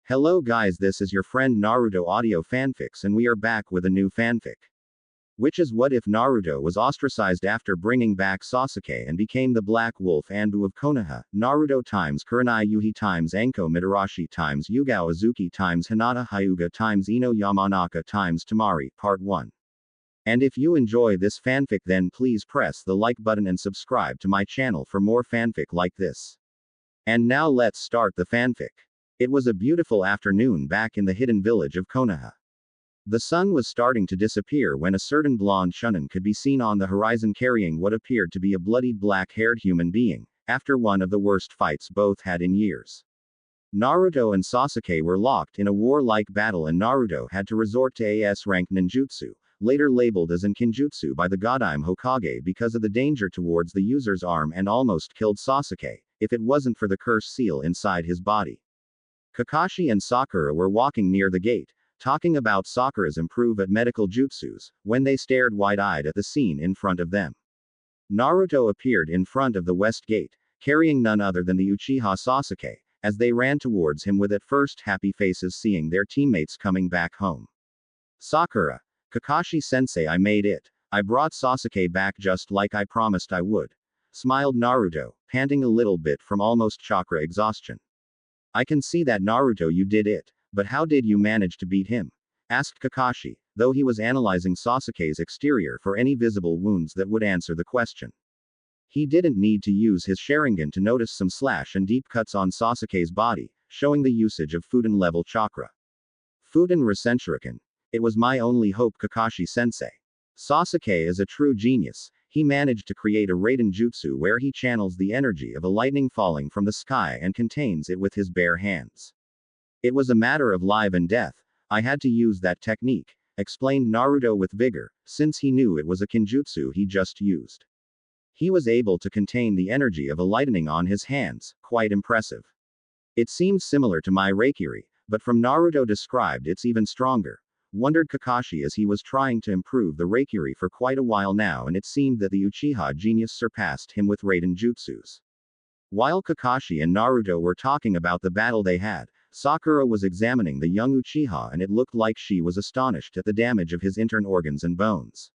Hello guys, this is your friend Naruto Audio Fanfics and we are back with a new fanfic. Which is what if Naruto was ostracized after bringing back Sasuke and became the Black Wolf ANBU of Konoha, Naruto times Kurenai Yuhi times Anko Mitarashi times Yugao Azuki times Hinata Hyuga times Ino Yamanaka times Tamari, Part 1. And if you enjoy this fanfic then please press the like button and subscribe to my channel for more fanfic like this. And now let's start the fanfic. It was a beautiful afternoon back in the hidden village of Konoha. The sun was starting to disappear when a certain blonde shunin could be seen on the horizon carrying what appeared to be a bloodied black-haired human being, after one of the worst fights both had in years. Naruto and Sasuke were locked in a warlike battle and Naruto had to resort to AS rank ninjutsu, later labeled as an kinjutsu by the Godime Hokage because of the danger towards the user's arm and almost killed Sasuke, if it wasn't for the curse seal inside his body. Kakashi and Sakura were walking near the gate, talking about Sakura's improve at medical jutsus, when they stared wide-eyed at the scene in front of them. Naruto appeared in front of the west gate, carrying none other than the Uchiha Sasuke, as they ran towards him with at first happy faces seeing their teammates coming back home. Sakura, Kakashi-sensei, I made it. I brought Sasuke back just like I promised I would. Smiled Naruto, panting a little bit from almost chakra exhaustion. I can see that Naruto, you did it, but how did you manage to beat him? Asked Kakashi, though he was analyzing Sasuke's exterior for any visible wounds that would answer the question. He didn't need to use his Sharingan to notice some slash and deep cuts on Sasuke's body, showing the usage of Fuden level chakra. Fuden Rasenshuriken. It was my only hope, Kakashi-sensei. Sasuke is a true genius. He managed to create a Raiden Jutsu where he channels the energy of a lightning falling from the sky and contains it with his bare hands. It was a matter of life and death. I had to use that technique, explained Naruto with vigor, since he knew it was a kinjutsu he just used. He was able to contain the energy of a lightning on his hands, quite impressive. It seemed similar to my Reikiri, but from Naruto described it's even stronger. Wondered Kakashi as he was trying to improve the Reikiri for quite a while now and it seemed that the Uchiha genius surpassed him with Raiden Jutsus. While Kakashi and Naruto were talking about the battle they had, Sakura was examining the young Uchiha and it looked like she was astonished at the damage of his internal organs and bones.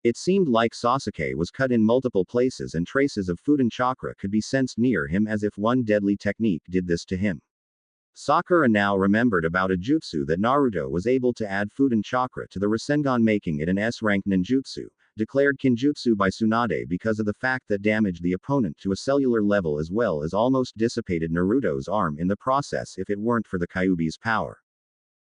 It seemed like Sasuke was cut in multiple places and traces of Fuden chakra could be sensed near him as if one deadly technique did this to him. Sakura now remembered about a jutsu that Naruto was able to add Fuden chakra to the Rasengan making it an S-rank ninjutsu, declared kinjutsu by Tsunade because of the fact that damaged the opponent to a cellular level as well as almost dissipated Naruto's arm in the process if it weren't for the Kyuubi's power.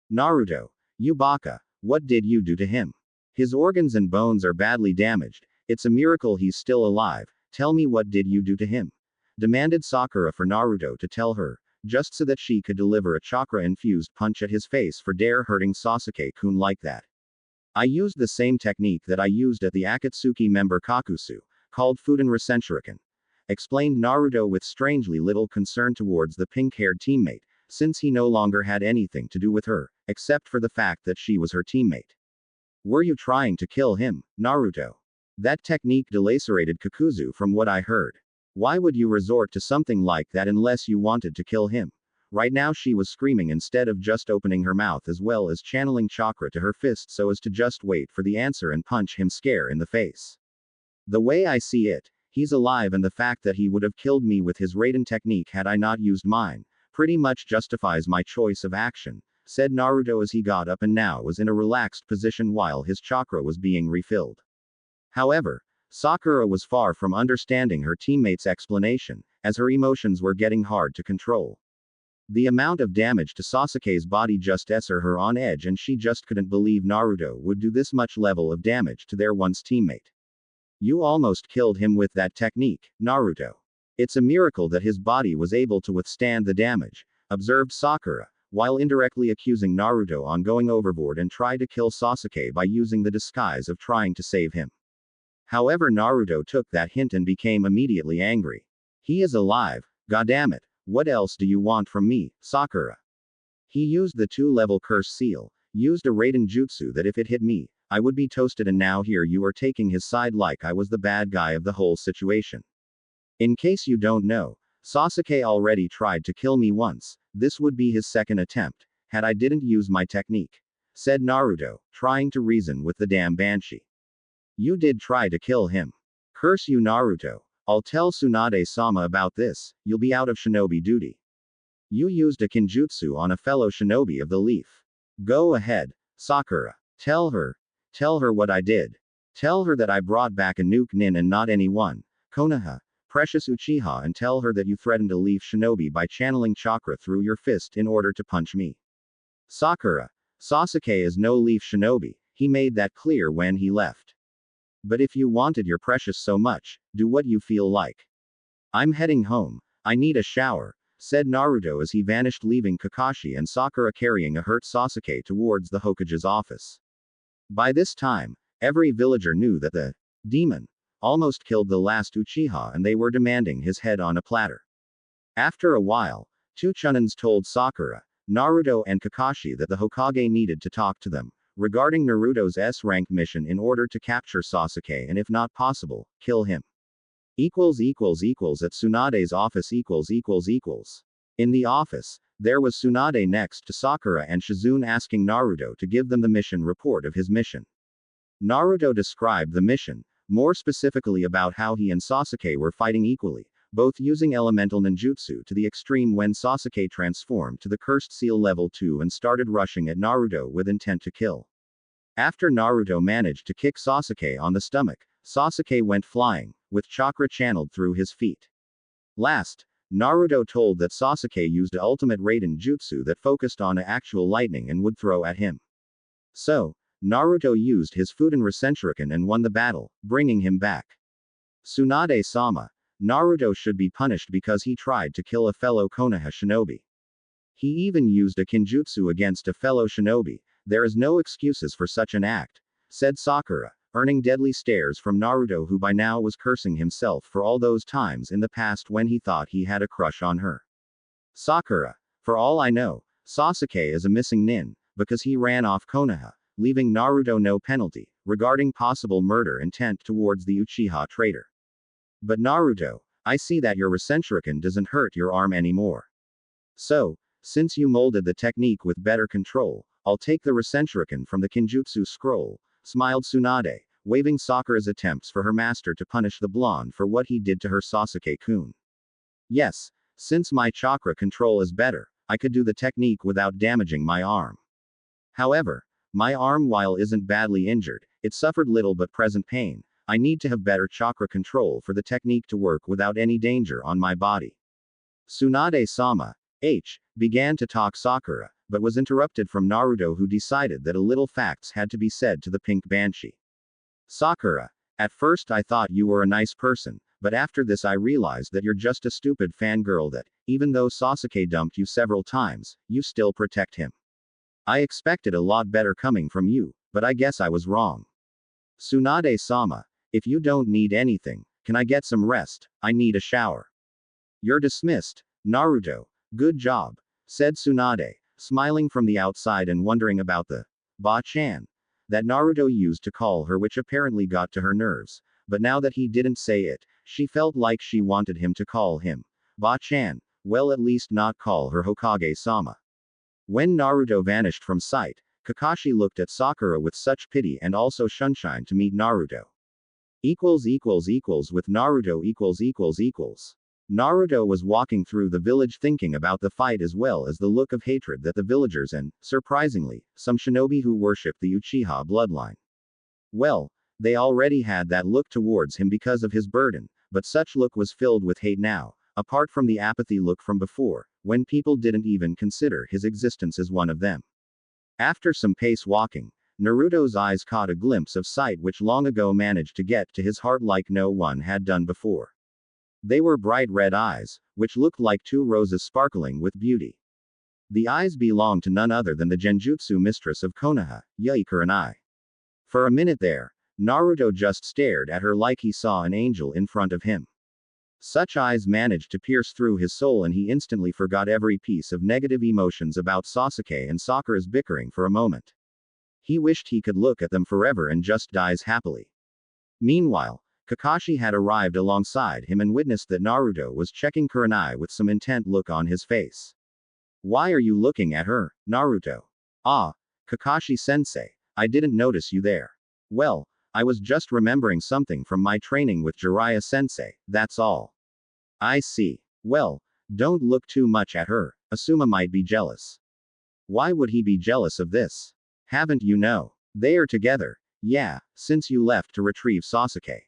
Naruto, you baka, what did you do to him? His organs and bones are badly damaged, it's a miracle he's still alive, tell me what did you do to him? Demanded Sakura for Naruto to tell her, just so that she could deliver a chakra-infused punch at his face for dare hurting Sasuke-kun like that. I used the same technique that I used at the Akatsuki member Kakusu, called Fuden Rasenshuriken. Explained Naruto with strangely little concern towards the pink-haired teammate, since he no longer had anything to do with her, except for the fact that she was her teammate. Were you trying to kill him, Naruto? That technique delacerated Kakuzu from what I heard. Why would you resort to something like that unless you wanted to kill him? Right now she was screaming instead of just opening her mouth as well as channeling chakra to her fist so as to just wait for the answer and punch him square in the face. The way I see it, he's alive and the fact that he would have killed me with his Raiden technique had I not used mine, pretty much justifies my choice of action, said Naruto as he got up and now was in a relaxed position while his chakra was being refilled. However, Sakura was far from understanding her teammate's explanation, as her emotions were getting hard to control. The amount of damage to Sasuke's body just set her on edge and she just couldn't believe Naruto would do this much level of damage to their once teammate. You almost killed him with that technique, Naruto. It's a miracle that his body was able to withstand the damage, observed Sakura, while indirectly accusing Naruto on going overboard and try to kill Sasuke by using the disguise of trying to save him. However, Naruto took that hint and became immediately angry. He is alive, goddammit, what else do you want from me, Sakura? He used the 2-level curse seal, used a Raiden jutsu that if it hit me, I would be toasted and now here you are taking his side like I was the bad guy of the whole situation. In case you don't know, Sasuke already tried to kill me once, this would be his second attempt, had I didn't use my technique, said Naruto, trying to reason with the damn banshee. You did try to kill him. Curse you, Naruto. I'll tell Tsunade-sama about this, you'll be out of shinobi duty. You used a kinjutsu on a fellow shinobi of the leaf. Go ahead, Sakura. Tell her what I did. Tell her that I brought back a nuke nin and not anyone, Konoha, precious Uchiha, and tell her that you threatened a leaf shinobi by channeling chakra through your fist in order to punch me. Sakura. Sasuke is no leaf shinobi, he made that clear when he left. But if you wanted your precious so much, do what you feel like. I'm heading home. I need a shower, said Naruto as he vanished, leaving Kakashi and Sakura carrying a hurt Sasuke towards the Hokage's office. By this time, every villager knew that the demon almost killed the last Uchiha and they were demanding his head on a platter. After a while, two Chunins told Sakura, Naruto and Kakashi that the Hokage needed to talk to them regarding Naruto's S-rank mission in order to capture Sasuke and if not possible, kill him. At Tsunade's office . In the office, there was Tsunade next to Sakura and Shizune asking Naruto to give them the mission report of his mission. Naruto described the mission, more specifically about how he and Sasuke were fighting equally, both using elemental ninjutsu to the extreme when Sasuke transformed to the cursed seal level 2 and started rushing at Naruto with intent to kill. After Naruto managed to kick Sasuke on the stomach, Sasuke went flying, with chakra channeled through his feet. Last, Naruto told that Sasuke used a ultimate Raiden jutsu that focused on actual lightning and would throw at him. So, Naruto used his Fuden Rasenshuriken and won the battle, bringing him back. Tsunade-sama. Naruto should be punished because he tried to kill a fellow Konoha shinobi. He even used a kinjutsu against a fellow shinobi. There is no excuses for such an act, said Sakura, earning deadly stares from Naruto, who by now was cursing himself for all those times in the past when he thought he had a crush on her. Sakura. For all I know, Sasuke is a missing nin, because he ran off Konoha, leaving Naruto no penalty, regarding possible murder intent towards the Uchiha traitor. But Naruto, I see that your Rasenshuriken doesn't hurt your arm anymore. So, since you molded the technique with better control, I'll take the Rasenshuriken from the Kinjutsu scroll, smiled Tsunade, waving Sakura's attempts for her master to punish the blonde for what he did to her Sasuke-kun. Yes, since my chakra control is better, I could do the technique without damaging my arm. However, my arm, while isn't badly injured, it suffered little but present pain. I need to have better chakra control for the technique to work without any danger on my body. Tsunade-sama, began to talk Sakura, but was interrupted from Naruto, who decided that a little facts had to be said to the pink banshee. Sakura, at first I thought you were a nice person, but after this I realized that you're just a stupid fangirl that, even though Sasuke dumped you several times, you still protect him. I expected a lot better coming from you, but I guess I was wrong. Tsunade-sama, if you don't need anything, can I get some rest? I need a shower. You're dismissed, Naruto. Good job, said Tsunade, smiling from the outside and wondering about the ba-chan that Naruto used to call her, which apparently got to her nerves, but now that he didn't say it, she felt like she wanted him to call him ba-chan, well, at least not call her Hokage-sama. When Naruto vanished from sight, Kakashi looked at Sakura with such pity and also shunshine to meet Naruto. With Naruto . Naruto was walking through the village thinking about the fight as well as the look of hatred that the villagers and, surprisingly, some shinobi who worshipped the Uchiha bloodline. Well, they already had that look towards him because of his burden, but such look was filled with hate now, apart from the apathy look from before, when people didn't even consider his existence as one of them. After some pace walking, Naruto's eyes caught a glimpse of sight which long ago managed to get to his heart like no one had done before. They were bright red eyes, which looked like two roses sparkling with beauty. The eyes belonged to none other than the Genjutsu mistress of Konoha, Kurenai. For a minute there, Naruto just stared at her like he saw an angel in front of him. Such eyes managed to pierce through his soul and he instantly forgot every piece of negative emotions about Sasuke and Sakura's bickering for a moment. He wished he could look at them forever and just dies happily. Meanwhile, Kakashi had arrived alongside him and witnessed that Naruto was checking Kurenai with some intent look on his face. Why are you looking at her, Naruto? Ah, Kakashi-sensei, I didn't notice you there. Well, I was just remembering something from my training with Jiraiya-sensei, that's all. I see. Well, don't look too much at her, Asuma might be jealous. Why would he be jealous of this? Haven't you know? They are together. Yeah, since you left to retrieve Sasuke.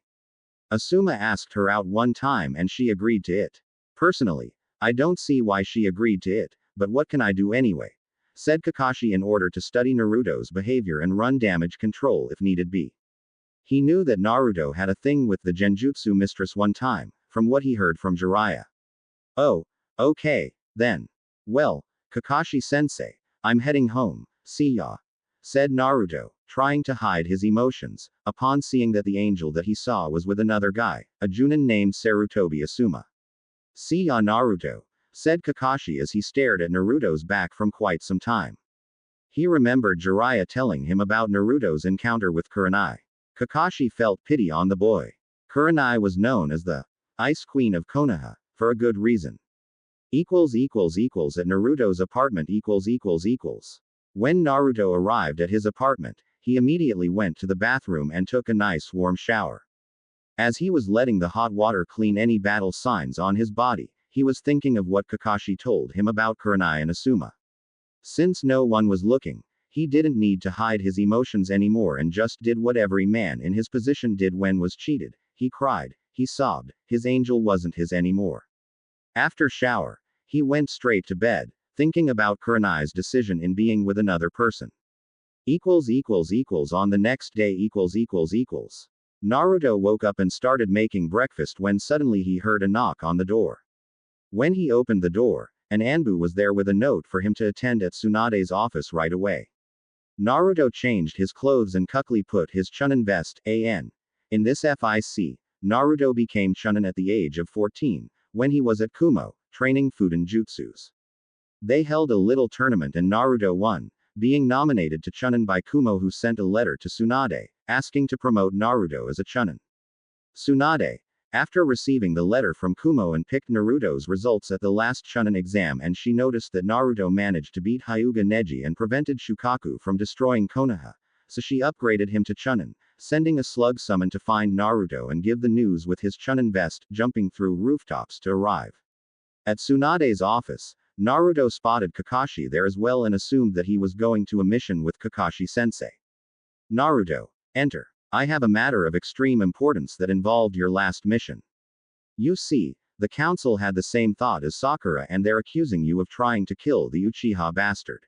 Asuma asked her out one time and she agreed to it. Personally, I don't see why she agreed to it, but what can I do anyway? Said Kakashi in order to study Naruto's behavior and run damage control if needed be. He knew that Naruto had a thing with the Genjutsu mistress one time, from what he heard from Jiraiya. Oh, okay, then. Well, Kakashi-sensei, I'm heading home, see ya. Said Naruto, trying to hide his emotions, upon seeing that the angel that he saw was with another guy, a Junin named Sarutobi Asuma. See ya Naruto, said Kakashi as he stared at Naruto's back from quite some time. He remembered Jiraiya telling him about Naruto's encounter with Kurenai. Kakashi felt pity on the boy. Kurenai was known as the Ice Queen of Konoha, for a good reason. At Naruto's apartment . When Naruto arrived at his apartment, he immediately went to the bathroom and took a nice warm shower. As he was letting the hot water clean any battle signs on his body, he was thinking of what Kakashi told him about Kurenai and Asuma. Since no one was looking, he didn't need to hide his emotions anymore and just did what every man in his position did when was cheated. He cried, he sobbed, his angel wasn't his anymore. After shower, he went straight to bed, thinking about Kurenai's decision in being with another person. On the next day . Naruto woke up and started making breakfast when suddenly he heard a knock on the door. When he opened the door, an ANBU was there with a note for him to attend at Tsunade's office right away. Naruto changed his clothes and quickly put his Chunin vest, in this FIC, Naruto became Chunin at the age of 14, when he was at Kumo, training Fuden Jutsus. They held a little tournament and Naruto won, being nominated to Chunin by Kumo, who sent a letter to Tsunade, asking to promote Naruto as a Chunin. Tsunade, after receiving the letter from Kumo and picked Naruto's results at the last Chunin exam, and she noticed that Naruto managed to beat Hyuga Neji and prevented Shukaku from destroying Konoha, so she upgraded him to Chunin, sending a slug summon to find Naruto and give the news with his Chunin vest, jumping through rooftops to arrive. At Tsunade's office, Naruto spotted Kakashi there as well and assumed that he was going to a mission with Kakashi-sensei. Naruto, enter. I have a matter of extreme importance that involved your last mission. You see, the council had the same thought as Sakura and they're accusing you of trying to kill the Uchiha bastard.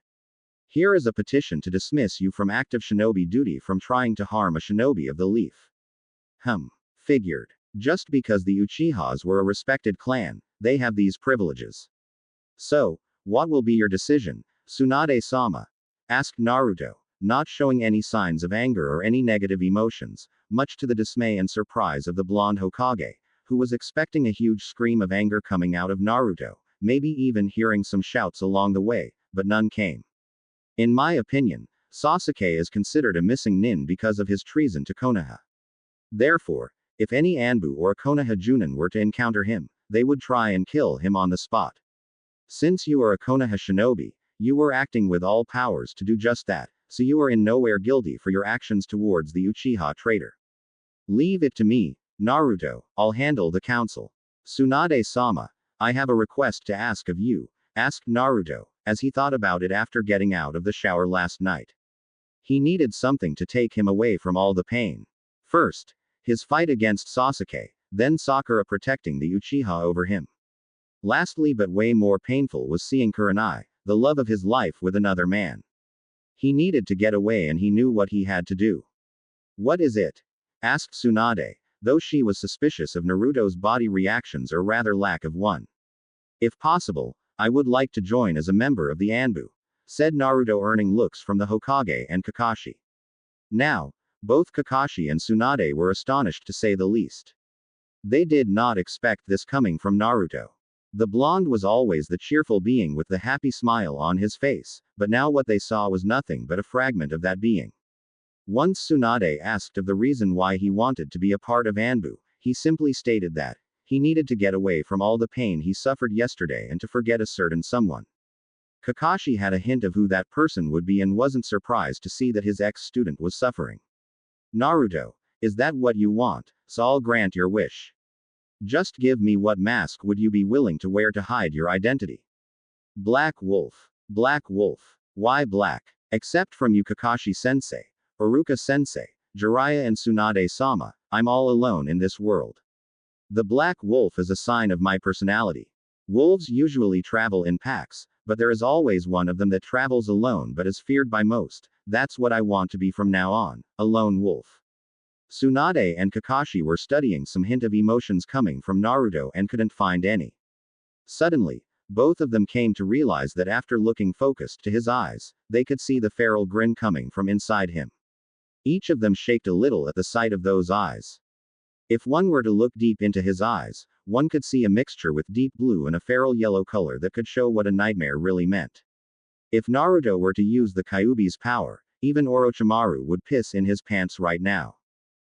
Here is a petition to dismiss you from active shinobi duty from trying to harm a shinobi of the leaf. Figured. Just because the Uchihas were a respected clan, they have these privileges. So, what will be your decision, Tsunade-sama? Asked Naruto, not showing any signs of anger or any negative emotions, much to the dismay and surprise of the blonde Hokage, who was expecting a huge scream of anger coming out of Naruto, maybe even hearing some shouts along the way, but none came. In my opinion, Sasuke is considered a missing nin because of his treason to Konoha. Therefore, if any ANBU or Konoha Junin were to encounter him, they would try and kill him on the spot. Since you are a Konoha shinobi, you were acting with all powers to do just that, so you are in nowhere guilty for your actions towards the Uchiha traitor. Leave it to me, Naruto, I'll handle the council. Tsunade-sama, I have a request to ask of you, asked Naruto, as he thought about it after getting out of the shower last night. He needed something to take him away from all the pain. First, his fight against Sasuke, then Sakura protecting the Uchiha over him. Lastly, but way more painful, was seeing Kurenai, the love of his life, with another man. He needed to get away and he knew what he had to do. What is it? Asked Tsunade, though she was suspicious of Naruto's body reactions or rather lack of one. If possible, I would like to join as a member of the ANBU, said Naruto, earning looks from the Hokage and Kakashi. Now, both Kakashi and Tsunade were astonished to say the least. They did not expect this coming from Naruto. The blonde was always the cheerful being with the happy smile on his face, but now what they saw was nothing but a fragment of that being. Once Tsunade asked of the reason why he wanted to be a part of ANBU, he simply stated that he needed to get away from all the pain he suffered yesterday and to forget a certain someone. Kakashi had a hint of who that person would be and wasn't surprised to see that his ex-student was suffering. Naruto, is that what you want? So I'll grant your wish. Just give me what mask would you be willing to wear to hide your identity? Black Wolf. Black Wolf. Why black? Except from you Kakashi-sensei, Iruka-sensei, Jiraiya and Tsunade-sama, I'm all alone in this world. The Black Wolf is a sign of my personality. Wolves usually travel in packs, but there is always one of them that travels alone but is feared by most. That's what I want to be from now on, a lone wolf. Tsunade and Kakashi were studying some hint of emotions coming from Naruto and couldn't find any. Suddenly, both of them came to realize that after looking focused to his eyes, they could see the feral grin coming from inside him. Each of them shaked a little at the sight of those eyes. If one were to look deep into his eyes, one could see a mixture with deep blue and a feral yellow color that could show what a nightmare really meant. If Naruto were to use the Kyuubi's power, even Orochimaru would piss in his pants right now.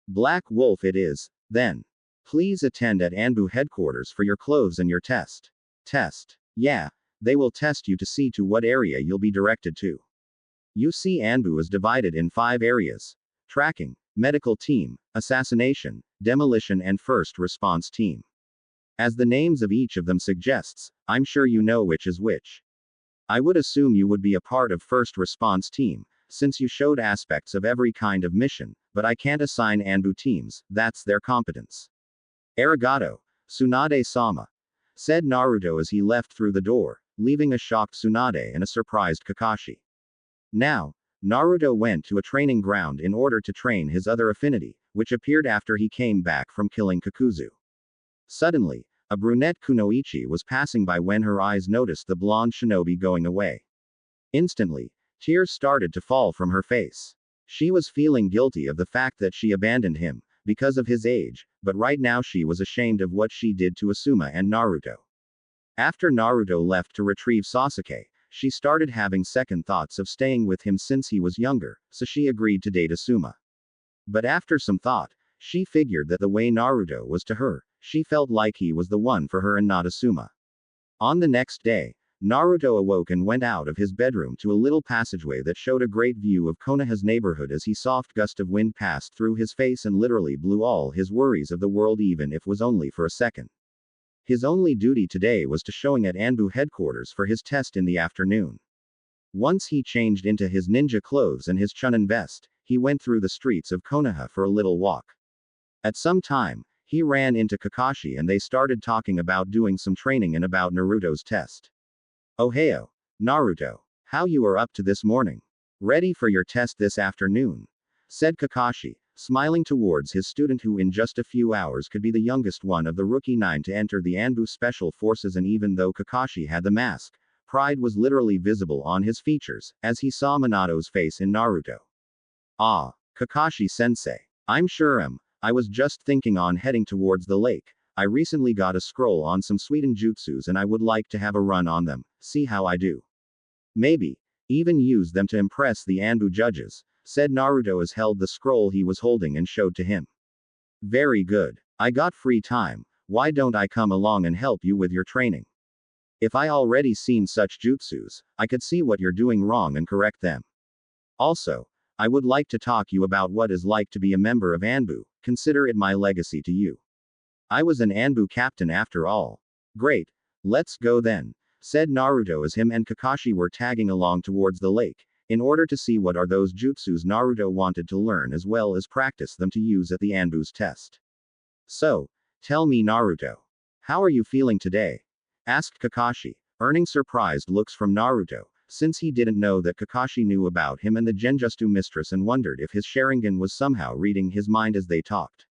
Black Wolf it is, then. Please attend at ANBU headquarters for your clothes and your test. Test. Yeah, they will test you to see to what area you'll be directed to. You see ANBU is divided in 5 areas. Tracking, medical team, assassination, demolition and first response team. As the names of each of them suggests, I'm sure you know which is which. I would assume you would be a part of first response team, since you showed aspects of every kind of mission, but I can't assign ANBU teams, that's their competence. Arigato, Tsunade-sama, said Naruto as he left through the door, leaving a shocked Tsunade and a surprised Kakashi. Now, Naruto went to a training ground in order to train his other affinity, which appeared after he came back from killing Kakuzu. Suddenly, a brunette Kunoichi was passing by when her eyes noticed the blonde shinobi going away. Instantly, tears started to fall from her face. She was feeling guilty of the fact that she abandoned him, because of his age, but right now she was ashamed of what she did to Asuma and Naruto. After Naruto left to retrieve Sasuke, she started having second thoughts of staying with him since he was younger, so she agreed to date Asuma. But after some thought, she figured that the way Naruto was to her, she felt like he was the one for her and not Asuma. On the next day, Naruto awoke and went out of his bedroom to a little passageway that showed a great view of Konoha's neighborhood as he soft gust of wind passed through his face and literally blew all his worries of the world even if was only for a second. His only duty today was to showing at ANBU headquarters for his test in the afternoon. Once he changed into his ninja clothes and his chunin vest, he went through the streets of Konoha for a little walk. At some time, he ran into Kakashi and they started talking about doing some training and about Naruto's test. Ohio, Naruto. How you are up to this morning? Ready for your test this afternoon? Said Kakashi, smiling towards his student who in just a few hours could be the youngest one of the rookie 9 to enter the ANBU Special Forces, and even though Kakashi had the mask, pride was literally visible on his features, as he saw Minato's face in Naruto. Ah, Kakashi-sensei. I'm sure I was just thinking on heading towards the lake. I recently got a scroll on some Suiten jutsus and I would like to have a run on them, see how I do. Maybe even use them to impress the ANBU judges, said Naruto as held the scroll he was holding and showed to him. Very good. I got free time, why don't I come along and help you with your training? If I already seen such jutsus, I could see what you're doing wrong and correct them. Also, I would like to talk you about what is like to be a member of ANBU, consider it my legacy to you. I was an ANBU captain after all. Great. Let's go then, said Naruto as him and Kakashi were tagging along towards the lake, in order to see what are those jutsus Naruto wanted to learn as well as practice them to use at the ANBU's test. So, tell me Naruto. How are you feeling today? Asked Kakashi, earning surprised looks from Naruto, since he didn't know that Kakashi knew about him and the Genjutsu mistress and wondered if his Sharingan was somehow reading his mind as they talked.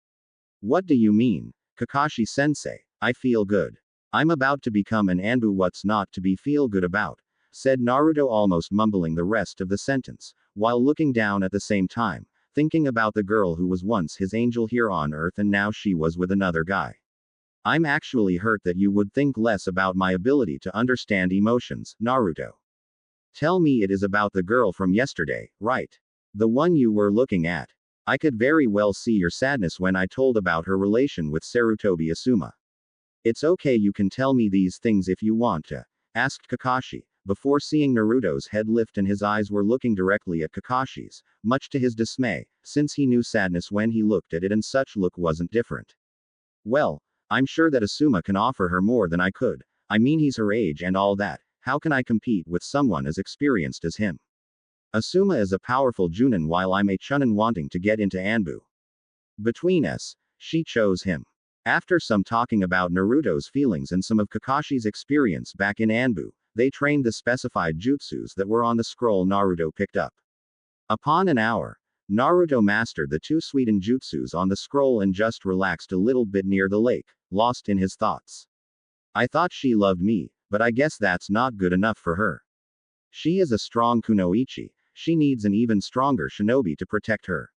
What do you mean? Kakashi-sensei, I feel good. I'm about to become an ANBU, what's not to be feel good about, said Naruto almost mumbling the rest of the sentence, while looking down at the same time, thinking about the girl who was once his angel here on earth and now she was with another guy. I'm actually hurt that you would think less about my ability to understand emotions, Naruto. Tell me it is about the girl from yesterday, right? The one you were looking at. I could very well see your sadness when I told about her relation with Sarutobi Asuma. It's okay, you can tell me these things if you want to, asked Kakashi, before seeing Naruto's head lift and his eyes were looking directly at Kakashi's, much to his dismay, since he knew sadness when he looked at it and such look wasn't different. Well, I'm sure that Asuma can offer her more than I could. I mean, he's her age and all that, how can I compete with someone as experienced as him? Asuma is a powerful Junin while I'm a Chunin wanting to get into ANBU. Between us, she chose him. After some talking about Naruto's feelings and some of Kakashi's experience back in ANBU, they trained the specified jutsus that were on the scroll Naruto picked up. Upon an hour, Naruto mastered the 2 Suiden jutsus on the scroll and just relaxed a little bit near the lake, lost in his thoughts. I thought she loved me, but I guess that's not good enough for her. She is a strong kunoichi, she needs an even stronger shinobi to protect her.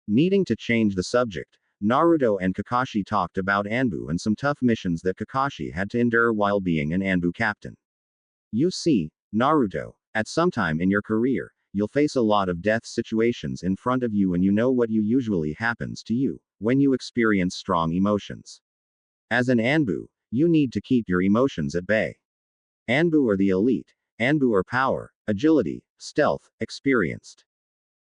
Needing to change the subject, Naruto and Kakashi talked about ANBU and some tough missions that Kakashi had to endure while being an ANBU captain. You see, Naruto, at some time in your career, you'll face a lot of death situations in front of you, and you know what usually happens to you when you experience strong emotions. As an ANBU, you need to keep your emotions at bay. ANBU are the elite. ANBU are power, agility, stealth, experienced.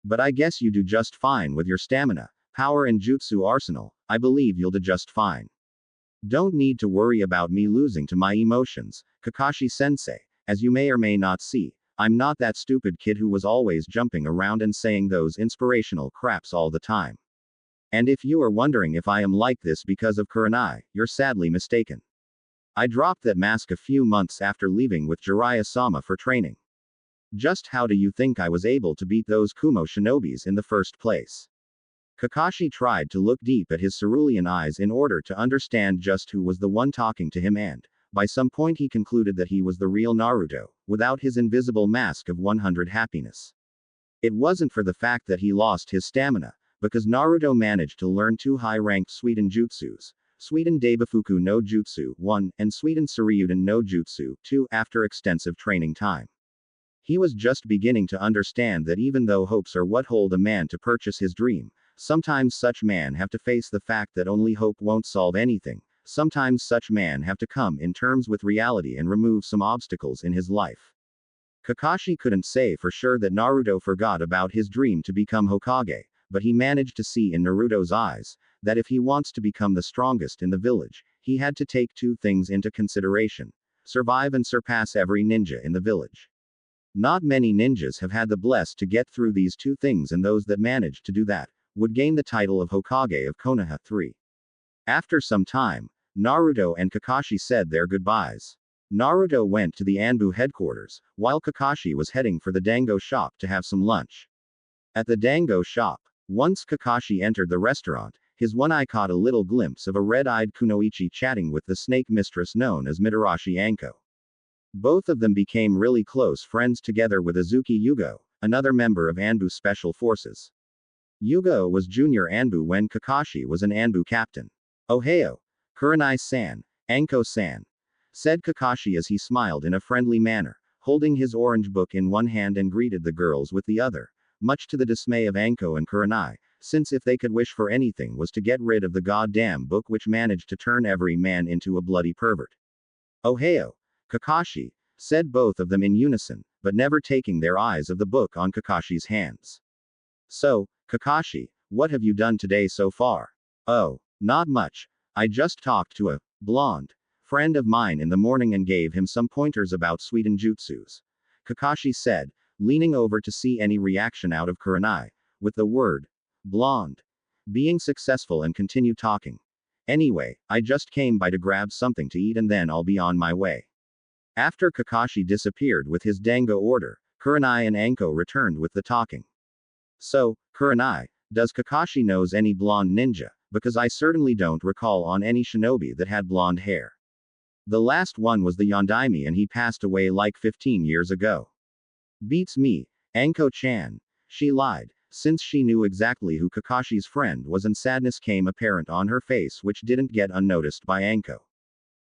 But I guess you do just fine with your stamina, power and jutsu arsenal. I believe you'll do just fine. Don't need to worry about me losing to my emotions, Kakashi-sensei. As you may or may not see, I'm not that stupid kid who was always jumping around and saying those inspirational craps all the time. And if you are wondering if I am like this because of Kurenai, you're sadly mistaken. I dropped that mask a few months after leaving with Jiraiya-sama for training. Just how do you think I was able to beat those Kumo shinobis in the first place? Kakashi tried to look deep at his cerulean eyes in order to understand just who was the one talking to him, and, by some point he concluded that he was the real Naruto, without his invisible mask of 100 happiness. It wasn't for the fact that he lost his stamina, because Naruto managed to learn 2 high-ranked Suiden jutsus, Suiden Daibafuku no Jutsu 1, and Suiden Suryuden no Jutsu 2, after extensive training time. He was just beginning to understand that even though hopes are what hold a man to purchase his dream, sometimes such man have to face the fact that only hope won't solve anything. Sometimes such man have to come in terms with reality and remove some obstacles in his life. Kakashi couldn't say for sure that Naruto forgot about his dream to become Hokage, but he managed to see in Naruto's eyes that if he wants to become the strongest in the village, he had to take 2 things into consideration: survive and surpass every ninja in the village. Not many ninjas have had the bless to get through these 2 things, and those that managed to do that would gain the title of Hokage of Konoha 3. After some time, Naruto and Kakashi said their goodbyes. Naruto went to the ANBU headquarters, while Kakashi was heading for the dango shop to have some lunch. At the dango shop, once Kakashi entered the restaurant, his one eye caught a little glimpse of a red-eyed kunoichi chatting with the snake mistress known as Mitarashi Anko. Both of them became really close friends together with Azuki Yugo, another member of ANBU Special Forces. Yugo was junior ANBU when Kakashi was an ANBU captain. "Ohio, Kurenai-san, Anko-san," said Kakashi as he smiled in a friendly manner, holding his orange book in one hand and greeted the girls with the other, much to the dismay of Anko and Kurenai, since if they could wish for anything was to get rid of the goddamn book which managed to turn every man into a bloody pervert. "Ohio, Kakashi," said both of them in unison, but never taking their eyes of the book on Kakashi's hands. "So, Kakashi, what have you done today so far?" "Oh, not much. I just talked to a blonde friend of mine in the morning and gave him some pointers about Suiden jutsus," Kakashi said, leaning over to see any reaction out of Kurenai, with the word blonde being successful, and continue talking. "Anyway, I just came by to grab something to eat and then I'll be on my way." After Kakashi disappeared with his dango order, Kurenai and Anko returned with the talking. "So, Kurenai, does Kakashi knows any blonde ninja? Because I certainly don't recall on any shinobi that had blonde hair. The last one was the Yondaime and he passed away like 15 years ago." "Beats me, Anko-chan," she lied, since she knew exactly who Kakashi's friend was, and sadness came apparent on her face which didn't get unnoticed by Anko.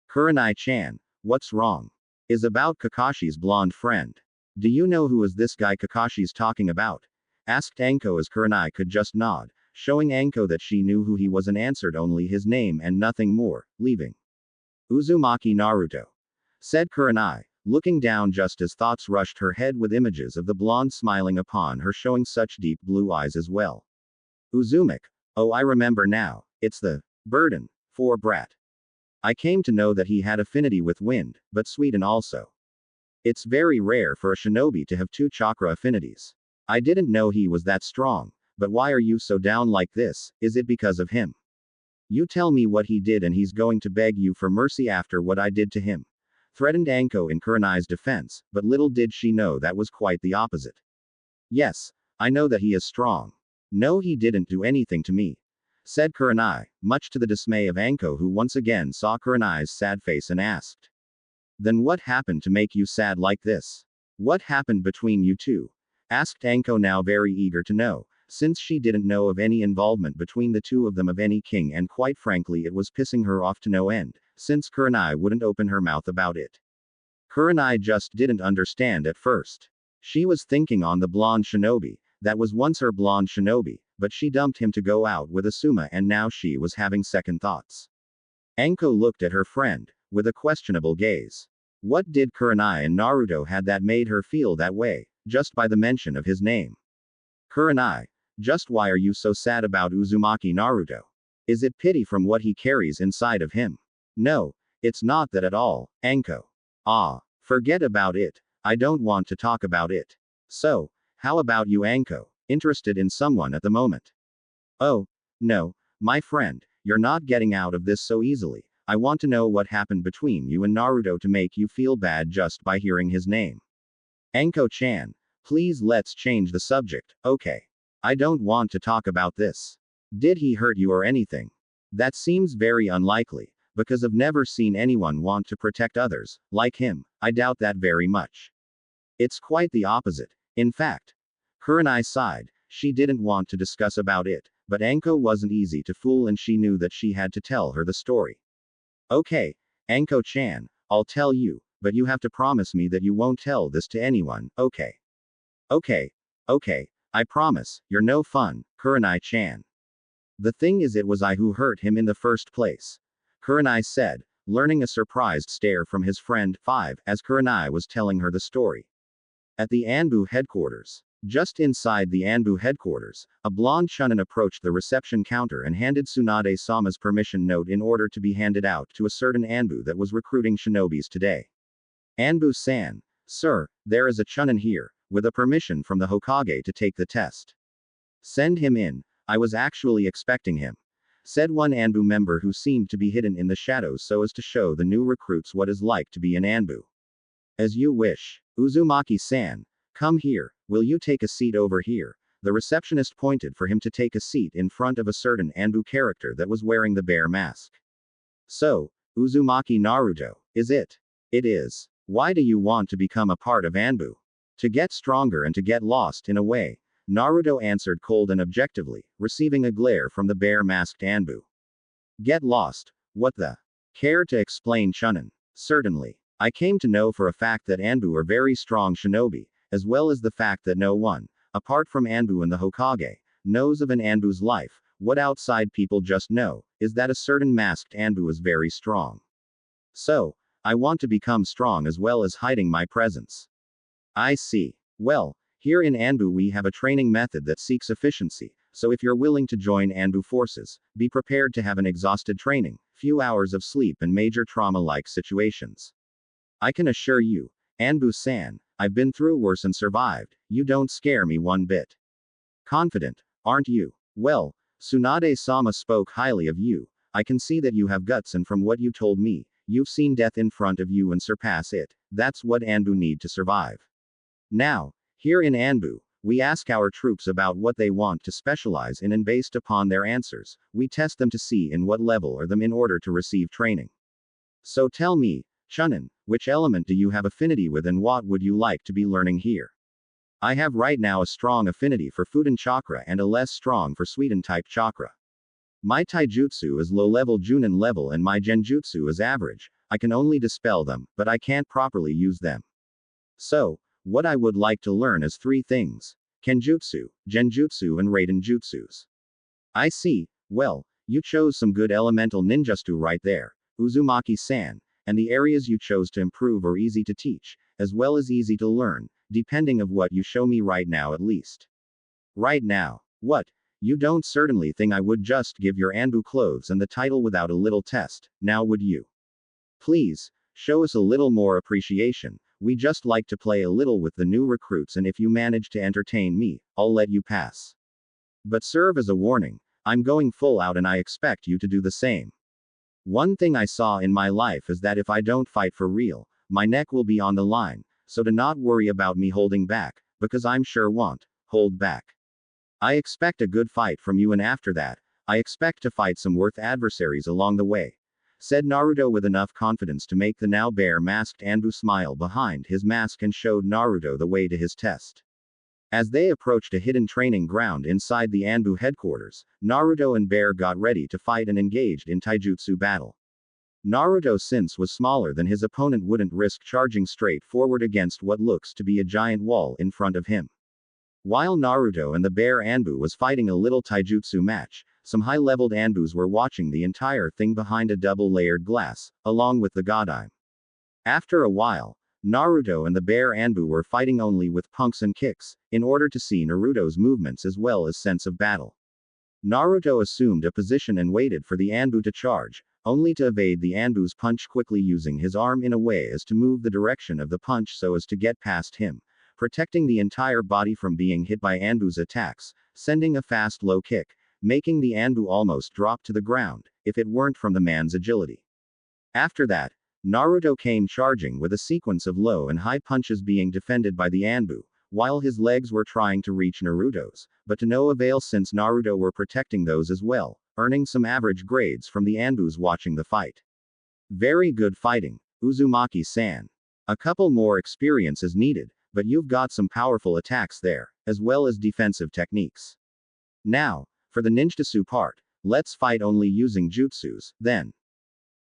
"Kurenai-chan, what's wrong? Is about Kakashi's blonde friend. Do you know who is this guy Kakashi's talking about?" asked Anko as Kurenai could just nod, showing Anko that she knew who he was and answered only his name and nothing more, leaving. Uzumaki Naruto, said Kurenai, looking down just as thoughts rushed her head with images of the blonde smiling upon her showing such deep blue eyes as well. Uzumaki. Oh, I remember now, it's the burden for brat. I came to know that he had affinity with wind, but Sweden also. It's very rare for a shinobi to have two chakra affinities. I didn't know he was that strong, but why are you so down like this? Is it because of him? You tell me what he did and he's going to beg you for mercy after what I did to him. Threatened Anko in Kurenai's defense, but little did she know that was quite the opposite. Yes, I know that he is strong. No, he didn't do anything to me, said Kurenai, much to the dismay of Anko, who once again saw Kurenai's sad face and asked. Then what happened to make you sad like this? What happened between you two? Asked Anko, now very eager to know, since she didn't know of any involvement between the two of them of any king, and quite frankly it was pissing her off to no end, since Kurenai wouldn't open her mouth about it. Kurenai just didn't understand at first. She was thinking on the blonde shinobi, that was once her blonde shinobi, but she dumped him to go out with Asuma and now she was having second thoughts. Anko looked at her friend, with a questionable gaze. What did Kurenai and Naruto had that made her feel that way, just by the mention of his name? Kurenai, just why are you so sad about Uzumaki Naruto? Is it pity from what he carries inside of him? No, it's not that at all, Anko. Ah, forget about it, I don't want to talk about it. So, how about you, Anko? Interested in someone at the moment? Oh, no, my friend, you're not getting out of this so easily. I want to know what happened between you and Naruto to make you feel bad just by hearing his name. Anko-chan, please let's change the subject, okay? I don't want to talk about this. Did he hurt you or anything? That seems very unlikely, because I've never seen anyone want to protect others, like him. I doubt that very much. It's quite the opposite. In fact, Kurenai sighed, she didn't want to discuss about it, but Anko wasn't easy to fool and she knew that she had to tell her the story. Okay, Anko-chan, I'll tell you, but you have to promise me that you won't tell this to anyone, okay? Okay, I promise, you're no fun, Kurenai-chan. The thing is, it was I who hurt him in the first place, Kurenai said, learning a surprised stare from his friend, 5, as Kurenai was telling her the story. At the ANBU headquarters. Just inside the ANBU headquarters, a blonde Chunin approached the reception counter and handed Tsunade-sama's permission note in order to be handed out to a certain ANBU that was recruiting shinobis today. ANBU-san, sir, there is a Chunin here, with a permission from the Hokage to take the test. Send him in, I was actually expecting him, said one ANBU member who seemed to be hidden in the shadows so as to show the new recruits what is like to be an ANBU. As you wish. Uzumaki-san, come here, will you take a seat over here? The receptionist pointed for him to take a seat in front of a certain ANBU character that was wearing the bear mask. So, Uzumaki Naruto, is it? It is. Why do you want to become a part of ANBU? To get stronger and to get lost in a way, Naruto answered cold and objectively, receiving a glare from the bear-masked ANBU. Get lost? What the? Care to explain, Chunin? Certainly. I came to know for a fact that ANBU are very strong shinobi, as well as the fact that no one, apart from ANBU and the Hokage, knows of an ANBU's life. What outside people just know, is that a certain masked ANBU is very strong. So, I want to become strong as well as hiding my presence. I see. Well, here in ANBU we have a training method that seeks efficiency, so if you're willing to join ANBU forces, be prepared to have an exhausted training, few hours of sleep and major trauma-like situations. I can assure you, ANBU-san, I've been through worse and survived, you don't scare me one bit. Confident, aren't you? Well, Tsunade-sama spoke highly of you, I can see that you have guts and from what you told me, you've seen death in front of you and surpass it, that's what ANBU need to survive. Now, here in ANBU, we ask our troops about what they want to specialize in and based upon their answers, we test them to see in what level are them in order to receive training. So tell me, Chunin, which element do you have affinity with and what would you like to be learning here? I have right now a strong affinity for Fuden chakra and a less strong for Suiden type chakra. My taijutsu is low-level Junin level and my genjutsu is average, I can only dispel them, but I can't properly use them. So, what I would like to learn is 3 things. Kenjutsu, Genjutsu and Raiden Jutsus. I see, well, you chose some good elemental ninjutsu right there, Uzumaki-san, and the areas you chose to improve are easy to teach, as well as easy to learn, depending of what you show me right now at least. Right now. What? You don't certainly think I would just give your ANBU clothes and the title without a little test, now would you? Please, show us a little more appreciation, we just like to play a little with the new recruits and if you manage to entertain me, I'll let you pass. But serve as a warning, I'm going full out and I expect you to do the same. One thing I saw in my life is that if I don't fight for real, my neck will be on the line, so do not worry about me holding back, because I'm sure won't hold back. I expect a good fight from you and after that, I expect to fight some worth adversaries along the way, said Naruto with enough confidence to make the now bare-masked ANBU smile behind his mask and showed Naruto the way to his test. As they approached a hidden training ground inside the ANBU headquarters, Naruto and Bear got ready to fight and engaged in taijutsu battle. Naruto, since was smaller than his opponent, wouldn't risk charging straight forward against what looks to be a giant wall in front of him. While Naruto and the Bear ANBU was fighting a little taijutsu match, some high-leveled ANBUs were watching the entire thing behind a double-layered glass, along with the Godime. After a while, Naruto and the Bear ANBU were fighting only with punks and kicks, in order to see Naruto's movements as well as sense of battle. Naruto assumed a position and waited for the ANBU to charge, only to evade the ANBU's punch quickly using his arm in a way as to move the direction of the punch so as to get past him, protecting the entire body from being hit by ANBU's attacks, sending a fast low kick, making the ANBU almost drop to the ground, if it weren't from the man's agility. After that, Naruto came charging with a sequence of low and high punches being defended by the ANBU, while his legs were trying to reach Naruto's, but to no avail since Naruto were protecting those as well, earning some average grades from the ANBUs watching the fight. Very good fighting, Uzumaki-san. A couple more experience is needed, but you've got some powerful attacks there, as well as defensive techniques. Now, for the ninjutsu part, let's fight only using jutsus, then.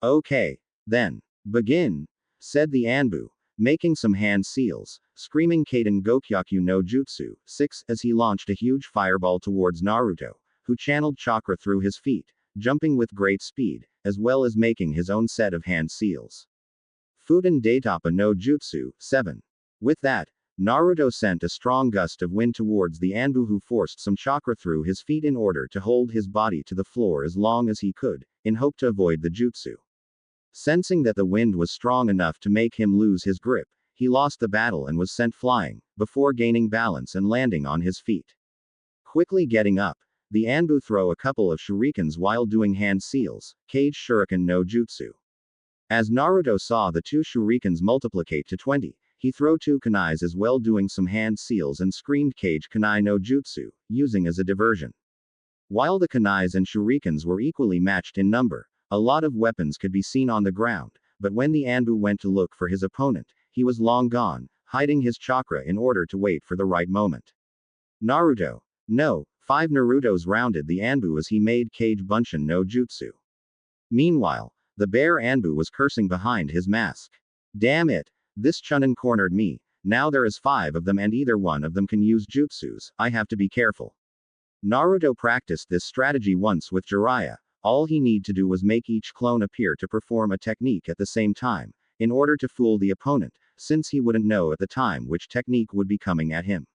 Okay, then. Begin, said the ANBU, making some hand seals, screaming Kaden Gokyaku no Jutsu 6 as he launched a huge fireball towards Naruto, who channeled chakra through his feet, jumping with great speed, as well as making his own set of hand seals. Fuden Daitapa no Jutsu 7. With that, Naruto sent a strong gust of wind towards the ANBU, who forced some chakra through his feet in order to hold his body to the floor as long as he could, in hope to avoid the jutsu. Sensing that the wind was strong enough to make him lose his grip, he lost the battle and was sent flying, before gaining balance and landing on his feet. Quickly getting up, the ANBU throw a couple of shurikens while doing hand seals, Cage Shuriken no Jutsu. As Naruto saw the two shurikens multiplicate to 20, he threw two kunais as well, doing some hand seals and screamed Cage Kunai no Jutsu, using as a diversion. While the kunais and shurikens were equally matched in number, a lot of weapons could be seen on the ground, but when the ANBU went to look for his opponent, he was long gone, hiding his chakra in order to wait for the right moment. Naruto. No, 5 Narutos rounded the ANBU as he made Cage Bunshin no Jutsu. Meanwhile, the Bear ANBU was cursing behind his mask. Damn it, this Chunin cornered me, now there is 5 of them and either one of them can use jutsus, I have to be careful. Naruto practiced this strategy once with Jiraiya. All he need to do was make each clone appear to perform a technique at the same time, in order to fool the opponent, since he wouldn't know at the time which technique would be coming at him.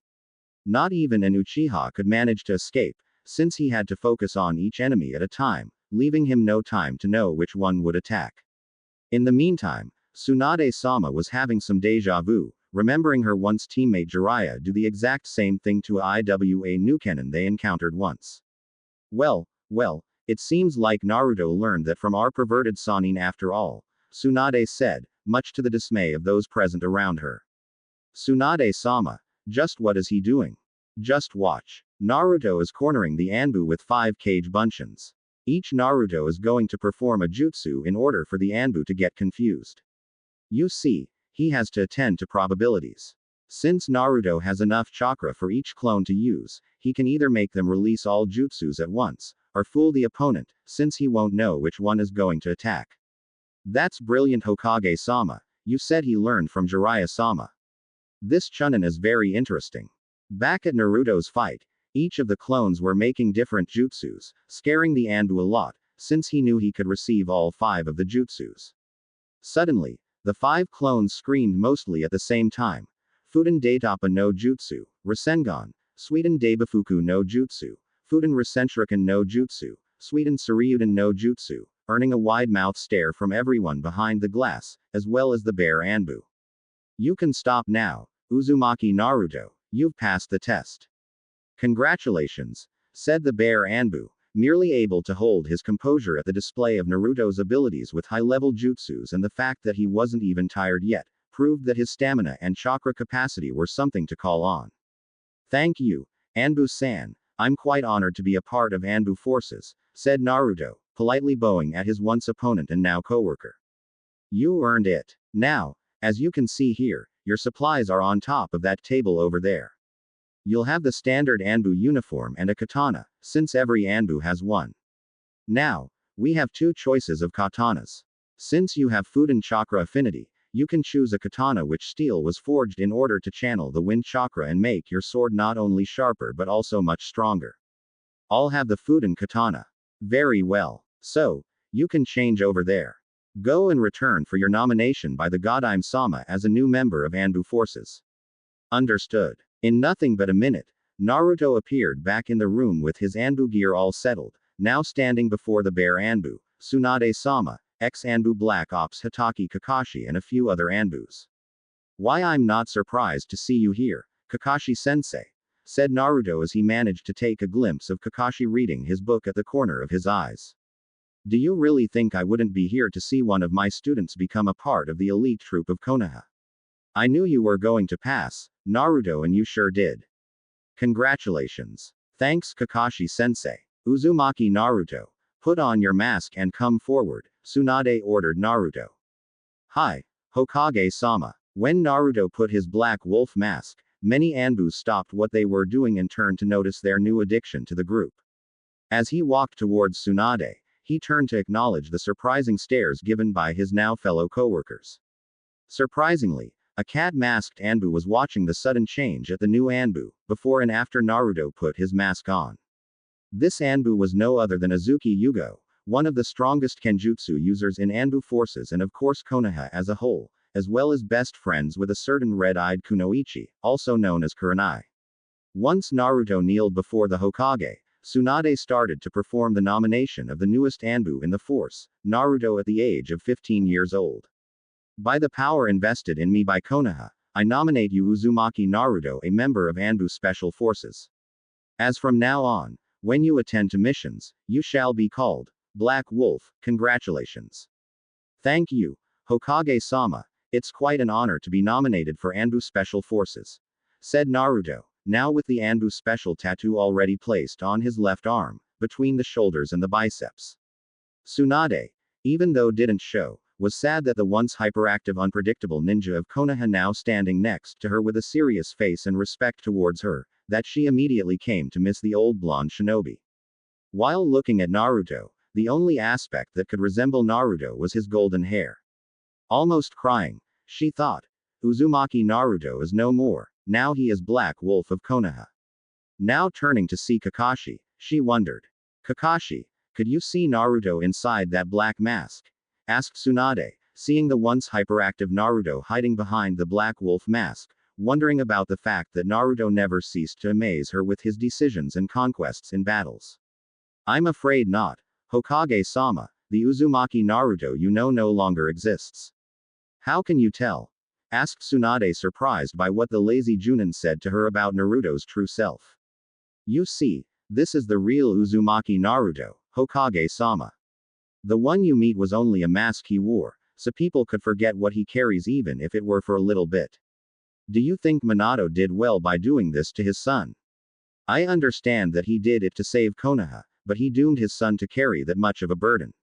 Not even an Uchiha could manage to escape, since he had to focus on each enemy at a time, leaving him no time to know which one would attack. In the meantime, Tsunade-sama was having some deja vu, remembering her once teammate Jiraiya do the exact same thing to a IWA Nukenin they encountered once. Well, it seems like Naruto learned that from our perverted Sannin after all, Tsunade said, much to the dismay of those present around her. Tsunade-sama, just what is he doing? Just watch. Naruto is cornering the ANBU with 5 Cage Bunshins. Each Naruto is going to perform a jutsu in order for the ANBU to get confused. You see, he has to attend to probabilities. Since Naruto has enough chakra for each clone to use, he can either make them release all jutsus at once, or fool the opponent, since he won't know which one is going to attack. That's brilliant, Hokage-sama. You said he learned from Jiraiya-sama. This Chunin is very interesting. Back at Naruto's fight, each of the clones were making different jutsus, scaring the ANBU a lot, since he knew he could receive all 5 of the jutsus. Suddenly, the 5 clones screamed mostly at the same time. Fuden Daitapa no Jutsu, Rasengan, Suiden Daibafuku no Jutsu, Fuden Rasenshuriken no Jutsu, Suiden Suryuden no Jutsu, earning a wide-mouthed stare from everyone behind the glass, as well as the bear ANBU. You can stop now, Uzumaki Naruto, you've passed the test. Congratulations, said the bear ANBU, merely able to hold his composure at the display of Naruto's abilities with high-level jutsus, and the fact that he wasn't even tired yet, proved that his stamina and chakra capacity were something to call on. Thank you, ANBU-san, I'm quite honored to be a part of ANBU forces, said Naruto, politely bowing at his once opponent and now coworker. You earned it. Now, as you can see here, your supplies are on top of that table over there. You'll have the standard ANBU uniform and a katana, since every ANBU has one. Now, we have 2 choices of katanas. Since you have Fuden chakra affinity, you can choose a katana which steel was forged in order to channel the wind chakra and make your sword not only sharper but also much stronger. I'll have the Fuden katana. Very well. So, you can change over there. Go and return for your nomination by the Godime-sama as a new member of ANBU forces. Understood. In nothing but a minute, Naruto appeared back in the room with his ANBU gear all settled, now standing before the bear ANBU, Tsunade-sama, ex-ANBU Black Ops Hitaki Kakashi, and a few other ANBUs. Why, I'm not surprised to see you here, Kakashi-sensei, said Naruto as he managed to take a glimpse of Kakashi reading his book at the corner of his eyes. Do you really think I wouldn't be here to see one of my students become a part of the elite troop of Konoha? I knew you were going to pass, Naruto, and you sure did. Congratulations. Thanks, Kakashi-sensei. Uzumaki Naruto, put on your mask and come forward, Tsunade ordered Naruto. Hi, Hokage-sama. When Naruto put his black wolf mask, many ANBUs stopped what they were doing and turned to notice their new addition to the group. As he walked towards Tsunade, he turned to acknowledge the surprising stares given by his now fellow coworkers. Surprisingly, a cat-masked ANBU was watching the sudden change at the new ANBU, before and after Naruto put his mask on. This ANBU was no other than Azuki Yugo, one of the strongest Kenjutsu users in ANBU forces and of course Konoha as a whole, as well as best friends with a certain red-eyed Kunoichi, also known as Kurenai. Once Naruto kneeled before the Hokage, Tsunade started to perform the nomination of the newest ANBU in the force, Naruto at the age of 15 years old. By the power invested in me by Konoha, I nominate you Uzumaki Naruto a member of ANBU Special Forces. As from now on, when you attend to missions, you shall be called Black Wolf. Congratulations. Thank you, Hokage-sama, it's quite an honor to be nominated for ANBU Special Forces, said Naruto, now with the ANBU Special tattoo already placed on his left arm, between the shoulders and the biceps. Tsunade, even though didn't show, was sad that the once hyperactive unpredictable ninja of Konoha now standing next to her with a serious face and respect towards her, that she immediately came to miss the old blonde shinobi. While looking at Naruto, the only aspect that could resemble Naruto was his golden hair. Almost crying, she thought, Uzumaki Naruto is no more, now he is Black Wolf of Konoha. Now turning to see Kakashi, she wondered. Kakashi, could you see Naruto inside that black mask? Asked Tsunade, seeing the once hyperactive Naruto hiding behind the Black Wolf mask, wondering about the fact that Naruto never ceased to amaze her with his decisions and conquests in battles. I'm afraid not, Hokage-sama, the Uzumaki Naruto you know no longer exists. How can you tell? Asked Tsunade, surprised by what the lazy Junin said to her about Naruto's true self. You see, this is the real Uzumaki Naruto, Hokage-sama. The one you meet was only a mask he wore, so people could forget what he carries even if it were for a little bit. Do you think Minato did well by doing this to his son? I understand that he did it to save Konoha, but he doomed his son to carry that much of a burden.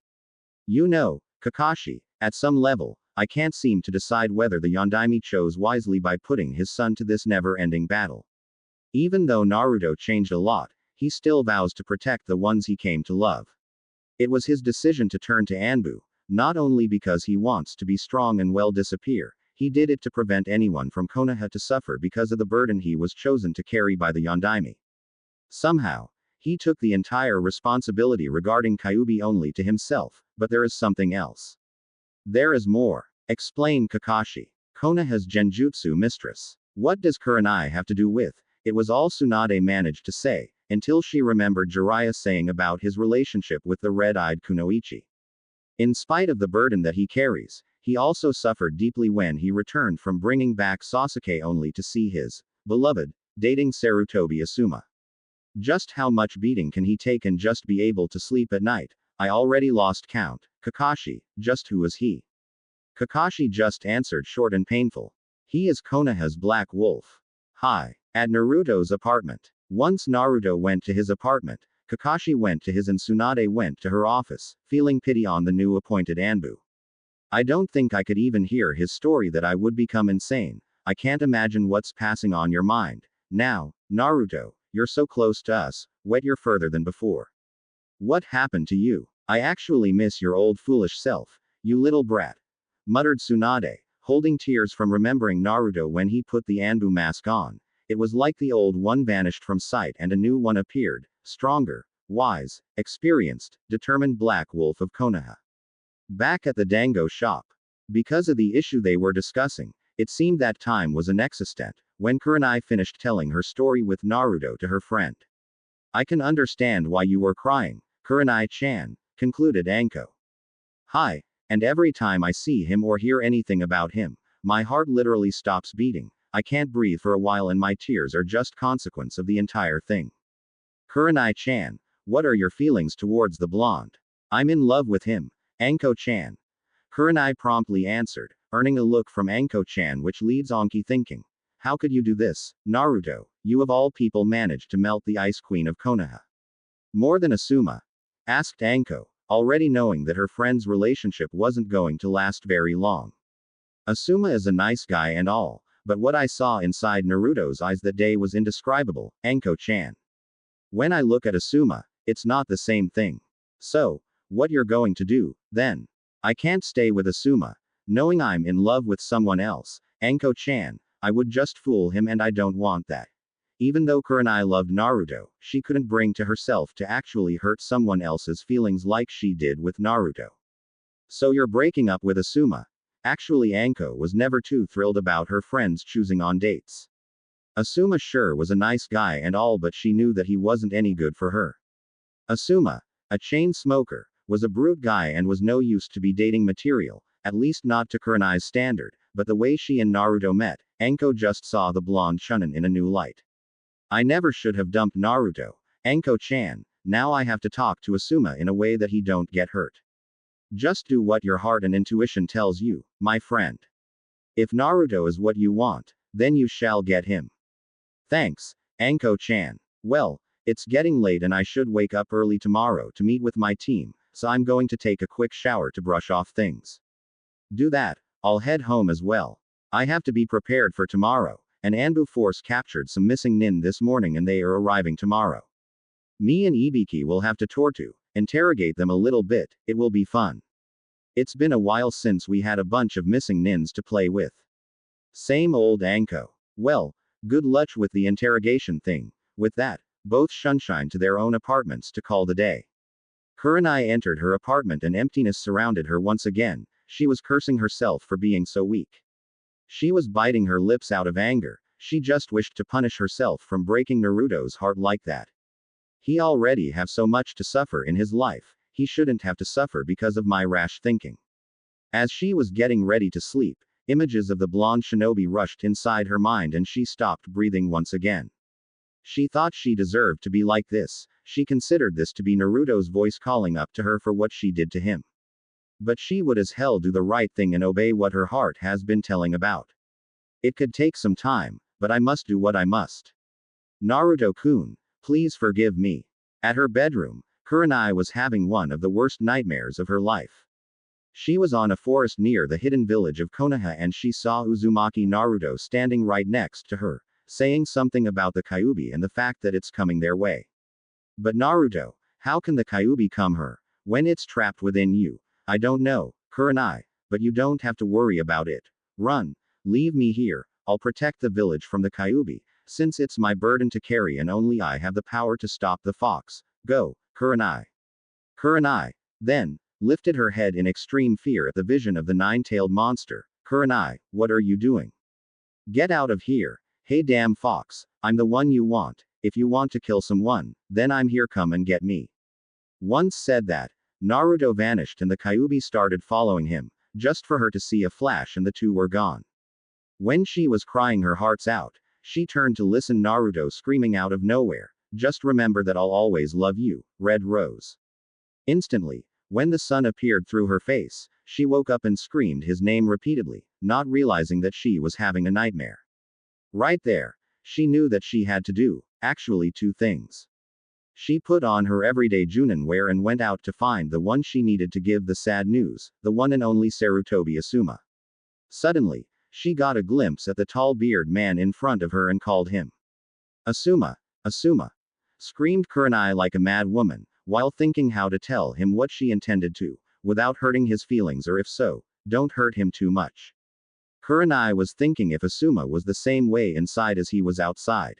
You know, Kakashi, at some level, I can't seem to decide whether the Yondaime chose wisely by putting his son to this never-ending battle. Even though Naruto changed a lot, he still vows to protect the ones he came to love. It was his decision to turn to ANBU, not only because he wants to be strong and well disappear, he did it to prevent anyone from Konoha to suffer because of the burden he was chosen to carry by the Yondaime. Somehow, he took the entire responsibility regarding Kyuubi only to himself, but there is something else. There is more. Explained Kakashi. Konoha's Genjutsu mistress. What does Kurenai have to do with? It was all Tsunade managed to say, until she remembered Jiraiya saying about his relationship with the red-eyed Kunoichi. In spite of the burden that he carries, he also suffered deeply when he returned from bringing back Sasuke only to see his beloved dating Sarutobi Asuma. Just how much beating can he take and just be able to sleep at night? I already lost count. Kakashi, just who is he? Kakashi just answered short and painful. He is Konoha's Black Wolf. Hi. At Naruto's apartment. Once Naruto went to his apartment, Kakashi went to his and Tsunade went to her office, feeling pity on the new appointed ANBU. I don't think I could even hear his story that I would become insane. I can't imagine what's passing on your mind. Now, Naruto, you're so close to us, yet you're further than before. What happened to you? I actually miss your old foolish self, you little brat. Muttered Tsunade, holding tears from remembering Naruto when he put the ANBU mask on. It was like the old one vanished from sight and a new one appeared, stronger, wise, experienced, determined Black Wolf of Konoha. Back at the Dango shop. Because of the issue they were discussing, it seemed that time was inexistent, when Kurenai finished telling her story with Naruto to her friend. I can understand why you were crying, Kurenai-chan, concluded Anko. Hi, and every time I see him or hear anything about him, my heart literally stops beating. I can't breathe for a while and my tears are just consequence of the entire thing. Kurenai-chan, what are your feelings towards the blonde? I'm in love with him, Anko-chan. Kurenai promptly answered, earning a look from Anko-chan which leads Anki thinking. How could you do this, Naruto? You of all people managed to melt the Ice Queen of Konoha. More than Asuma? Asked Anko, already knowing that her friend's relationship wasn't going to last very long. Asuma is a nice guy and all, but what I saw inside Naruto's eyes that day was indescribable, Anko-chan. When I look at Asuma, it's not the same thing. So, what you're going to do, then? I can't stay with Asuma, knowing I'm in love with someone else, Anko-chan. I would just fool him and I don't want that. Even though Kurenai loved Naruto, she couldn't bring to herself to actually hurt someone else's feelings like she did with Naruto. So you're breaking up with Asuma? Actually Anko was never too thrilled about her friends choosing on dates. Asuma sure was a nice guy and all but she knew that he wasn't any good for her. Asuma, a chain smoker, was a brute guy and was no use to be dating material, at least not to Kurenai's standard, but the way she and Naruto met, Anko just saw the blonde Chunin in a new light. I never should have dumped Naruto, Anko-chan, now I have to talk to Asuma in a way that he don't get hurt. Just do what your heart and intuition tells you, my friend. If Naruto is what you want, then you shall get him. Thanks, Anko-chan. Well, it's getting late and I should wake up early tomorrow to meet with my team, so I'm going to take a quick shower to brush off things. Do that, I'll head home as well. I have to be prepared for tomorrow. An ANBU force captured some missing nin this morning and they are arriving tomorrow. Me and Ibiki will have to interrogate them a little bit, it will be fun. It's been a while since we had a bunch of missing nins to play with. Same old Anko. Well, good luck with the interrogation thing. With that, both shunshine to their own apartments to call the day. Kurenai entered her apartment and emptiness surrounded her once again, she was cursing herself for being so weak. She was biting her lips out of anger, she just wished to punish herself from breaking Naruto's heart like that. He already have so much to suffer in his life, he shouldn't have to suffer because of my rash thinking. As she was getting ready to sleep, images of the blonde shinobi rushed inside her mind and she stopped breathing once again. She thought she deserved to be like this, she considered this to be Naruto's voice calling up to her for what she did to him. But she would as hell do the right thing and obey what her heart has been telling about. It could take some time, but I must do what I must. Naruto-kun, please forgive me. At her bedroom, Kurenai was having one of the worst nightmares of her life. She was on a forest near the hidden village of Konoha and she saw Uzumaki Naruto standing right next to her, saying something about the Kyuubi and the fact that it's coming their way. But Naruto, how can the Kyuubi come her, when it's trapped within you? I don't know, Kurenai, but you don't have to worry about it. Run, Leave me here, I'll protect the village from the Kyuubi, since it's my burden to carry and only I have the power to stop the fox. Go, Kurenai. Kurenai, then, lifted her head in extreme fear at the vision of the nine-tailed monster. Kurenai, what are you doing? Get out of here. Hey damn fox, I'm the one you want. If you want to kill someone, then I'm here, come and get me. Once said that, Naruto vanished and the Kyuubi started following him, just for her to see a flash and the two were gone. When she was crying her hearts out, she turned to listen Naruto screaming out of nowhere, just remember that I'll always love you, Red Rose. Instantly, when the sun appeared through her face, she woke up and screamed his name repeatedly, not realizing that she was having a nightmare. Right there, she knew that she had to do, actually, two things. She put on her everyday Junin wear and went out to find the one she needed to give the sad news, the one and only Sarutobi Asuma. Suddenly, she got a glimpse at the tall beard man in front of her and called him. Asuma, Asuma, screamed Kurenai like a mad woman, while thinking how to tell him what she intended to, without hurting his feelings, or if so, don't hurt him too much. Kurenai was thinking if Asuma was the same way inside as he was outside.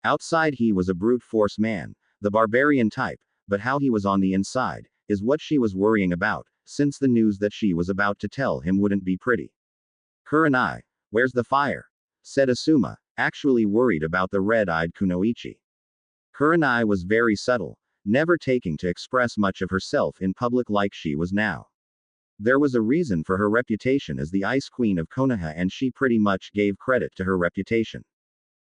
Outside he was a brute force man, the barbarian type, but how he was on the inside, is what she was worrying about, since the news that she was about to tell him wouldn't be pretty. Kurenai, where's the fire? Said Asuma, actually worried about the red-eyed Kunoichi. Kurenai was very subtle, never taking to express much of herself in public like she was now. There was a reason for her reputation as the Ice Queen of Konoha, and she pretty much gave credit to her reputation.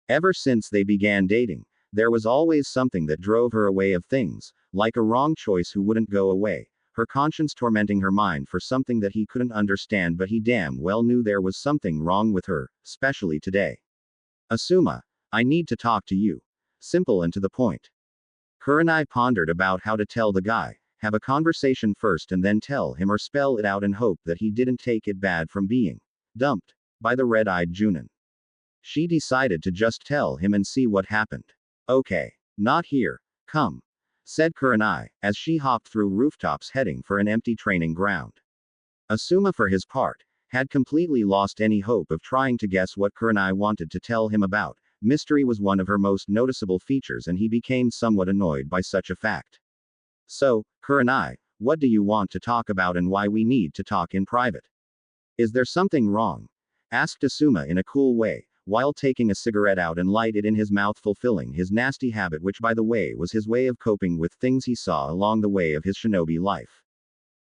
Ever since they began dating, there was always something that drove her away of things, like a wrong choice who wouldn't go away, her conscience tormenting her mind for something that he couldn't understand, but he damn well knew there was something wrong with her, especially today. Asuma, I need to talk to you. Simple and to the point. Kurenai pondered about how to tell the guy, have a conversation first and then tell him or spell it out and hope that he didn't take it bad from being dumped by the red-eyed Junin. She decided to just tell him and see what happened. Okay. Not here. Come. Said Kurenai, as she hopped through rooftops heading for an empty training ground. Asuma, for his part, had completely lost any hope of trying to guess what Kurenai wanted to tell him about. Mystery was one of her most noticeable features, and he became somewhat annoyed by such a fact. So, Kurenai, what do you want to talk about and why we need to talk in private? Is there something wrong? Asked Asuma in a cool way, while taking a cigarette out and light it in his mouth, fulfilling his nasty habit, which by the way was his way of coping with things he saw along the way of his shinobi life.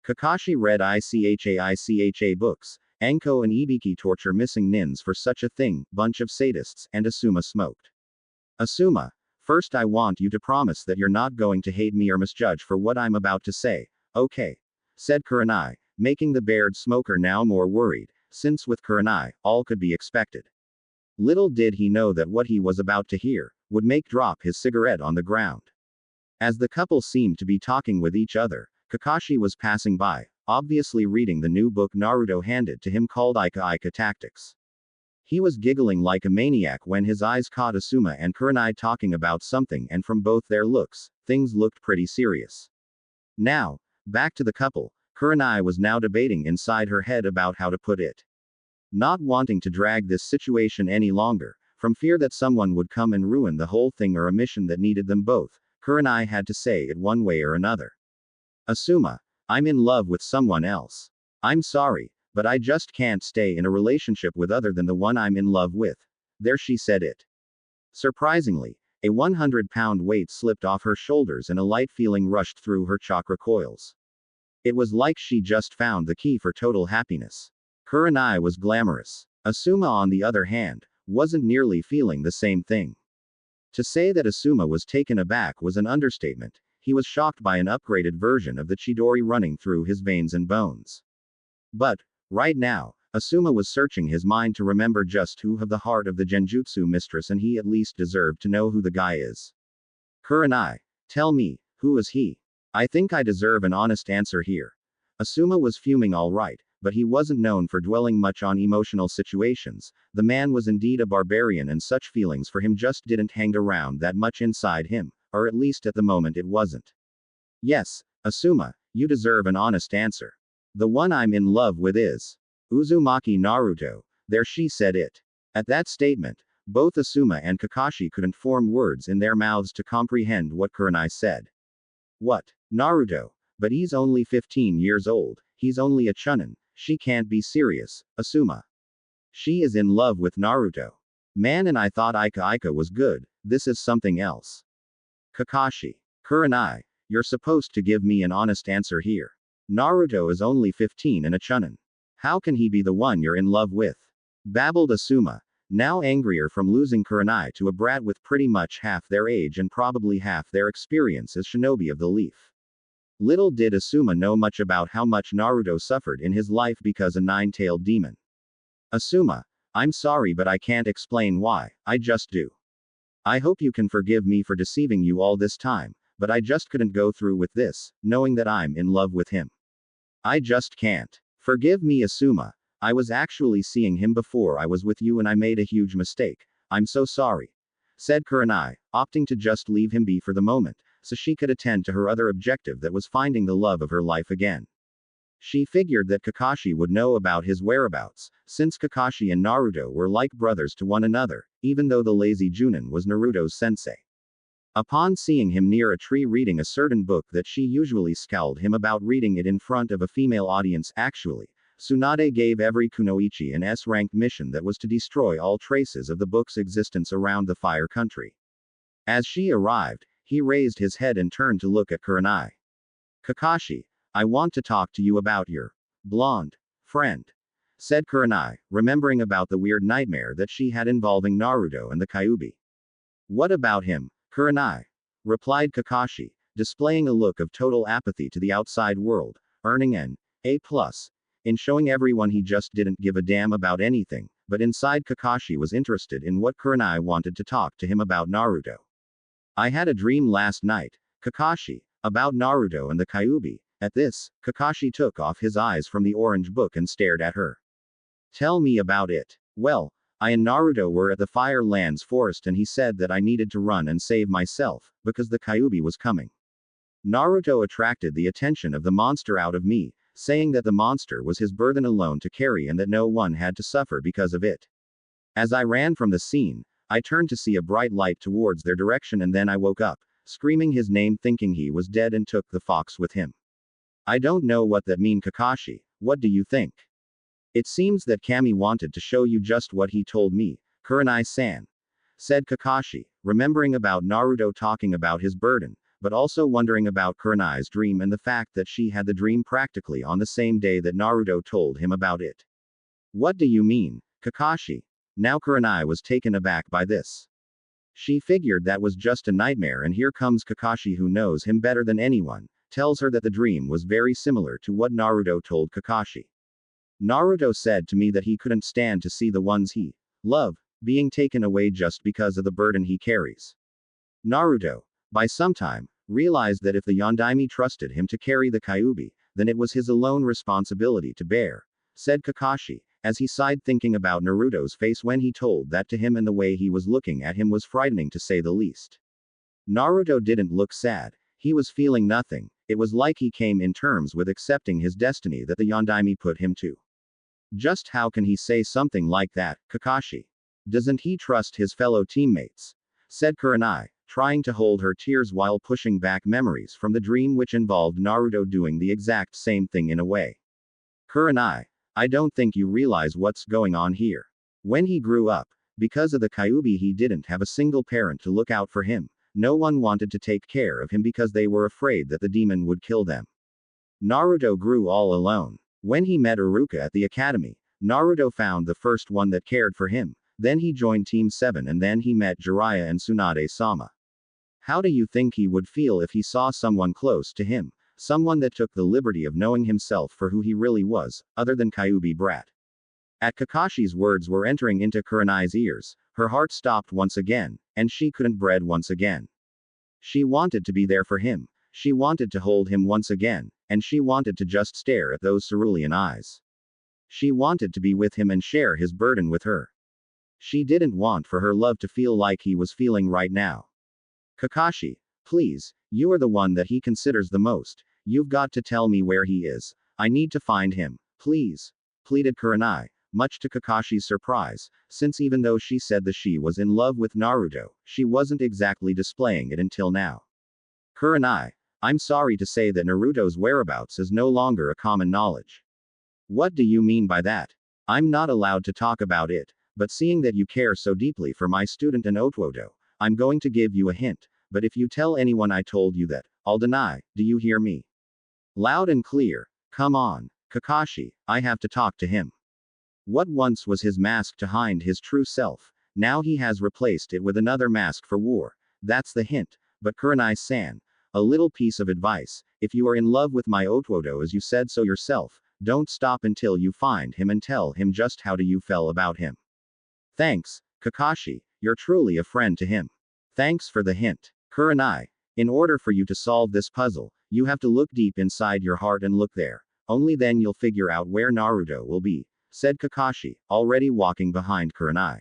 Kakashi read ICHA books, Anko and Ibiki torture missing nins for such a thing, bunch of sadists, and Asuma smoked. Asuma, first I want you to promise that you're not going to hate me or misjudge for what I'm about to say, okay? Said Kurenai, making the bared smoker now more worried, since with Kurenai, all could be expected. Little did he know that what he was about to hear would make drop his cigarette on the ground. As the couple seemed to be talking with each other, Kakashi was passing by, obviously reading the new book Naruto handed to him called Ika Ika Tactics. He was giggling like a maniac when his eyes caught Asuma and Kurenai talking about something, and from both their looks, things looked pretty serious. Now, back to the couple, Kurenai was now debating inside her head about how to put it. Not wanting to drag this situation any longer, from fear that someone would come and ruin the whole thing or a mission that needed them both, Kurenai had to say it one way or another. Asuma, I'm in love with someone else. I'm sorry, but I just can't stay in a relationship with other than the one I'm in love with. There, she said it. Surprisingly, a 100-pound weight slipped off her shoulders and a light feeling rushed through her chakra coils. It was like she just found the key for total happiness. Kurenai was glamorous. Asuma, on the other hand, wasn't nearly feeling the same thing. To say that Asuma was taken aback was an understatement. He was shocked by an upgraded version of the Chidori running through his veins and bones. But, right now, Asuma was searching his mind to remember just who have the heart of the Genjutsu mistress, and he at least deserved to know who the guy is. Kurenai, tell me, who is he? I think I deserve an honest answer here. Asuma was fuming all right, but he wasn't known for dwelling much on emotional situations. The man was indeed a barbarian, and such feelings for him just didn't hang around that much inside him, or at least at the moment it wasn't. Yes, Asuma, you deserve an honest answer. The one I'm in love with is Uzumaki Naruto, There, she said it. At that statement, both Asuma and Kakashi couldn't form words in their mouths to comprehend what Kurenai said. What? Naruto? But he's only 15 years old, he's only a chunin, she can't be serious, Asuma. She is in love with Naruto. Man, and I thought Ika was good, this is something else. Kakashi. Kurenai, you're supposed to give me an honest answer here. Naruto is only 15 and a chunin. How can he be the one you're in love with? Babbled Asuma, now angrier from losing Kurenai to a brat with pretty much half their age and probably half their experience as shinobi of the leaf. Little did Asuma know much about how much Naruto suffered in his life because a nine-tailed demon. Asuma, I'm sorry, but I can't explain why, I just do. I hope you can forgive me for deceiving you all this time, but I just couldn't go through with this, knowing that I'm in love with him. I just can't. Forgive me, Asuma. I was actually seeing him before I was with you and I made a huge mistake. I'm so sorry. Said Kurenai, opting to just leave him be for the moment, so she could attend to her other objective, that was finding the love of her life again. She figured that Kakashi would know about his whereabouts, since Kakashi and Naruto were like brothers to one another, even though the lazy Junin was Naruto's sensei. Upon seeing him near a tree reading a certain book that she usually scowled him about reading it in front of a female audience, actually, Tsunade gave every kunoichi an S-ranked mission that was to destroy all traces of the book's existence around the Fire Country. As she arrived, he raised his head and turned to look at Kurenai. Kakashi, I want to talk to you about your blonde friend, said Kurenai, remembering about the weird nightmare that she had involving Naruto and the Kyuubi. What about him, Kurenai? Replied Kakashi, displaying a look of total apathy to the outside world, earning an A+, in showing everyone he just didn't give a damn about anything, but inside Kakashi was interested in what Kurenai wanted to talk to him about Naruto. I had a dream last night, Kakashi, about Naruto and the Kyuubi. At this, Kakashi took off his eyes from the orange book and stared at her. Tell me about it. Well, I and Naruto were at the Fire Lands forest and he said that I needed to run and save myself, because the Kyuubi was coming. Naruto attracted the attention of the monster out of me, saying that the monster was his burden alone to carry and that no one had to suffer because of it. As I ran from the scene, I turned to see a bright light towards their direction and then I woke up, screaming his name thinking he was dead and took the fox with him. I don't know what that mean, Kakashi, what do you think? It seems that Kami wanted to show you just what he told me, Kurenai-san, said Kakashi, remembering about Naruto talking about his burden, but also wondering about Kurenai's dream and the fact that she had the dream practically on the same day that Naruto told him about it. What do you mean, Kakashi? Now Kurenai was taken aback by this. She figured that was just a nightmare, and here comes Kakashi, who knows him better than anyone, tells her that the dream was very similar to what Naruto told Kakashi. Naruto said to me that he couldn't stand to see the ones he loved being taken away just because of the burden he carries. Naruto, by some time, realized that if the Yondaime trusted him to carry the Kyuubi, then it was his alone responsibility to bear, said Kakashi, as he sighed thinking about Naruto's face when he told that to him, and the way he was looking at him was frightening to say the least. Naruto didn't look sad, he was feeling nothing, it was like he came in terms with accepting his destiny that the Yondaime put him to. Just how can he say something like that, Kakashi? Doesn't he trust his fellow teammates? Said Kurenai, trying to hold her tears while pushing back memories from the dream which involved Naruto doing the exact same thing in a way. Kurenai, I don't think you realize what's going on here. When he grew up, because of the Kyuubi, he didn't have a single parent to look out for him. No one wanted to take care of him because they were afraid that the demon would kill them. Naruto grew all alone. When he met Iruka at the academy, Naruto found the first one that cared for him, then he joined Team 7 and then he met Jiraiya and Tsunade-sama. How do you think he would feel if he saw someone close to him, someone that took the liberty of knowing himself for who he really was, other than Kyuubi brat? At Kakashi's words were entering into Kurenai's ears, her heart stopped once again, and she couldn't breathe once again. She wanted to be there for him, she wanted to hold him once again, and she wanted to just stare at those cerulean eyes. She wanted to be with him and share his burden with her. She didn't want for her love to feel like he was feeling right now. Kakashi, please, you are the one that he considers the most, you've got to tell me where he is, I need to find him, please, pleaded Kurenai, much to Kakashi's surprise, since even though she said that she was in love with Naruto, she wasn't exactly displaying it until now. Kurenai, I'm sorry to say that Naruto's whereabouts is no longer a common knowledge. What do you mean by that? I'm not allowed to talk about it, but seeing that you care so deeply for my student and Otwodo, I'm going to give you a hint, but if you tell anyone I told you that, I'll deny, do you hear me? Loud and clear. Come on, Kakashi, I have to talk to him. What once was his mask to hide his true self, now he has replaced it with another mask for war. That's the hint, but Kurenai-san, a little piece of advice, if you are in love with my Otwodo as you said so yourself, don't stop until you find him and tell him just how you felt about him. Thanks, Kakashi, you're truly a friend to him. Thanks for the hint. Kurenai, in order for you to solve this puzzle, you have to look deep inside your heart and look there. Only then you'll figure out where Naruto will be, said Kakashi, already walking behind Kurenai.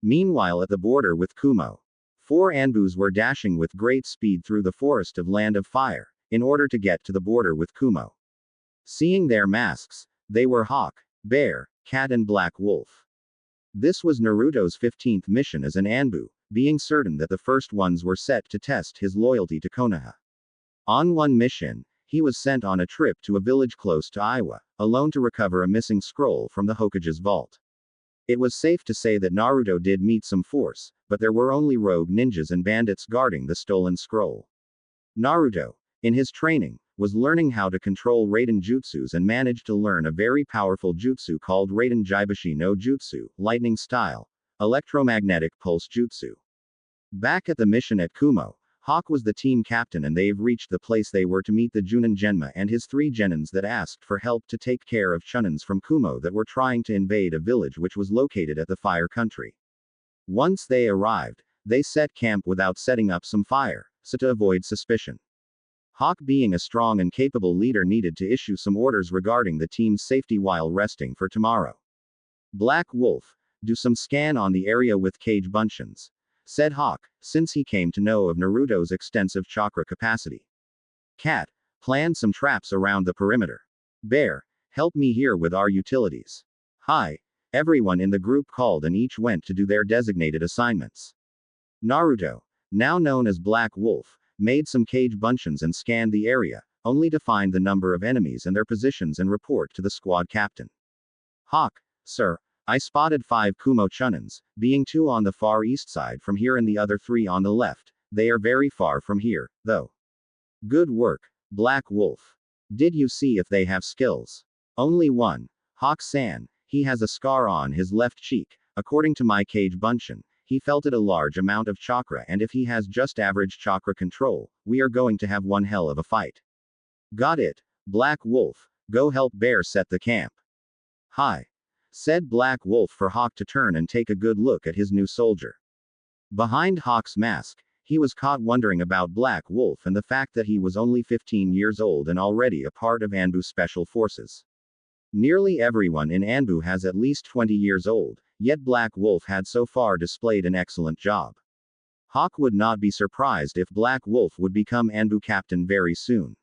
Meanwhile at the border with Kumo, 4 ANBUs were dashing with great speed through the forest of Land of Fire, in order to get to the border with Kumo. Seeing their masks, they were Hawk, Bear, Cat and Black Wolf. This was Naruto's 15th mission as an ANBU, being certain that the first ones were set to test his loyalty to Konoha. On one mission, he was sent on a trip to a village close to Iwa, alone to recover a missing scroll from the Hokage's vault. It was safe to say that Naruto did meet some force, but there were only rogue ninjas and bandits guarding the stolen scroll. Naruto, in his training, was learning how to control Raiden jutsus and managed to learn a very powerful jutsu called Raiden Jaibushi no Jutsu, lightning style, electromagnetic pulse jutsu. Back at the mission at Kumo, Hawk was the team captain and they've reached the place they were to meet the Junin Genma and his 3 genins that asked for help to take care of Chunins from Kumo that were trying to invade a village which was located at the Fire Country. Once they arrived, they set camp without setting up some fire, so to avoid suspicion. Hawk being a strong and capable leader needed to issue some orders regarding the team's safety while resting for tomorrow. Black Wolf, do some scan on the area with cage buncheons, said Hawk, since he came to know of Naruto's extensive chakra capacity. Cat, plan some traps around the perimeter. Bear, help me here with our utilities. Hi. Everyone in the group called and each went to do their designated assignments. Naruto, now known as Black Wolf, made some cage buncheons and scanned the area, only to find the number of enemies and their positions and report to the squad captain. Hawk, sir, I spotted 5 Kumo Chunins, being 2 on the far east side from here and the other 3 on the left. They are very far from here, though. Good work, Black Wolf. Did you see if they have skills? Only one. Hawk-san, he has a scar on his left cheek. According to my cage buncheon, he felt it a large amount of chakra and if he has just average chakra control, we are going to have one hell of a fight. Got it, Black Wolf. Go help Bear set the camp. Hi, said Black Wolf for Hawk to turn and take a good look at his new soldier. Behind Hawk's mask, he was caught wondering about Black Wolf and the fact that he was only 15 years old and already a part of ANBU Special Forces. Nearly everyone in ANBU has at least 20 years old, yet Black Wolf had so far displayed an excellent job. Hawk would not be surprised if Black Wolf would become ANBU captain very soon.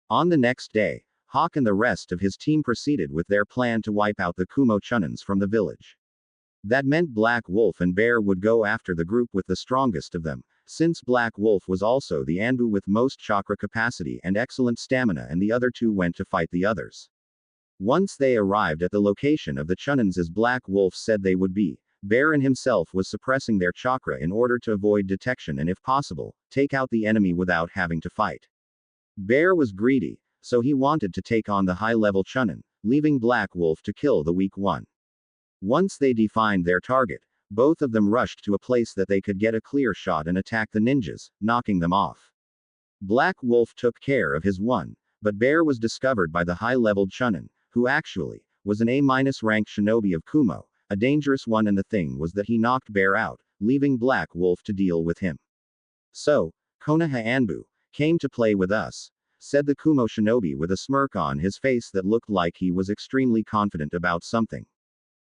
On the next day, Hawk and the rest of his team proceeded with their plan to wipe out the Kumo Chunins from the village. That meant Black Wolf and Bear would go after the group with the strongest of them, since Black Wolf was also the ANBU with most chakra capacity and excellent stamina and the other 2 went to fight the others. Once they arrived at the location of the Chunins as Black Wolf said they would be, Bear and himself was suppressing their chakra in order to avoid detection and if possible, take out the enemy without having to fight. Bear was greedy, so he wanted to take on the high-level Chunin, leaving Black Wolf to kill the weak one. Once they defined their target, both of them rushed to a place that they could get a clear shot and attack the ninjas, knocking them off. Black Wolf took care of his one, but Bear was discovered by the high-leveled Chunin, who actually was an A-rank shinobi of Kumo, a dangerous one, and the thing was that he knocked Bear out, leaving Black Wolf to deal with him. So, Konoha ANBU came to play with us, said the Kumo shinobi with a smirk on his face that looked like he was extremely confident about something.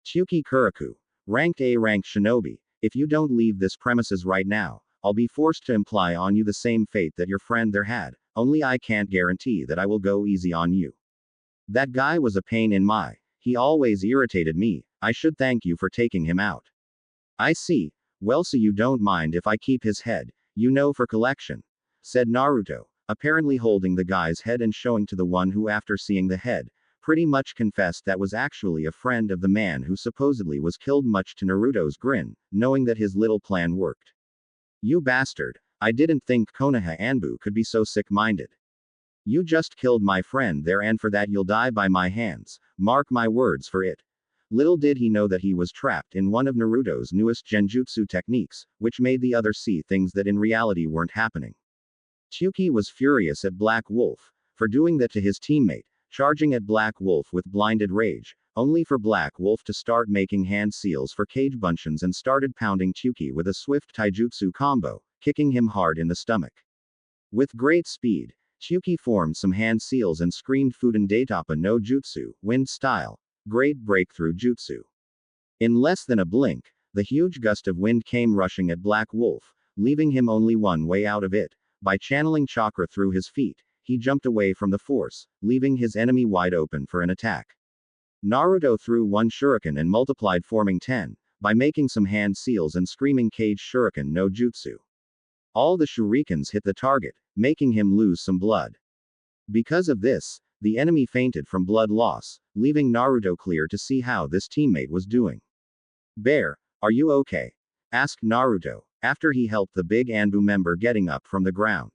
Chuki Kuriku, ranked A-rank shinobi, if you don't leave this premises right now, I'll be forced to imply on you the same fate that your friend there had, only I can't guarantee that I will go easy on you. That guy was a pain in my, He always irritated me. I should thank you for taking him out. I see. Well, so you don't mind if I keep his head, for collection, said Naruto, apparently holding the guy's head and showing to the one who, after seeing the head, pretty much confessed that was actually a friend of the man who supposedly was killed, much to Naruto's grin, knowing that his little plan worked. You bastard. I didn't think Konoha ANBU could be so sick-minded. You just killed my friend there, and for that you'll die by my hands, mark my words for it. Little did he know that he was trapped in one of Naruto's newest genjutsu techniques, which made the other see things that in reality weren't happening. Chuki was furious at Black Wolf for doing that to his teammate, charging at Black Wolf with blinded rage, only for Black Wolf to start making hand seals for cage bunshin and started pounding Chuki with a swift taijutsu combo, kicking him hard in the stomach. With great speed, Chuki formed some hand seals and screamed Fuden Daitapa no Jutsu, wind style, great breakthrough jutsu. In less than a blink, the huge gust of wind came rushing at Black Wolf, leaving him only one way out of it. By channeling chakra through his feet, he jumped away from the force, leaving his enemy wide open for an attack. Naruto threw one shuriken and multiplied, forming 10, by making some hand seals and screaming cage shuriken no jutsu. All the shurikens hit the target, making him lose some blood. Because of this, the enemy fainted from blood loss, leaving Naruto clear to see how this teammate was doing. Bear, are you okay? Asked Naruto, after he helped the big ANBU member getting up from the ground.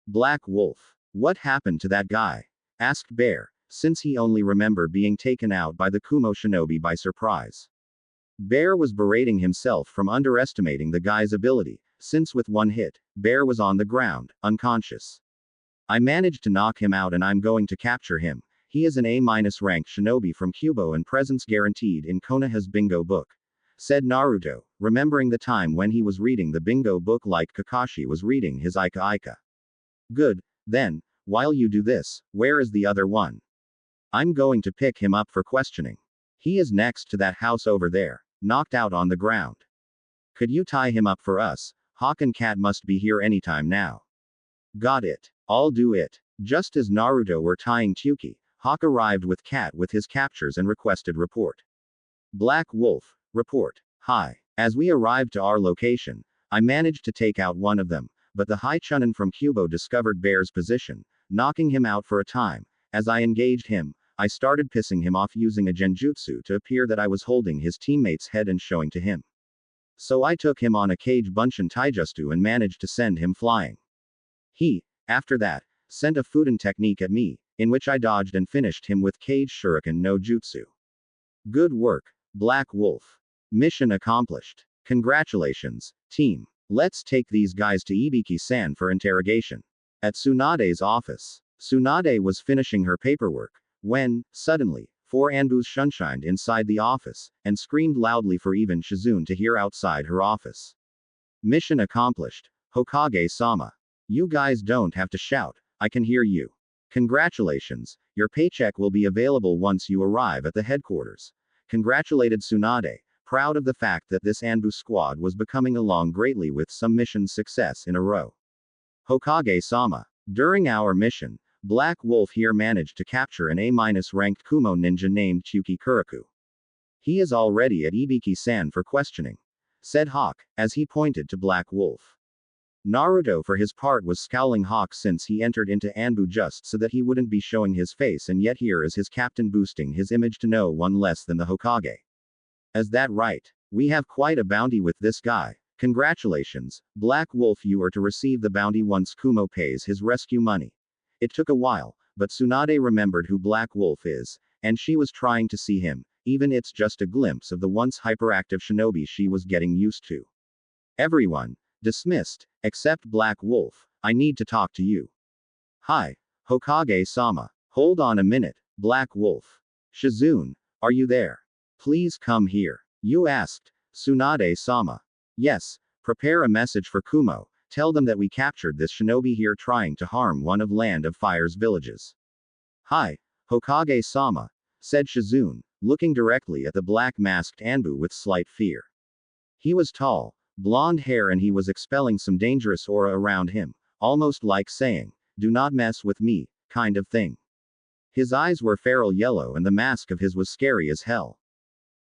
Black Wolf. What happened to that guy? Asked Bear, since he only remembered being taken out by the Kumo shinobi by surprise. Bear was berating himself from underestimating the guy's ability, since with one hit, Bear was on the ground, unconscious. I managed to knock him out and I'm going to capture him. He is an A-ranked shinobi from Kubo and presence guaranteed in Konoha's bingo book, said Naruto, remembering the time when he was reading the bingo book like Kakashi was reading his Ika Ika. Good, then, while you do this, where is the other one? I'm going to pick him up for questioning. He is next to that house over there, knocked out on the ground. Could you tie him up for us? Hawk and Cat must be here anytime now. Got it. I'll do it. Just as Naruto were tying Chuki, Hawk arrived with Cat with his captures and requested report. Black Wolf, report. Hi. As we arrived to our location, I managed to take out one of them, but the High Chunin from Kubo discovered Bear's position, knocking him out for a time. As I engaged him, I started pissing him off using a genjutsu to appear that I was holding his teammate's head and showing to him. So I took him on a cage bunshin taijutsu and managed to send him flying. He, after that, sent a Fuden technique at me, in which I dodged and finished him with cage shuriken no jutsu. Good work, Black Wolf. Mission accomplished. Congratulations, team. Let's take these guys to Ibiki-san for interrogation. At Tsunade's office, Tsunade was finishing her paperwork, when, suddenly, 4 ANBUs shunshined inside the office, and screamed loudly for even Shizune to hear outside her office. Mission accomplished, Hokage-sama. You guys don't have to shout, I can hear you. Congratulations, your paycheck will be available once you arrive at the headquarters. Congratulated Tsunade, proud of the fact that this ANBU squad was becoming along greatly with some mission success in a row. Hokage-sama. During our mission, Black Wolf here managed to capture an A-ranked Kumo ninja named Chuki Kuriku. He is already at Ibiki-san for questioning, said Hawk, as he pointed to Black Wolf. Naruto for his part was scowling Hawk since he entered into ANBU just so that he wouldn't be showing his face, and yet here is his captain boosting his image to no one less than the Hokage. Is that right? We have quite a bounty with this guy. Congratulations, Black Wolf, you are to receive the bounty once Kumo pays his rescue money. It took a while, but Tsunade remembered who Black Wolf is, and she was trying to see him, even it's just a glimpse of the once hyperactive shinobi she was getting used to. Everyone, dismissed, except Black Wolf. I need to talk to you. Hi, Hokage-sama. Hold on a minute, Black Wolf. Shizune, are you there? Please come here. You asked, Tsunade-sama. Yes, prepare a message for Kumo. Tell them that we captured this shinobi here trying to harm one of Land of Fire's villages. Hi, Hokage-sama, said Shizune, looking directly at the black-masked ANBU with slight fear. He was tall, blonde hair, and he was expelling some dangerous aura around him, almost like saying, do not mess with me, kind of thing. His eyes were feral yellow and the mask of his was scary as hell.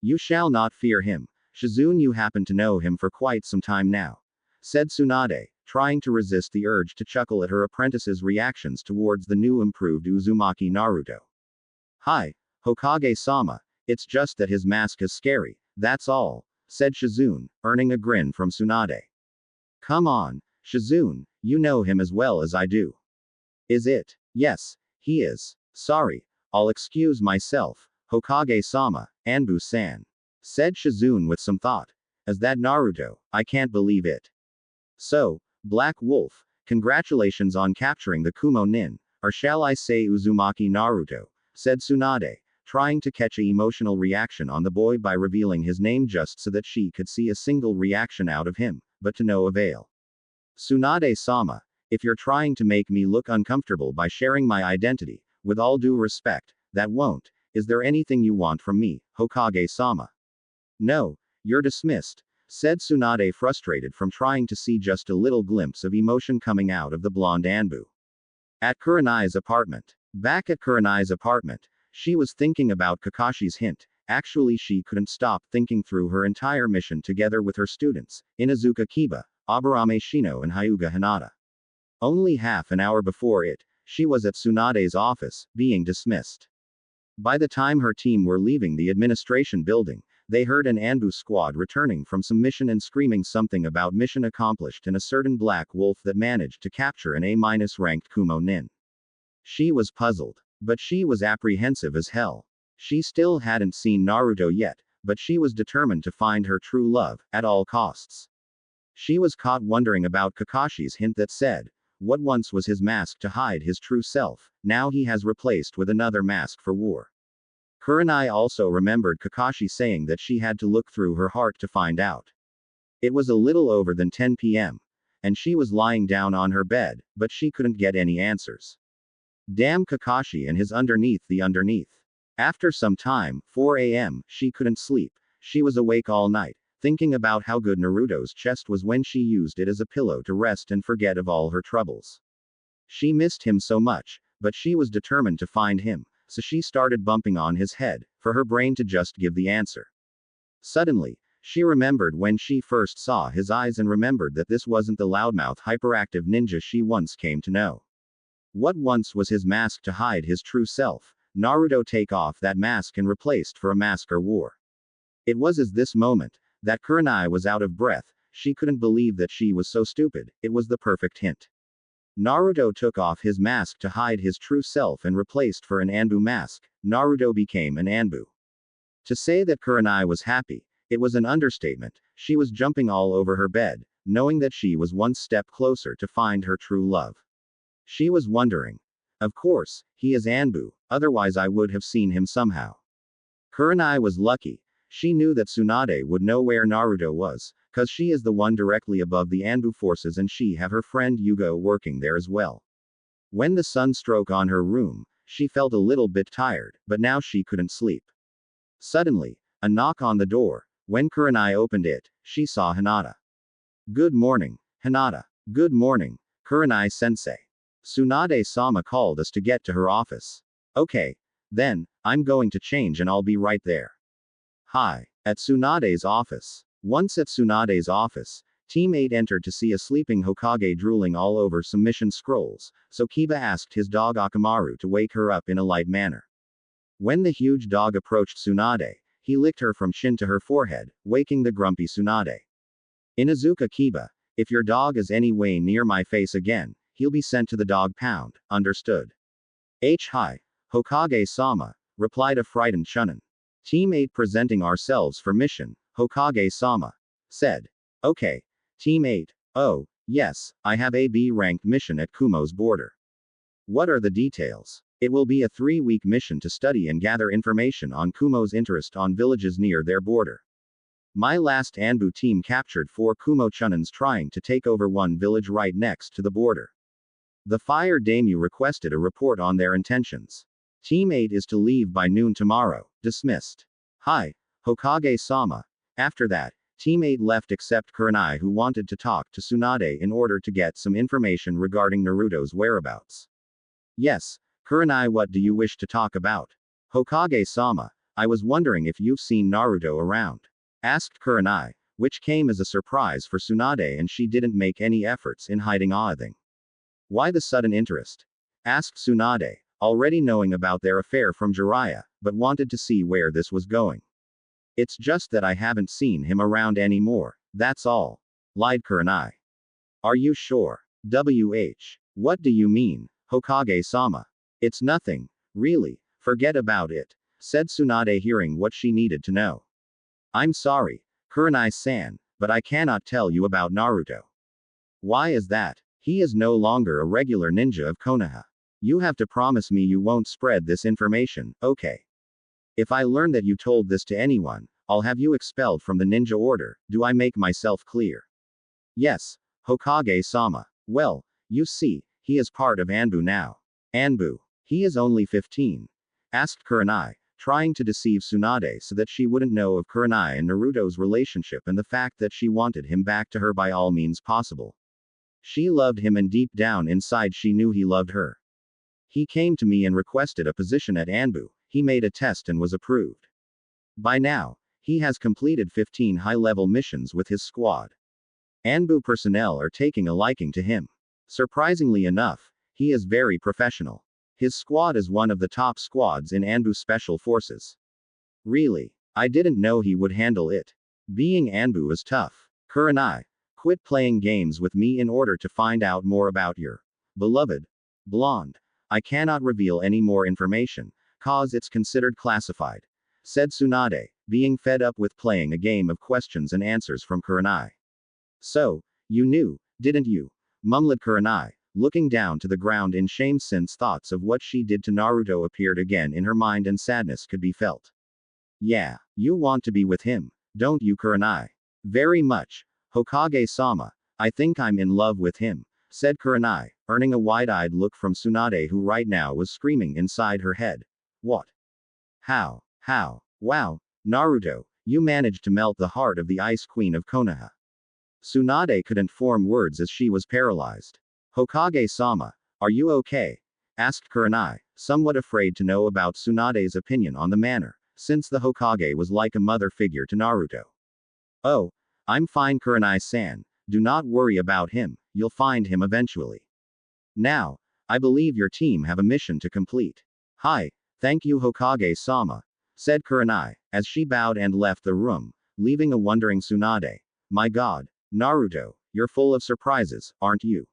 You shall not fear him. Shizune, you happen to know him for quite some time now, said Tsunade, trying to resist the urge to chuckle at her apprentice's reactions towards the new improved Uzumaki Naruto. Hi, Hokage-sama, it's just that his mask is scary, that's all, said Shizune, earning a grin from Tsunade. Come on, Shizune, you know him as well as I do. Is it? Yes, he is. Sorry, I'll excuse myself, Hokage-sama, Anbu-san, said Shizune with some thought. As that Naruto, I can't believe it. So, Black Wolf, congratulations on capturing the Kumo Nin, or shall I say Uzumaki Naruto, said Tsunade, trying to catch an emotional reaction on the boy by revealing his name just so that she could see a single reaction out of him, but to no avail. Tsunade-sama, if you're trying to make me look uncomfortable by sharing my identity, with all due respect, that won't. Is there anything you want from me, Hokage-sama? No, you're dismissed, said Tsunade, frustrated from trying to see just a little glimpse of emotion coming out of the blonde Anbu. At Kurenai's apartment. Back at Kurenai's apartment, she was thinking about Kakashi's hint. Actually, she couldn't stop thinking through her entire mission together with her students, Inuzuka Kiba, Aburame Shino and Hyuga Hinata. Only half an hour before it, she was at Tsunade's office, being dismissed. By the time her team were leaving the administration building, they heard an Anbu squad returning from some mission and screaming something about mission accomplished and a certain black wolf that managed to capture an A-ranked Kumo Nin. She was puzzled. But she was apprehensive as hell. She still hadn't seen Naruto yet, but she was determined to find her true love, at all costs. She was caught wondering about Kakashi's hint that said, what once was his mask to hide his true self, now he has replaced with another mask for war. Kurenai also remembered Kakashi saying that she had to look through her heart to find out. It was a little over than 10 p.m., and she was lying down on her bed, but she couldn't get any answers. Damn Kakashi and his underneath the underneath. After some time, 4 a.m., she couldn't sleep. She was awake all night, thinking about how good Naruto's chest was when she used it as a pillow to rest and forget of all her troubles. She missed him so much, but she was determined to find him, so she started bumping on his head, for her brain to just give the answer. Suddenly, she remembered when she first saw his eyes and remembered that this wasn't the loudmouth hyperactive ninja she once came to know. What once was his mask to hide his true self, Naruto take off that mask and replaced for a mask or war. It was at this moment that Kurenai was out of breath. She couldn't believe that she was so stupid. It was the perfect hint. Naruto took off his mask to hide his true self and replaced for an Anbu mask. Naruto became an Anbu. To say that Kurenai was happy, it was an understatement. She was jumping all over her bed, knowing that she was one step closer to find her true love. She was wondering. Of course, he is Anbu, otherwise I would have seen him somehow. Kurenai was lucky. She knew that Tsunade would know where Naruto was, cause she is the one directly above the Anbu forces and she have her friend Yugo working there as well. When the sun struck on her room, she felt a little bit tired, but now she couldn't sleep. Suddenly, a knock on the door. When Kurenai opened it, she saw Hinata. Good morning, Hinata. Good morning, Kurenai-sensei. Tsunade-sama called us to get to her office. Okay. Then, I'm going to change and I'll be right there. Hi. At Tsunade's office. Once at Tsunade's office, Team 8 entered to see a sleeping Hokage drooling all over some mission scrolls, so Kiba asked his dog Akamaru to wake her up in a light manner. When the huge dog approached Tsunade, he licked her from chin to her forehead, waking the grumpy Tsunade. Inuzuka Kiba, if your dog is any way near my face again, he'll be sent to the dog pound, understood? Hi. Hokage-sama, replied a frightened Chunin. Team 8 presenting ourselves for mission, Hokage-sama. Said. Okay. Team 8, oh, yes, I have a B-ranked mission at Kumo's border. What are the details? It will be a 3-week mission to study and gather information on Kumo's interest on villages near their border. My last Anbu team captured 4 Kumo Chunins trying to take over one village right next to the border. The fire daimyo requested a report on their intentions. Team 8 is to leave by noon tomorrow. Dismissed. Hi, Hokage-sama. After that, Team 8 left except Kurenai, who wanted to talk to Tsunade in order to get some information regarding Naruto's whereabouts. Yes, Kurenai, what do you wish to talk about? Hokage-sama, I was wondering if you've seen Naruto around. Asked Kurenai, which came as a surprise for Tsunade, and she didn't make any efforts in hiding anything. Why the sudden interest? Asked Tsunade, already knowing about their affair from Jiraiya, but wanted to see where this was going. It's just that I haven't seen him around anymore, that's all. Lied Kurenai. Are you sure? What do you mean, Hokage-sama? It's nothing, really, forget about it, said Tsunade, hearing what she needed to know. I'm sorry, Kurenai-san, but I cannot tell you about Naruto. Why is that? He is no longer a regular ninja of Konoha. You have to promise me you won't spread this information, okay? If I learn that you told this to anyone, I'll have you expelled from the ninja order. Do I make myself clear? Yes, Hokage-sama. Well, you see, he is part of ANBU now. ANBU. He is only 15. Asked Kurenai, trying to deceive Tsunade so that she wouldn't know of Kurenai and Naruto's relationship and the fact that she wanted him back to her by all means possible. She loved him, and deep down inside she knew he loved her. He came to me and requested a position at ANBU. He made a test and was approved. By now, he has completed 15 high-level missions with his squad. ANBU personnel are taking a liking to him. Surprisingly enough, he is very professional. His squad is one of the top squads in ANBU Special Forces. Really? I didn't know he would handle it. Being ANBU is tough. Kurenai, quit playing games with me in order to find out more about your beloved blonde. I cannot reveal any more information, cause it's considered classified, said Tsunade, being fed up with playing a game of questions and answers from Kurenai. So, you knew, didn't you? Mumbled Kurenai, looking down to the ground in shame since thoughts of what she did to Naruto appeared again in her mind and sadness could be felt. Yeah, you want to be with him, don't you, Kurenai? Very much. Hokage-sama, I think I'm in love with him, said Kurenai, earning a wide-eyed look from Tsunade, who right now was screaming inside her head. What? How? Wow, Naruto, you managed to melt the heart of the Ice Queen of Konoha. Tsunade couldn't form words as she was paralyzed. Hokage-sama, are you okay? Asked Kurenai, somewhat afraid to know about Tsunade's opinion on the matter, since the Hokage was like a mother figure to Naruto. Oh, I'm fine, Kurenai-san, do not worry about him, you'll find him eventually. Now, I believe your team have a mission to complete. Hi, thank you, Hokage-sama, said Kurenai, as she bowed and left the room, leaving a wondering Tsunade. My god, Naruto, you're full of surprises, aren't you?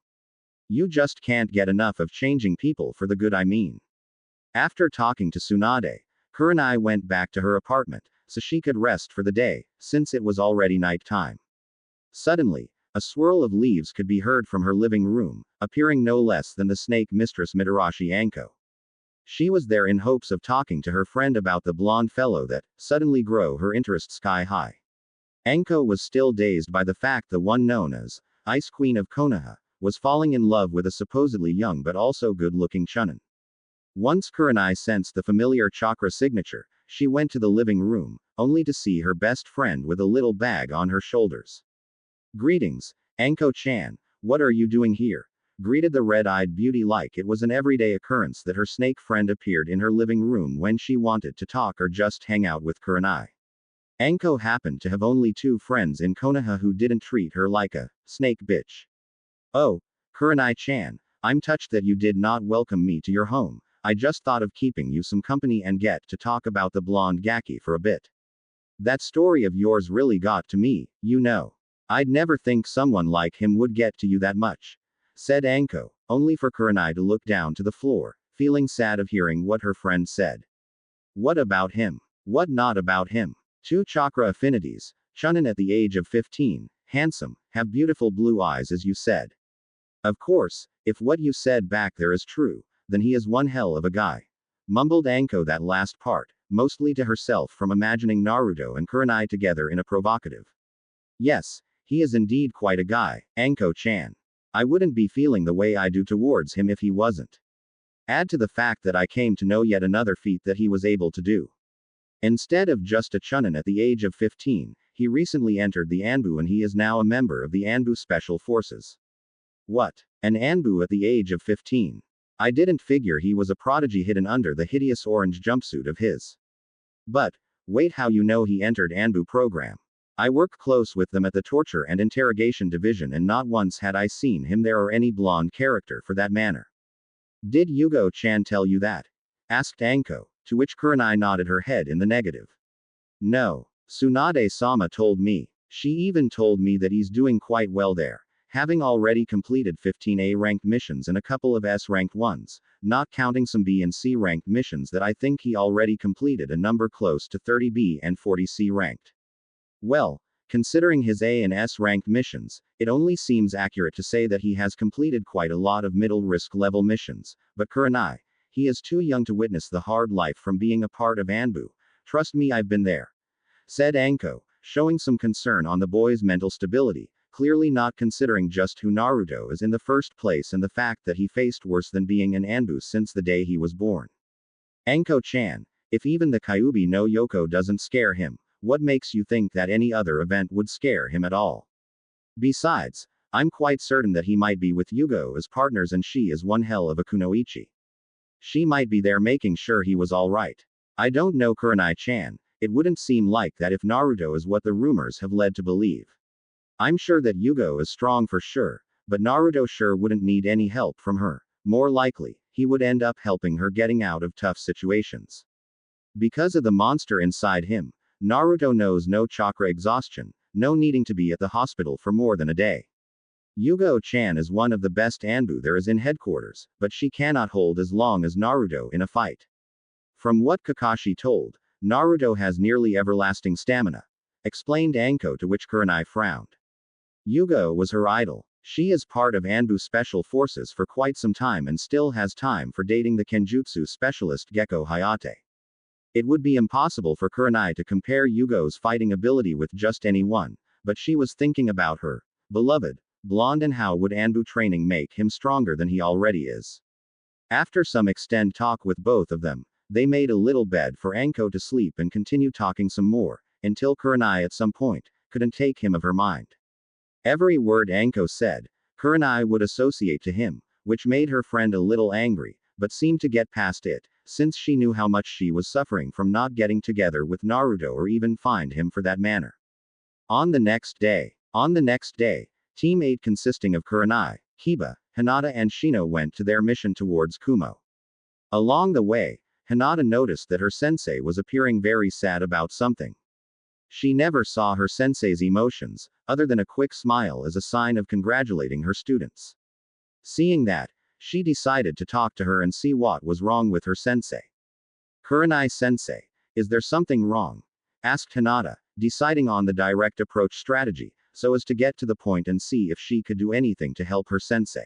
You just can't get enough of changing people for the good, I mean. After talking to Tsunade, Kurenai went back to her apartment, so she could rest for the day, since it was already night time. Suddenly, a swirl of leaves could be heard from her living room, appearing no less than the snake mistress Mitarashi Anko. She was there in hopes of talking to her friend about the blonde fellow that suddenly grew her interest sky high. Anko was still dazed by the fact the one known as Ice Queen of Konoha was falling in love with a supposedly young but also good-looking chunin. Once Kurenai sensed the familiar chakra signature, she went to the living room, only to see her best friend with a little bag on her shoulders. Greetings, Anko-chan, what are you doing here? Greeted the red-eyed beauty like it was an everyday occurrence that her snake friend appeared in her living room when she wanted to talk or just hang out with Kurenai. Anko happened to have only 2 friends in Konoha who didn't treat her like a snake bitch. Oh, Kurenai-chan, I'm touched that you did not welcome me to your home. I just thought of keeping you some company and get to talk about the blonde Gaki for a bit. That story of yours really got to me, you know. I'd never think someone like him would get to you that much, said Anko, only for Kurenai to look down to the floor, feeling sad of hearing what her friend said. What about him? What not about him? 2 chakra affinities, chunin at the age of 15, handsome, have beautiful blue eyes as you said. Of course, if what you said back there is true, then he is one hell of a guy. Mumbled Anko that last part, mostly to herself from imagining Naruto and Kurenai together in a provocative. Yes, he is indeed quite a guy, Anko-chan. I wouldn't be feeling the way I do towards him if he wasn't. Add to the fact that I came to know yet another feat that he was able to do. Instead of just a chunin at the age of 15, he recently entered the ANBU and he is now a member of the ANBU Special Forces. What? An ANBU at the age of 15? I didn't figure he was a prodigy hidden under the hideous orange jumpsuit of his. But, wait, how you know he entered ANBU program? I work close with them at the torture and interrogation division, and not once had I seen him there or any blonde character for that matter. Did Yugo-chan tell you that? Asked Anko, to which Kurenai nodded her head in the negative. No. Tsunade-sama told me. She even told me that he's doing quite well there, having already completed 15 A-ranked missions and a couple of S-ranked ones, not counting some B and C-ranked missions that I think he already completed, a number close to 30 B and 40 C-ranked. Well, considering his A and S-ranked missions, it only seems accurate to say that he has completed quite a lot of middle-risk level missions, but Kurenai, he is too young to witness the hard life from being a part of ANBU. Trust me, I've been there. Said Anko, showing some concern on the boy's mental stability, clearly not considering just who Naruto is in the first place and the fact that he faced worse than being an ANBU since the day he was born. Anko-chan, if even the Kyuubi no Yoko doesn't scare him, what makes you think that any other event would scare him at all? Besides, I'm quite certain that he might be with Yugo as partners, and she is one hell of a kunoichi. She might be there making sure he was alright. I don't know, Kurenai-chan, it wouldn't seem like that if Naruto is what the rumors have led to believe. I'm sure that Yugo is strong for sure, but Naruto sure wouldn't need any help from her. More likely, he would end up helping her getting out of tough situations. Because of the monster inside him, Naruto knows no chakra exhaustion, no needing to be at the hospital for more than a day. Yugo-chan is one of the best ANBU there is in headquarters, but she cannot hold as long as Naruto in a fight. From what Kakashi told, Naruto has nearly everlasting stamina, explained Anko, to which Kurenai frowned. Yugo was her idol. She is part of ANBU Special Forces for quite some time and still has time for dating the Kenjutsu specialist Gekko Hayate. It would be impossible for Kurenai to compare Yugo's fighting ability with just anyone, but she was thinking about her beloved blonde and how would ANBU training make him stronger than he already is. After some extended talk with both of them, they made a little bed for Anko to sleep and continued talking some more, until Kurenai at some point couldn't take him of her mind. Every word Anko said, Kurenai would associate to him, which made her friend a little angry, but seemed to get past it, since she knew how much she was suffering from not getting together with Naruto or even find him for that matter. On the next day, Team 8 consisting of Kurenai, Kiba, Hinata and Shino went to their mission towards Kumo. Along the way, Hinata noticed that her sensei was appearing very sad about something. She never saw her sensei's emotions, other than a quick smile as a sign of congratulating her students. Seeing that, she decided to talk to her and see what was wrong with her sensei. Kurenai-sensei, is there something wrong? Asked Hinata, deciding on the direct approach strategy, so as to get to the point and see if she could do anything to help her sensei.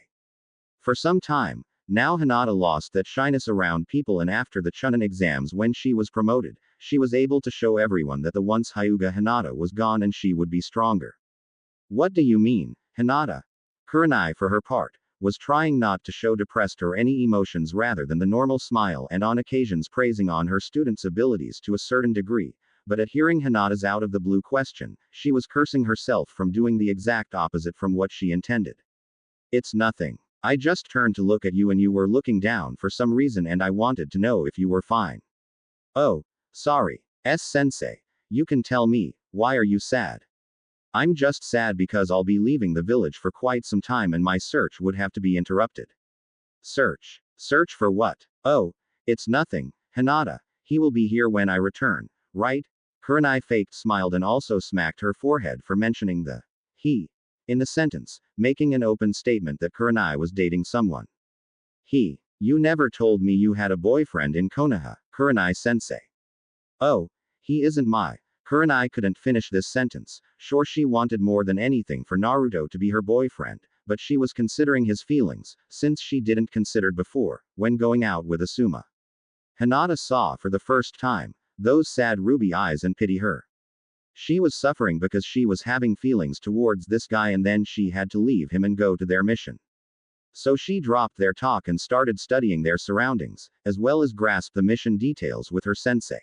For some time, now Hinata lost that shyness around people, and after the Chunin exams when she was promoted, she was able to show everyone that the once Hyuga Hinata was gone and she would be stronger. What do you mean, Hinata? Kurenai, for her part, was trying not to show depressed or any emotions rather than the normal smile, and on occasions praising on her students' abilities to a certain degree, but at hearing Hinata's out of the blue question, she was cursing herself from doing the exact opposite from what she intended. It's nothing. I just turned to look at you and you were looking down for some reason and I wanted to know if you were fine. Oh, sorry. Sensei. You can tell me, why are you sad? I'm just sad because I'll be leaving the village for quite some time and my search would have to be interrupted. Search? Search for what? Oh, it's nothing, Hinata. He will be here when I return, right? Kurenai faked smiled and also smacked her forehead for mentioning the he in the sentence, making an open statement that Kurenai was dating someone. He. You never told me you had a boyfriend in Konoha, Kurenai-sensei. Oh, he isn't my. Kurenai couldn't finish this sentence. Sure, she wanted more than anything for Naruto to be her boyfriend, but she was considering his feelings, since she didn't consider before, when going out with Asuma. Hinata saw for the first time those sad ruby eyes and pity her. She was suffering because she was having feelings towards this guy and then she had to leave him and go to their mission. So she dropped their talk and started studying their surroundings, as well as grasped the mission details with her sensei.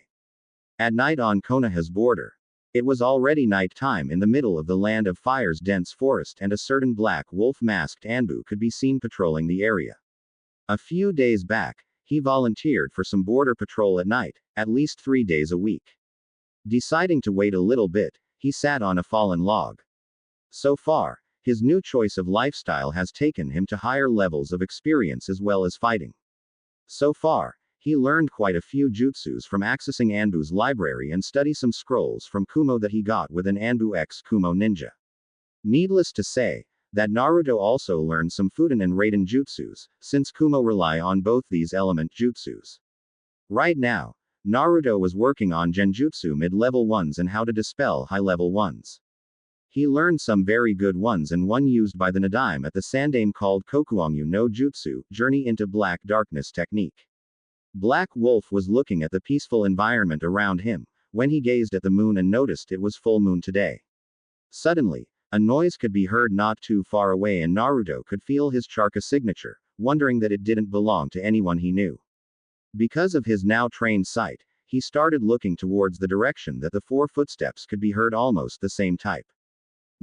At night on Konoha's border. It was already night time in the middle of the Land of Fire's dense forest, and a certain black wolf-masked ANBU could be seen patrolling the area. A few days back, he volunteered for some border patrol at night, at least 3 days a week. Deciding to wait a little bit, he sat on a fallen log. So far, his new choice of lifestyle has taken him to higher levels of experience as well as fighting. So far, he learned quite a few jutsus from accessing ANBU's library and study some scrolls from Kumo that he got with an ANBU X Kumo ninja. Needless to say, that Naruto also learned some Fudan and Raiden jutsus, since Kumo rely on both these element jutsus. Right now, Naruto was working on genjutsu mid-level ones and how to dispel high-level ones. He learned some very good ones and one used by the Nadaime at the Sandaime called Kokuongyu no Jutsu, Journey into Black Darkness technique. Black Wolf was looking at the peaceful environment around him, when he gazed at the moon and noticed it was full moon today. Suddenly, a noise could be heard not too far away and Naruto could feel his Charka signature, wondering that it didn't belong to anyone he knew. Because of his now trained sight, he started looking towards the direction that the 4 footsteps could be heard almost the same type.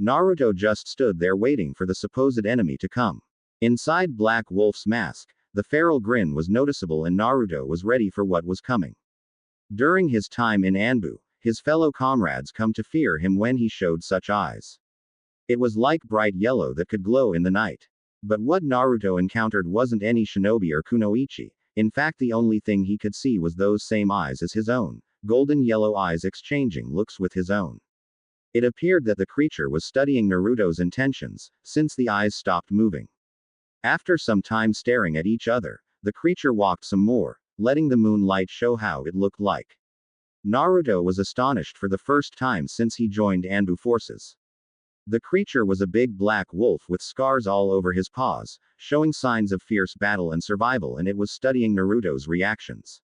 Naruto just stood there waiting for the supposed enemy to come. Inside Black Wolf's mask, the feral grin was noticeable and Naruto was ready for what was coming. During his time in ANBU, his fellow comrades come to fear him when he showed such eyes. It was like bright yellow that could glow in the night. But what Naruto encountered wasn't any shinobi or kunoichi. In fact, the only thing he could see was those same eyes as his own, golden yellow eyes exchanging looks with his own. It appeared that the creature was studying Naruto's intentions, since the eyes stopped moving. After some time staring at each other, the creature walked some more, letting the moonlight show how it looked like. Naruto was astonished for the first time since he joined ANBU forces. The creature was a big black wolf with scars all over his paws, showing signs of fierce battle and survival, and it was studying Naruto's reactions.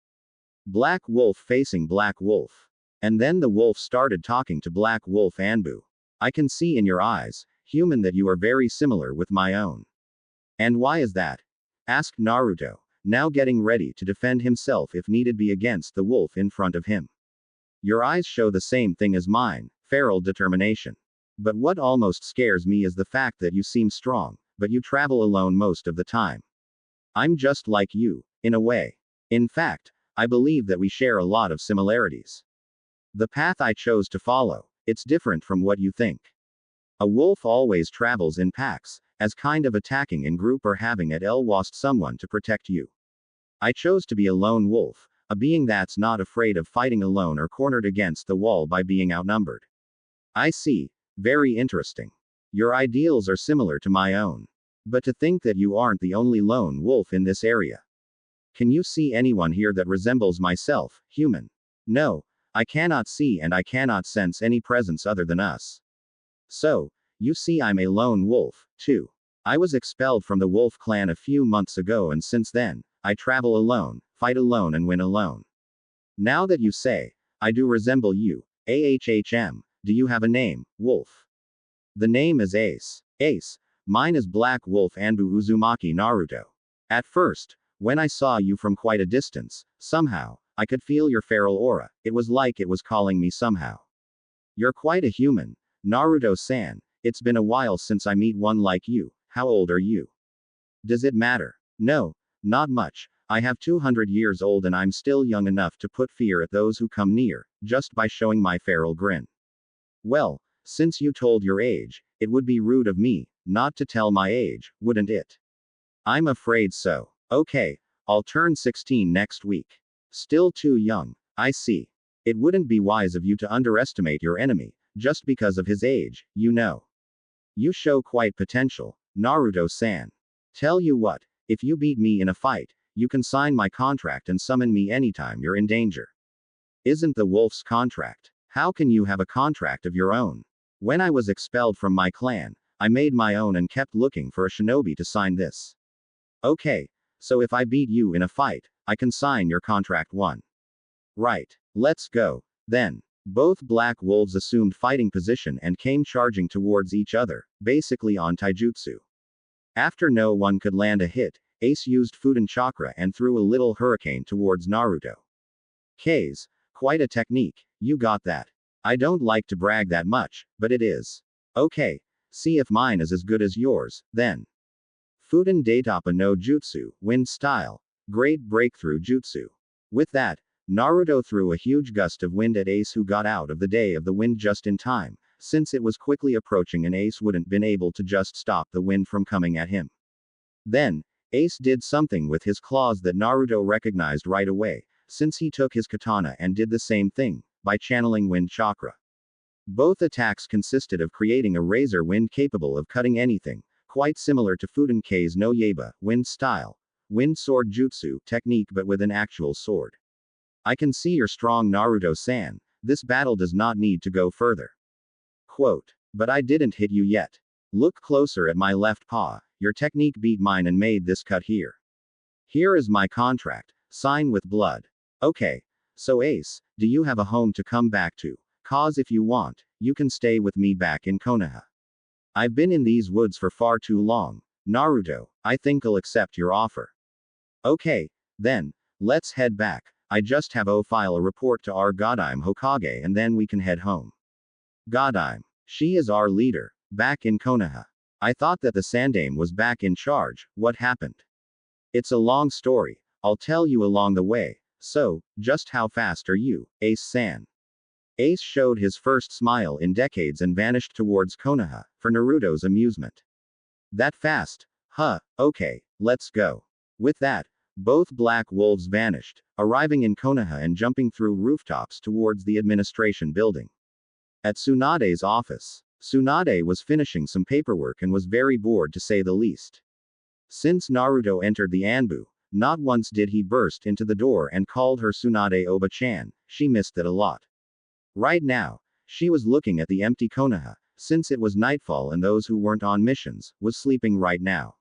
Black Wolf facing Black Wolf. And then the wolf started talking to Black Wolf ANBU. I can see in your eyes, human, that you are very similar with my own. And why is that? Asked Naruto, now getting ready to defend himself if needed be against the wolf in front of him. Your eyes show the same thing as mine, feral determination. But what almost scares me is the fact that you seem strong, but you travel alone most of the time. I'm just like you, in a way. In fact, I believe that we share a lot of similarities. The path I chose to follow, it's different from what you think. A wolf always travels in packs, as kind of attacking in group or having at lost someone to protect you. I chose to be a lone wolf, a being that's not afraid of fighting alone or cornered against the wall by being outnumbered. I see. Very interesting. Your ideals are similar to my own. But to think that you aren't the only lone wolf in this area. Can you see anyone here that resembles myself, human? No. I cannot see and I cannot sense any presence other than us. So, you see, I'm a lone wolf, too. I was expelled from the wolf clan a few months ago, and since then, I travel alone, fight alone, and win alone. Now that you say, I do resemble you, do you have a name, Wolf? The name is Ace. Ace. Mine is Black Wolf ANBU Uzumaki Naruto. At first, when I saw you from quite a distance, somehow, I could feel your feral aura. It was like it was calling me somehow. You're quite a human, Naruto-san. It's been a while since I meet one like you. How old are you? Does it matter? No, not much. I have 200 years old and I'm still young enough to put fear at those who come near, just by showing my feral grin. Well, since you told your age, it would be rude of me, not to tell my age, wouldn't it? I'm afraid so. Okay, I'll turn 16 next week. Still too young, I see. It wouldn't be wise of you to underestimate your enemy, just because of his age, you know. You show quite potential, Naruto-san. Tell you what, if you beat me in a fight, you can sign my contract and summon me anytime you're in danger. Isn't the wolf's contract? How can you have a contract of your own? When I was expelled from my clan, I made my own and kept looking for a shinobi to sign this. Okay, so if I beat you in a fight, I can sign your contract one. Right. Let's go. Then, both black wolves assumed fighting position and came charging towards each other, basically on taijutsu. After no one could land a hit, Ace used Fudan chakra and threw a little hurricane towards Naruto. K's. Quite a technique, you got that. I don't like to brag that much, but it is. Okay, see if mine is as good as yours, then. Fuden Daitapa no Jutsu, Wind Style. Great Breakthrough Jutsu. With that, Naruto threw a huge gust of wind at Ace, who got out of the day of the wind just in time, since it was quickly approaching and Ace wouldn't been able to just stop the wind from coming at him. Then, Ace did something with his claws that Naruto recognized right away, since he took his katana and did the same thing, by channeling wind chakra. Both attacks consisted of creating a razor wind capable of cutting anything, quite similar to Fudenkei's no Yaiba, Wind Style, Wind Sword Jutsu technique, but with an actual sword. I can see you're strong, Naruto-san. This battle does not need to go further. Quote. But I didn't hit you yet. Look closer at my left paw. Your technique beat mine and made this cut here. Here is my contract. Sign with blood. Okay. So Ace, do you have a home to come back to? Cause if you want, you can stay with me back in Konoha. I've been in these woods for far too long. Naruto, I think I'll accept your offer. Okay, then, let's head back. I just have to file a report to our Godime Hokage and then we can head home. Godime. She is our leader. Back in Konoha. I thought that the Sandaime was back in charge. What happened? It's a long story. I'll tell you along the way. So, just how fast are you, Ace-san? Ace showed his first smile in decades and vanished towards Konoha, for Naruto's amusement. That fast? Huh, okay, let's go. With that, both black wolves vanished, arriving in Konoha and jumping through rooftops towards the administration building. At Tsunade's office, Tsunade was finishing some paperwork and was very bored, to say the least. Since Naruto entered the ANBU, not once did he burst into the door and called her Tsunade Oba-chan. She missed that a lot. Right now, she was looking at the empty Konoha, since it was nightfall and those who weren't on missions, was sleeping right now.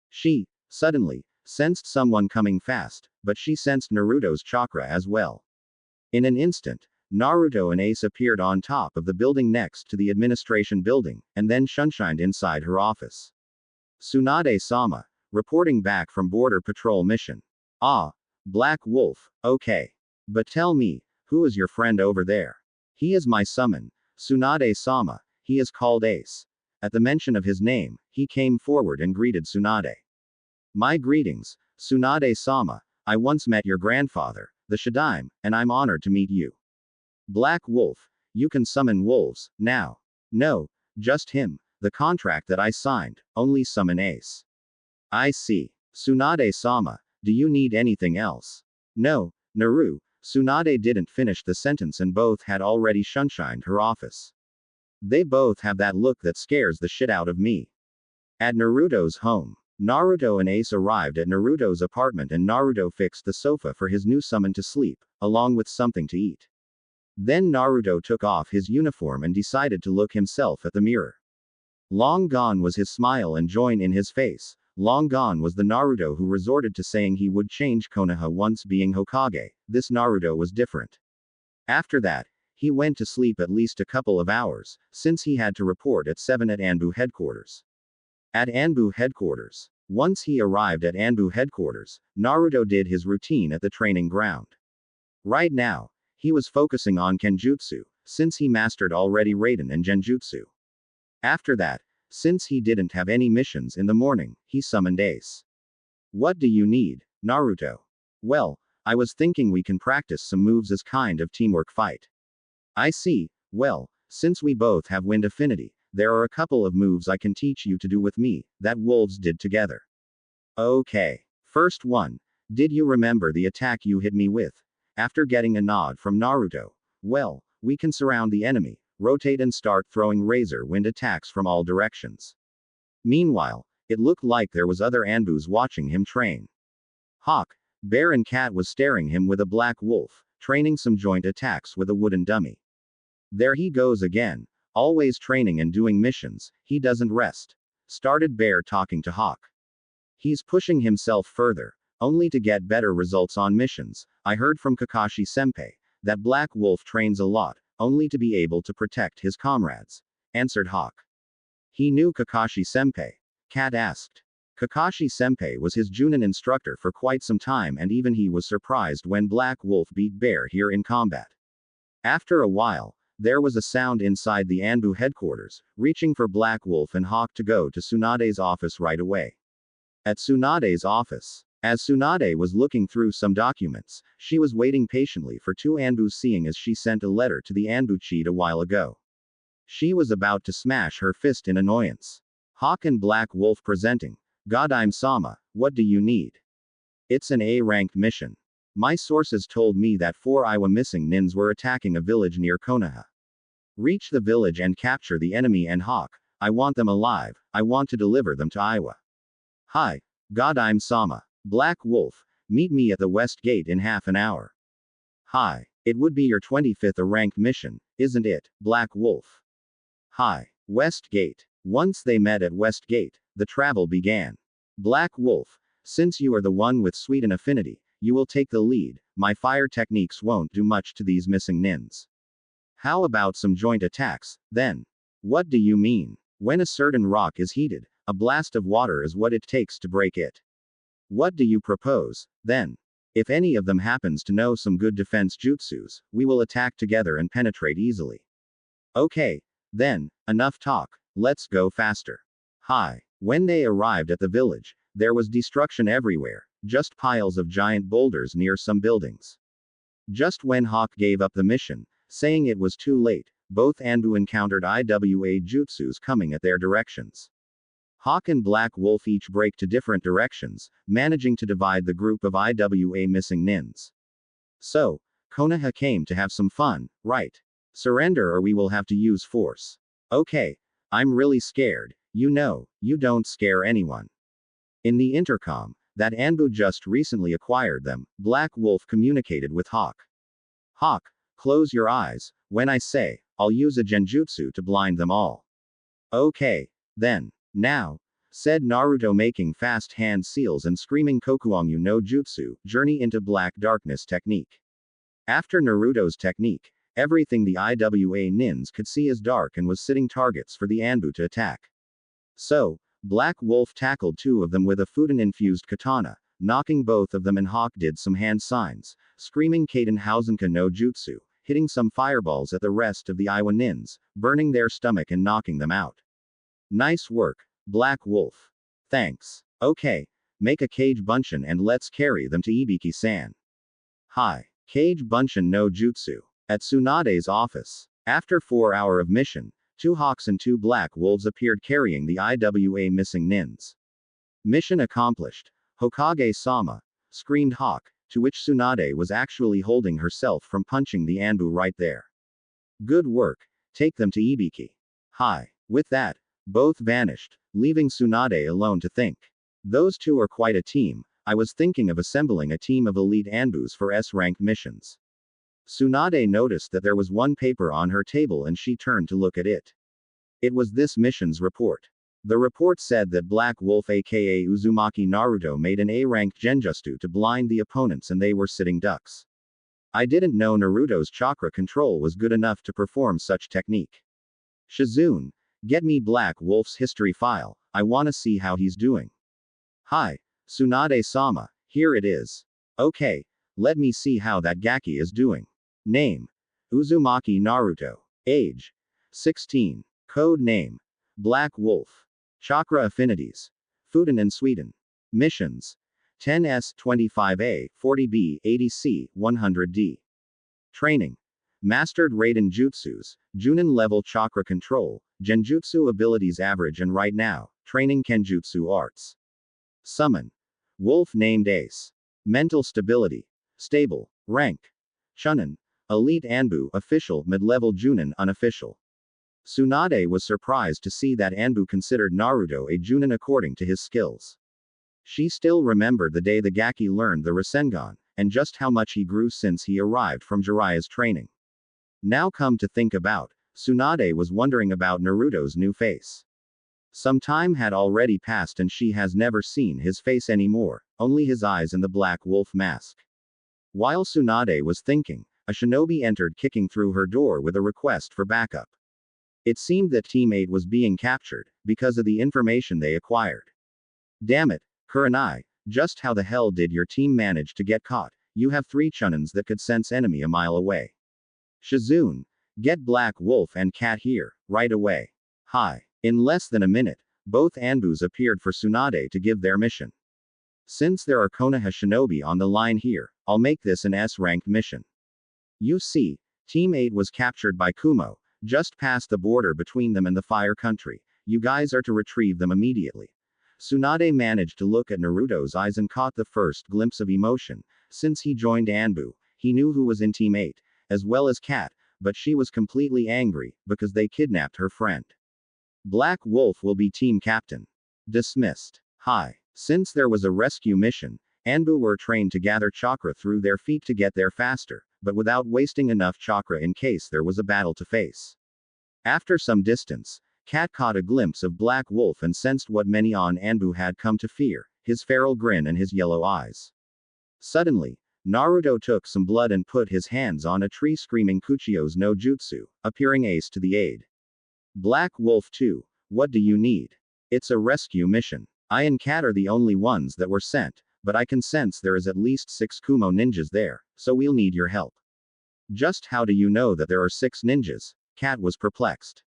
She, suddenly, sensed someone coming fast, but she sensed Naruto's chakra as well. In an instant, Naruto and Ace appeared on top of the building next to the administration building, and then shunshined inside her office. Tsunade-sama, reporting back from Border Patrol mission. Ah, Black Wolf, okay. But tell me, who is your friend over there? He is my summon, Tsunade-sama, he is called Ace. At the mention of his name, he came forward and greeted Tsunade. My greetings, Tsunade-sama, I once met your grandfather, the Shadaime, and I'm honored to meet you. Black Wolf, you can summon wolves, now. No, just him, the contract that I signed, only summon Ace. I see. Tsunade-sama, do you need anything else? No, Naru. Tsunade didn't finish the sentence and both had already shunshined her office. They both have that look that scares the shit out of me. At Naruto's home, Naruto and Ace arrived at Naruto's apartment and Naruto fixed the sofa for his new summon to sleep, along with something to eat. Then Naruto took off his uniform and decided to look himself at the mirror. Long gone was his smile and joy in his face. Long gone was the Naruto who resorted to saying he would change Konoha once being Hokage. This Naruto was different. After that, he went to sleep at least a couple of hours, since he had to report at 7 at ANBU headquarters. At ANBU headquarters. Once he arrived at ANBU headquarters, Naruto did his routine at the training ground. Right now, he was focusing on Kenjutsu, since he mastered already Raiden and Genjutsu. After that, since he didn't have any missions in the morning, he summoned Ace. What do you need, Naruto? Well, I was thinking we can practice some moves as kind of teamwork fight. I see. Well, since we both have wind affinity, there are a couple of moves I can teach you to do with me, that wolves did together. Okay. First one. Did you remember the attack you hit me with? After getting a nod from Naruto. Well, we can surround the enemy, rotate and start throwing razor wind attacks from all directions. Meanwhile, it looked like there was other ANBUs watching him train. Hawk, Bear and Cat was staring him with a black wolf, training some joint attacks with a wooden dummy. There he goes again, always training and doing missions, he doesn't rest. Started Bear talking to Hawk. He's pushing himself further, only to get better results on missions. I heard from Kakashi-senpai, that Black Wolf trains a lot, only to be able to protect his comrades, answered Hawk. He knew Kakashi-senpai? Cat asked. Kakashi-senpai was his Junin instructor for quite some time and even he was surprised when Black Wolf beat Bear here in combat. After a while, there was a sound inside the ANBU headquarters, reaching for Black Wolf and Hawk to go to Tsunade's office right away. At Tsunade's office. As Tsunade was looking through some documents, she was waiting patiently for two ANBUs, seeing as she sent a letter to the ANBU chief a while ago. She was about to smash her fist in annoyance. Hawk and Black Wolf presenting. Godime-sama, what do you need? It's an A-ranked mission. My sources told me that 4 Iwa missing nins were attacking a village near Konoha. Reach the village and capture the enemy and Hawk. I want them alive. I want to deliver them to Iwa. Hi. Godime-sama. Black Wolf, meet me at the West Gate in half an hour. Hi. It would be your 25th A-ranked mission, isn't it, Black Wolf? Hi. West Gate. Once they met at West Gate, the travel began. Black Wolf, since you are the one with sweet an affinity, you will take the lead. My fire techniques won't do much to these missing nins. How about some joint attacks, then? What do you mean? When a certain rock is heated, a blast of water is what it takes to break it. What do you propose, then? If any of them happens to know some good defense jutsus, we will attack together and penetrate easily. Okay. Then, enough talk. Let's go faster. Hi. When they arrived at the village, there was destruction everywhere, just piles of giant boulders near some buildings. Just when Hawk gave up the mission, saying it was too late, both ANBU encountered IWA jutsus coming at their directions. Hawk and Black Wolf each break to different directions, managing to divide the group of IWA missing nins. So, Konoha came to have some fun, right? Surrender or we will have to use force. Okay. I'm really scared. You know, you don't scare anyone. In the intercom, that ANBU just recently acquired them, Black Wolf communicated with Hawk. Hawk, close your eyes. When I say, I'll use a genjutsu to blind them all. Okay. Then. Now. Said Naruto, making fast hand seals and screaming Kokuangyu no Jutsu, journey into black darkness technique. After Naruto's technique, everything the IWA nins could see is dark and was sitting targets for the ANBU to attack. So, Black Wolf tackled 2 of them with a Fudan-infused katana, knocking both of them, and Hawk did some hand signs, screaming Kaden Hausenka no Jutsu, hitting some fireballs at the rest of the Iwa nins, burning their stomach and knocking them out. Nice work, Black Wolf. Thanks. Okay. Make a Kage Bunshin and let's carry them to Ibiki-san. Hi. Kage Bunshin no Jutsu. At Tsunade's office. After 4 hours of mission, 2 Hawks and 2 Black Wolves appeared carrying the IWA missing nins. Mission accomplished. Hokage-sama, screamed Hawk, to which Tsunade was actually holding herself from punching the ANBU right there. Good work. Take them to Ibiki. Hi. With that, both vanished, leaving Tsunade alone to think. Those 2 are quite a team. I was thinking of assembling a team of elite ANBUs for S-ranked missions. Tsunade noticed that there was one paper on her table and she turned to look at it. It was this mission's report. The report said that Black Wolf aka Uzumaki Naruto made an A-ranked genjutsu to blind the opponents and they were sitting ducks. I didn't know Naruto's chakra control was good enough to perform such technique. Shizune, get me Black Wolf's history file, I wanna see how he's doing. Hi, Tsunade-sama, here it is. Okay, let me see how that Gaki is doing. Name: Uzumaki Naruto. Age: 16. Code name: Black Wolf. Chakra affinities: Fudan and Sweden. Missions: 10S 25A 40B 80C 100D. Training: Mastered Raiden Jutsus, Junin level chakra control, Genjutsu abilities average, and right now, training Kenjutsu arts. Summon: Wolf named Ace. Mental stability: stable. Rank: Chunin. Elite ANBU official, mid-level Junin unofficial. Tsunade was surprised to see that ANBU considered Naruto a Junin according to his skills. She still remembered the day the Gaki learned the Rasengan, and just how much he grew since he arrived from Jiraiya's training. Now come to think about, Tsunade was wondering about Naruto's new face. Some time had already passed and she has never seen his face anymore, only his eyes and the Black Wolf mask. While Tsunade was thinking, a shinobi entered kicking through her door with a request for backup. It seemed that Team 8 was being captured, because of the information they acquired. Damn it, Kurenai, just how the hell did your team manage to get caught? You have 3 Chunins that could sense enemy a mile away. Shizune, get Black Wolf and Cat here, right away. Hi. In less than a minute, both ANBUs appeared for Tsunade to give their mission. Since there are Konoha shinobi on the line here, I'll make this an S-ranked mission. You see, Team 8 was captured by Kumo, just past the border between them and the Fire Country. You guys are to retrieve them immediately. Tsunade managed to look at Naruto's eyes and caught the first glimpse of emotion. Since he joined ANBU, he knew who was in Team 8, as well as Kat, but she was completely angry, because they kidnapped her friend. Black Wolf will be team captain. Dismissed. Hi. Since there was a rescue mission, ANBU were trained to gather chakra through their feet to get there faster, but without wasting enough chakra in case there was a battle to face. After some distance, Kat caught a glimpse of Black Wolf and sensed what many on ANBU had come to fear, his feral grin and his yellow eyes. Suddenly, Naruto took some blood and put his hands on a tree screaming Kuchio's no jutsu, appearing Ace to the aid. Black Wolf 2, what do you need? It's a rescue mission. I and Kat are the only ones that were sent, but I can sense there is at least 6 Kumo ninjas there, so we'll need your help. Just how do you know that there are 6 ninjas? Kat was perplexed.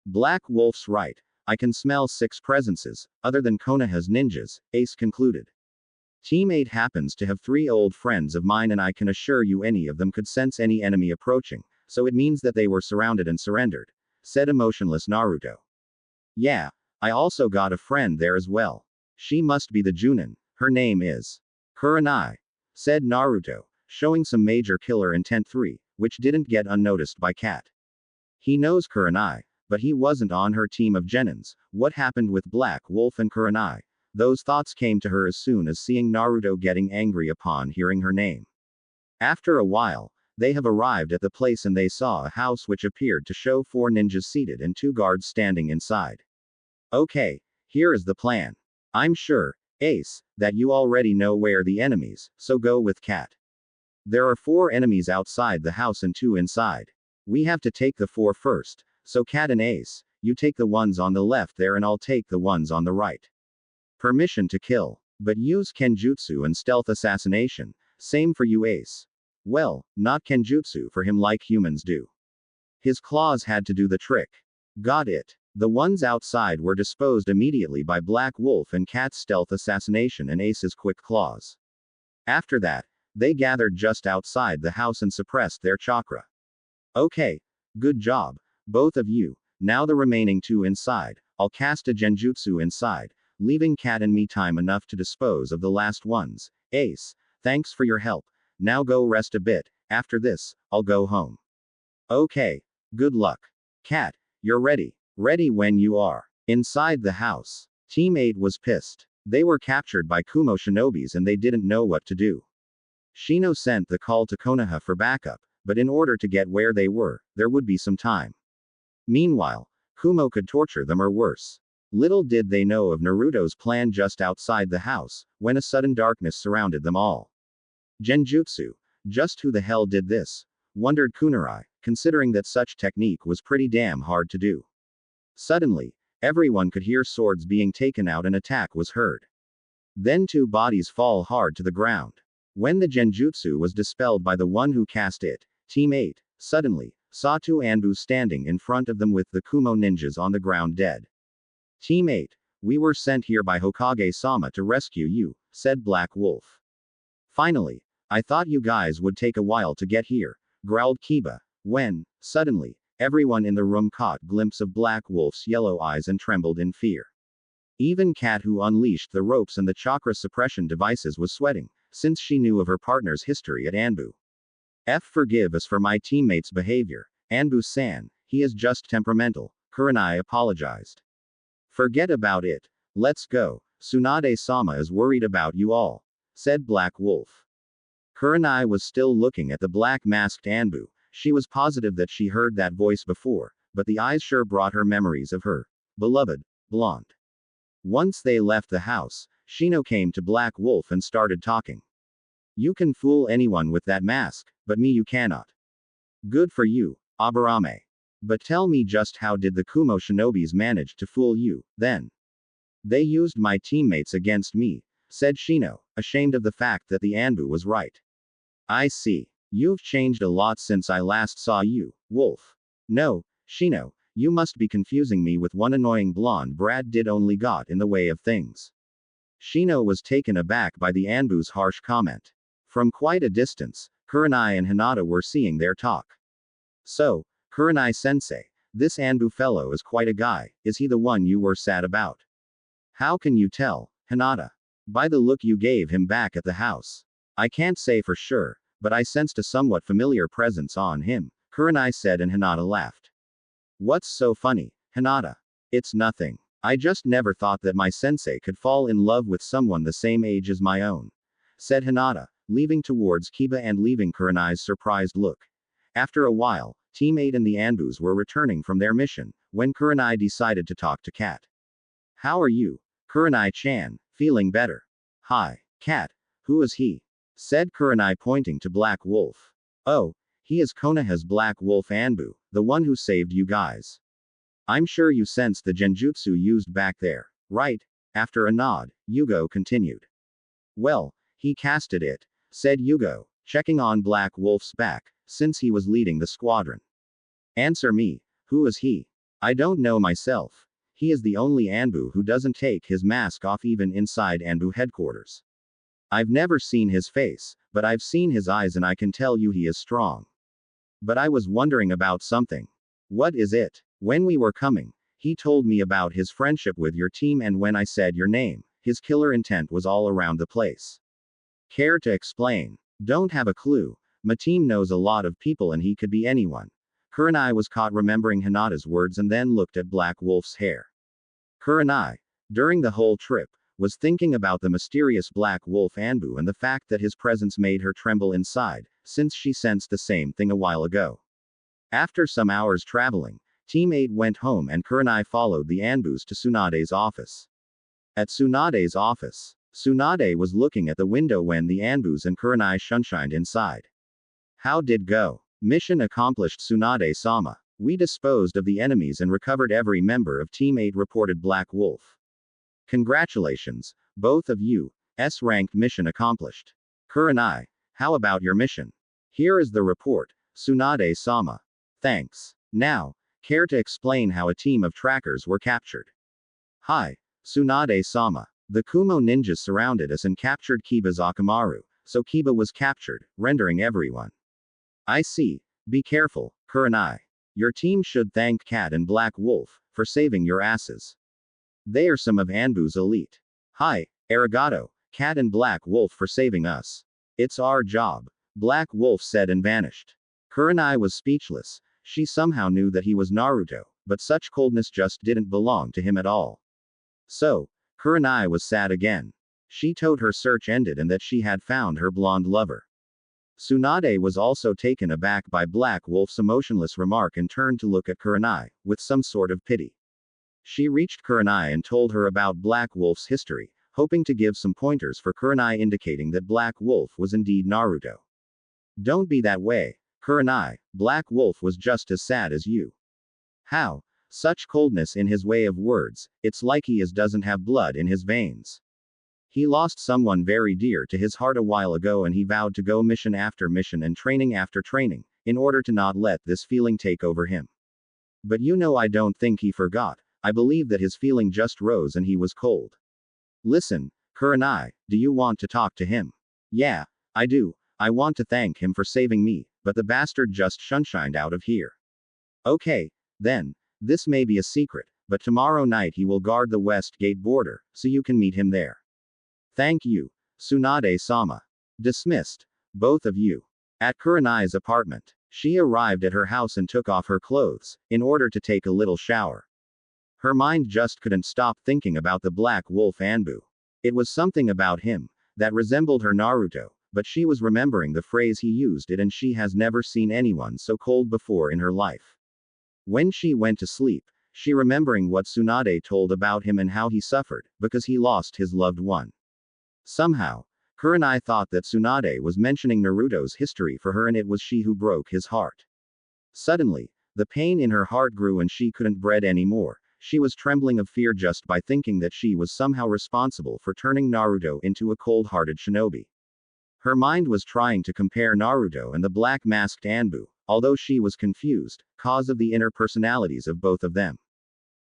Black Wolf's right. I can smell 6 presences, other than Konoha's ninjas, Ace concluded. Team 8 happens to have 3 old friends of mine and I can assure you any of them could sense any enemy approaching, so it means that they were surrounded and surrendered, said emotionless Naruto. Yeah, I also got a friend there as well. She must be the Junin, her name is Kurenai, said Naruto, showing some major killer intent 3, which didn't get unnoticed by Kat. He knows Kurenai, but he wasn't on her team of genins. What happened with Black Wolf and Kurenai? Those thoughts came to her as soon as seeing Naruto getting angry upon hearing her name. After a while, they have arrived at the place and they saw a house which appeared to show 4 ninjas seated and 2 guards standing inside. Okay, here is the plan. I'm sure, Ace, that you already know where the enemies, so go with Kat. There are 4 enemies outside the house and 2 inside. We have to take the 4 first, so Kat and Ace, you take the ones on the left there and I'll take the ones on the right. Permission to kill, but use Kenjutsu and stealth assassination, same for you Ace. Well, not Kenjutsu for him like humans do. His claws had to do the trick. Got it. The ones outside were disposed immediately by Black Wolf and Kat's stealth assassination and Ace's quick claws. After that, they gathered just outside the house and suppressed their chakra. Okay. Good job, both of you. Now the remaining 2 inside, I'll cast a genjutsu inside, leaving Kat and me time enough to dispose of the last ones. Ace, thanks for your help. Now go rest a bit. After this, I'll go home. Okay. Good luck. Kat, you're ready. Ready when you are. Inside the house, Team 8 was pissed. They were captured by Kumo shinobis and they didn't know what to do. Shino sent the call to Konoha for backup, but in order to get where they were, there would be some time. Meanwhile, Kumo could torture them or worse. Little did they know of Naruto's plan just outside the house, when a sudden darkness surrounded them all. Genjutsu. Just who the hell did this? Wondered Kurenai, considering that such technique was pretty damn hard to do. Suddenly, everyone could hear swords being taken out and attack was heard. Then 2 bodies fall hard to the ground. When the genjutsu was dispelled by the one who cast it, Team 8, suddenly, saw 2 ANBU standing in front of them with the Kumo ninjas on the ground dead. Team 8, we were sent here by Hokage-sama to rescue you, said Black Wolf. Finally, I thought you guys would take a while to get here, growled Kiba, when, suddenly, everyone in the room caught a glimpse of Black Wolf's yellow eyes and trembled in fear. Even Kat, who unleashed the ropes and the chakra suppression devices, was sweating, since she knew of her partner's history at ANBU. Forgive us for my teammate's behavior, ANBU-san, he is just temperamental, Kurenai apologized. Forget about it. Let's go. Tsunade-sama is worried about you all, said Black Wolf. Kurenai was still looking at the black-masked ANBU. She was positive that she heard that voice before, but the eyes sure brought her memories of her beloved blonde. Once they left the house, Shino came to Black Wolf and started talking. You can fool anyone with that mask, but me you cannot. Good for you, Aburame. But tell me, just how did the Kumo shinobis manage to fool you, then? They used my teammates against me, said Shino, ashamed of the fact that the ANBU was right. I see. You've changed a lot since I last saw you, Wolf. No, Shino, You must be confusing me with one annoying blonde brat did only got in the way of things. Shino was taken aback by the ANBU's harsh comment. From quite a distance, Kurenai and Hinata were seeing their talk. So, Kurenai-sensei, this ANBU fellow is quite a guy, is he the one you were sad about? How can you tell, Hinata? By the look you gave him back at the house. I can't say for sure, but I sensed a somewhat familiar presence on him, Kurenai said and Hinata laughed. What's so funny, Hinata? It's nothing. I just never thought that my sensei could fall in love with someone the same age as my own, said Hinata, leaving towards Kiba and leaving Kurenai's surprised look. After a while, Team 8 and the ANBUs were returning from their mission, when Kurenai decided to talk to Kat. How are you, Kurenai-chan, feeling better? Hi, Kat, who is he? Said Kurenai pointing to Black Wolf. Oh, he is Konoha's Black Wolf ANBU, the one who saved you guys. I'm sure you sensed the genjutsu used back there, right? After a nod, Yugo continued. Well, he casted it, said Yugo, checking on Black Wolf's back, since he was leading the squadron. Answer me, who is he? I don't know myself. He is the only ANBU who doesn't take his mask off even inside ANBU headquarters. I've never seen his face, but I've seen his eyes and I can tell you he is strong. But I was wondering about something. What is it? When we were coming, he told me about his friendship with your team and when I said your name, his killer intent was all around the place. Care to explain? Don't have a clue. My team knows a lot of people and he could be anyone. Kurenai was caught remembering Hinata's words and then looked at Black Wolf's hair. Kurenai, during the whole trip, was thinking about the mysterious Black Wolf ANBU and the fact that his presence made her tremble inside, since she sensed the same thing a while ago. After some hours traveling, Team 8 went home and Kurenai followed the ANBUs to Tsunade's office. At Tsunade's office, Tsunade was looking at the window when the ANBUs and Kurenai shunshined inside. How did go? Mission accomplished, Tsunade-sama. We disposed of the enemies and recovered every member of Team 8, reported Black Wolf. Congratulations, both of you. S-ranked mission accomplished. Kurenai, how about your mission? Here is the report, Tsunade-sama. Thanks. Now, care to explain how a team of trackers were captured? Hi, Tsunade-sama. The Kumo ninjas surrounded us and captured Kiba's Akamaru, so Kiba was captured, rendering everyone. I see. Be careful, Kurenai. Your team should thank Kat and Black Wolf for saving your asses. They are some of ANBU's elite. Hi, arigato, Kat and Black Wolf for saving us. It's our job, Black Wolf said and vanished. Kurenai was speechless. She somehow knew that he was Naruto, but such coldness just didn't belong to him at all. So, Kurenai was sad again. She told her search ended and that she had found her blonde lover. Tsunade was also taken aback by Black Wolf's emotionless remark and turned to look at Kurenai, with some sort of pity. She reached Kurenai and told her about Black Wolf's history, hoping to give some pointers for Kurenai, indicating that Black Wolf was indeed Naruto. Don't be that way, Kurenai. Black Wolf was just as sad as you. How? Such coldness in his way of words, it's like he doesn't have blood in his veins. He lost someone very dear to his heart a while ago and he vowed to go mission after mission and training after training, in order to not let this feeling take over him. But I don't think he forgot. I believe that his feeling just rose and he was cold. Listen, Kurenai, do you want to talk to him? Yeah, I do. I want to thank him for saving me, but the bastard just shunshined out of here. Okay, then. This may be a secret, but tomorrow night he will guard the West Gate border, so you can meet him there. Thank you, Tsunade-sama. Dismissed. Both of you. At Kurenai's apartment, she arrived at her house and took off her clothes, in order to take a little shower. Her mind just couldn't stop thinking about the Black Wolf ANBU. It was something about him that resembled her Naruto, but she was remembering the phrase he used it and she has never seen anyone so cold before in her life. When she went to sleep, she remembering what Tsunade told about him and how he suffered, because he lost his loved one. Somehow, Kurenai thought that Tsunade was mentioning Naruto's history for her and it was she who broke his heart. Suddenly, the pain in her heart grew and she couldn't breathe anymore. She was trembling of fear just by thinking that she was somehow responsible for turning Naruto into a cold-hearted shinobi. Her mind was trying to compare Naruto and the black-masked ANBU, although she was confused, cause of the inner personalities of both of them.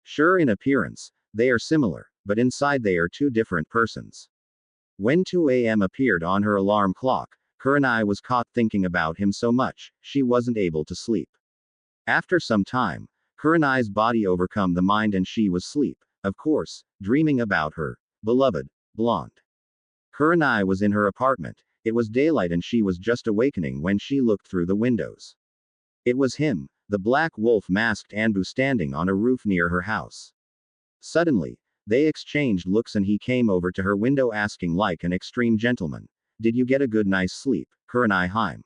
Sure, in appearance, they are similar, but inside they are two different persons. When 2 a.m. appeared on her alarm clock, Kurenai was caught thinking about him so much, she wasn't able to sleep. After some time, Kurenai's body overcome the mind and she was asleep, of course, dreaming about her beloved blonde. Kurenai was in her apartment. It was daylight and she was just awakening when she looked through the windows. It was him, the black wolf masked ANBU, standing on a roof near her house. Suddenly, they exchanged looks and he came over to her window asking like an extreme gentleman, "Did you get a good night's sleep, Kurenai Heim?"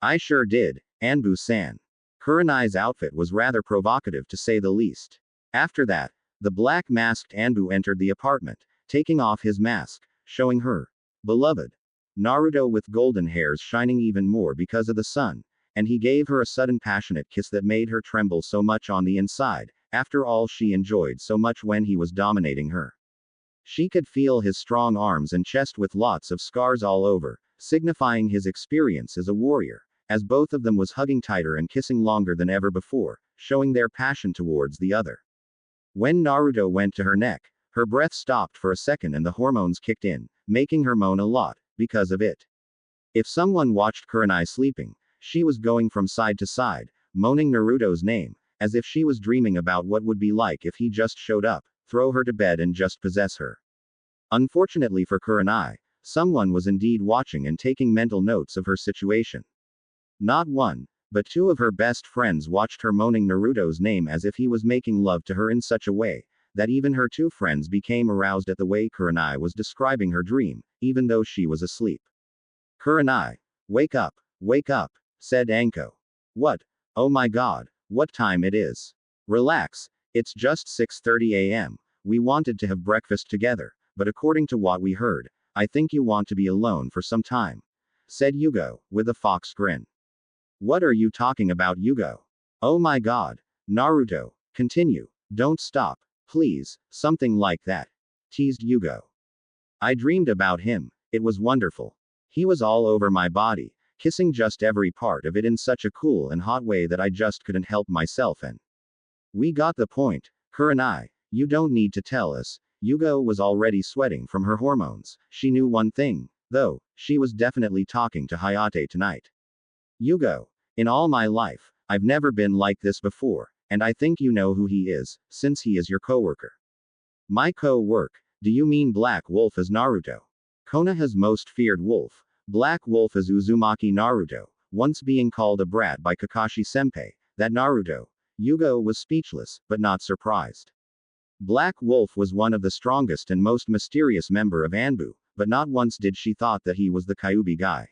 "I sure did, ANBU-san." Kurenai's outfit was rather provocative to say the least. After that, the black masked ANBU entered the apartment, taking off his mask, showing her beloved Naruto with golden hairs shining even more because of the sun, and he gave her a sudden passionate kiss that made her tremble so much on the inside. After all, she enjoyed so much when he was dominating her. She could feel his strong arms and chest with lots of scars all over, signifying his experience as a warrior, as both of them was hugging tighter and kissing longer than ever before, showing their passion towards the other. When Naruto went to her neck, her breath stopped for a second and the hormones kicked in, making her moan a lot, because of it. If someone watched Kurenai sleeping, she was going from side to side, moaning Naruto's name, as if she was dreaming about what would be like if he just showed up, throw her to bed and just possess her. Unfortunately for Kurenai, someone was indeed watching and taking mental notes of her situation. Not one, but two of her best friends watched her moaning Naruto's name as if he was making love to her in such a way, that even her two friends became aroused at the way Kurenai was describing her dream, even though she was asleep. "Kurenai, wake up, said Anko. "What? Oh my god, what time it is? Relax, it's just 6:30 a.m. We wanted to have breakfast together, but according to what we heard, I think you want to be alone for some time," said Yugo, with a fox grin. "What are you talking about, Yugo? Oh my god. Naruto, continue, don't stop, please," something like that, teased Yugo. "I dreamed about him, it was wonderful. He was all over my body, kissing just every part of it in such a cool and hot way that I just couldn't help myself and we got the point, Kurenai, you don't need to tell us." Yugo was already sweating from her hormones. She knew one thing, though, she was definitely talking to Hayate tonight. "Yugo, in all my life, I've never been like this before, and I think you know who he is, since he is your coworker." "My co-work? Do you mean Black Wolf as Naruto? Konoha's most feared wolf. Black Wolf as Uzumaki Naruto, once being called a brat by Kakashi-senpai, that Naruto." Yugo was speechless, but not surprised. Black Wolf was one of the strongest and most mysterious member of ANBU, but not once did she thought that he was the Kyuubi guy.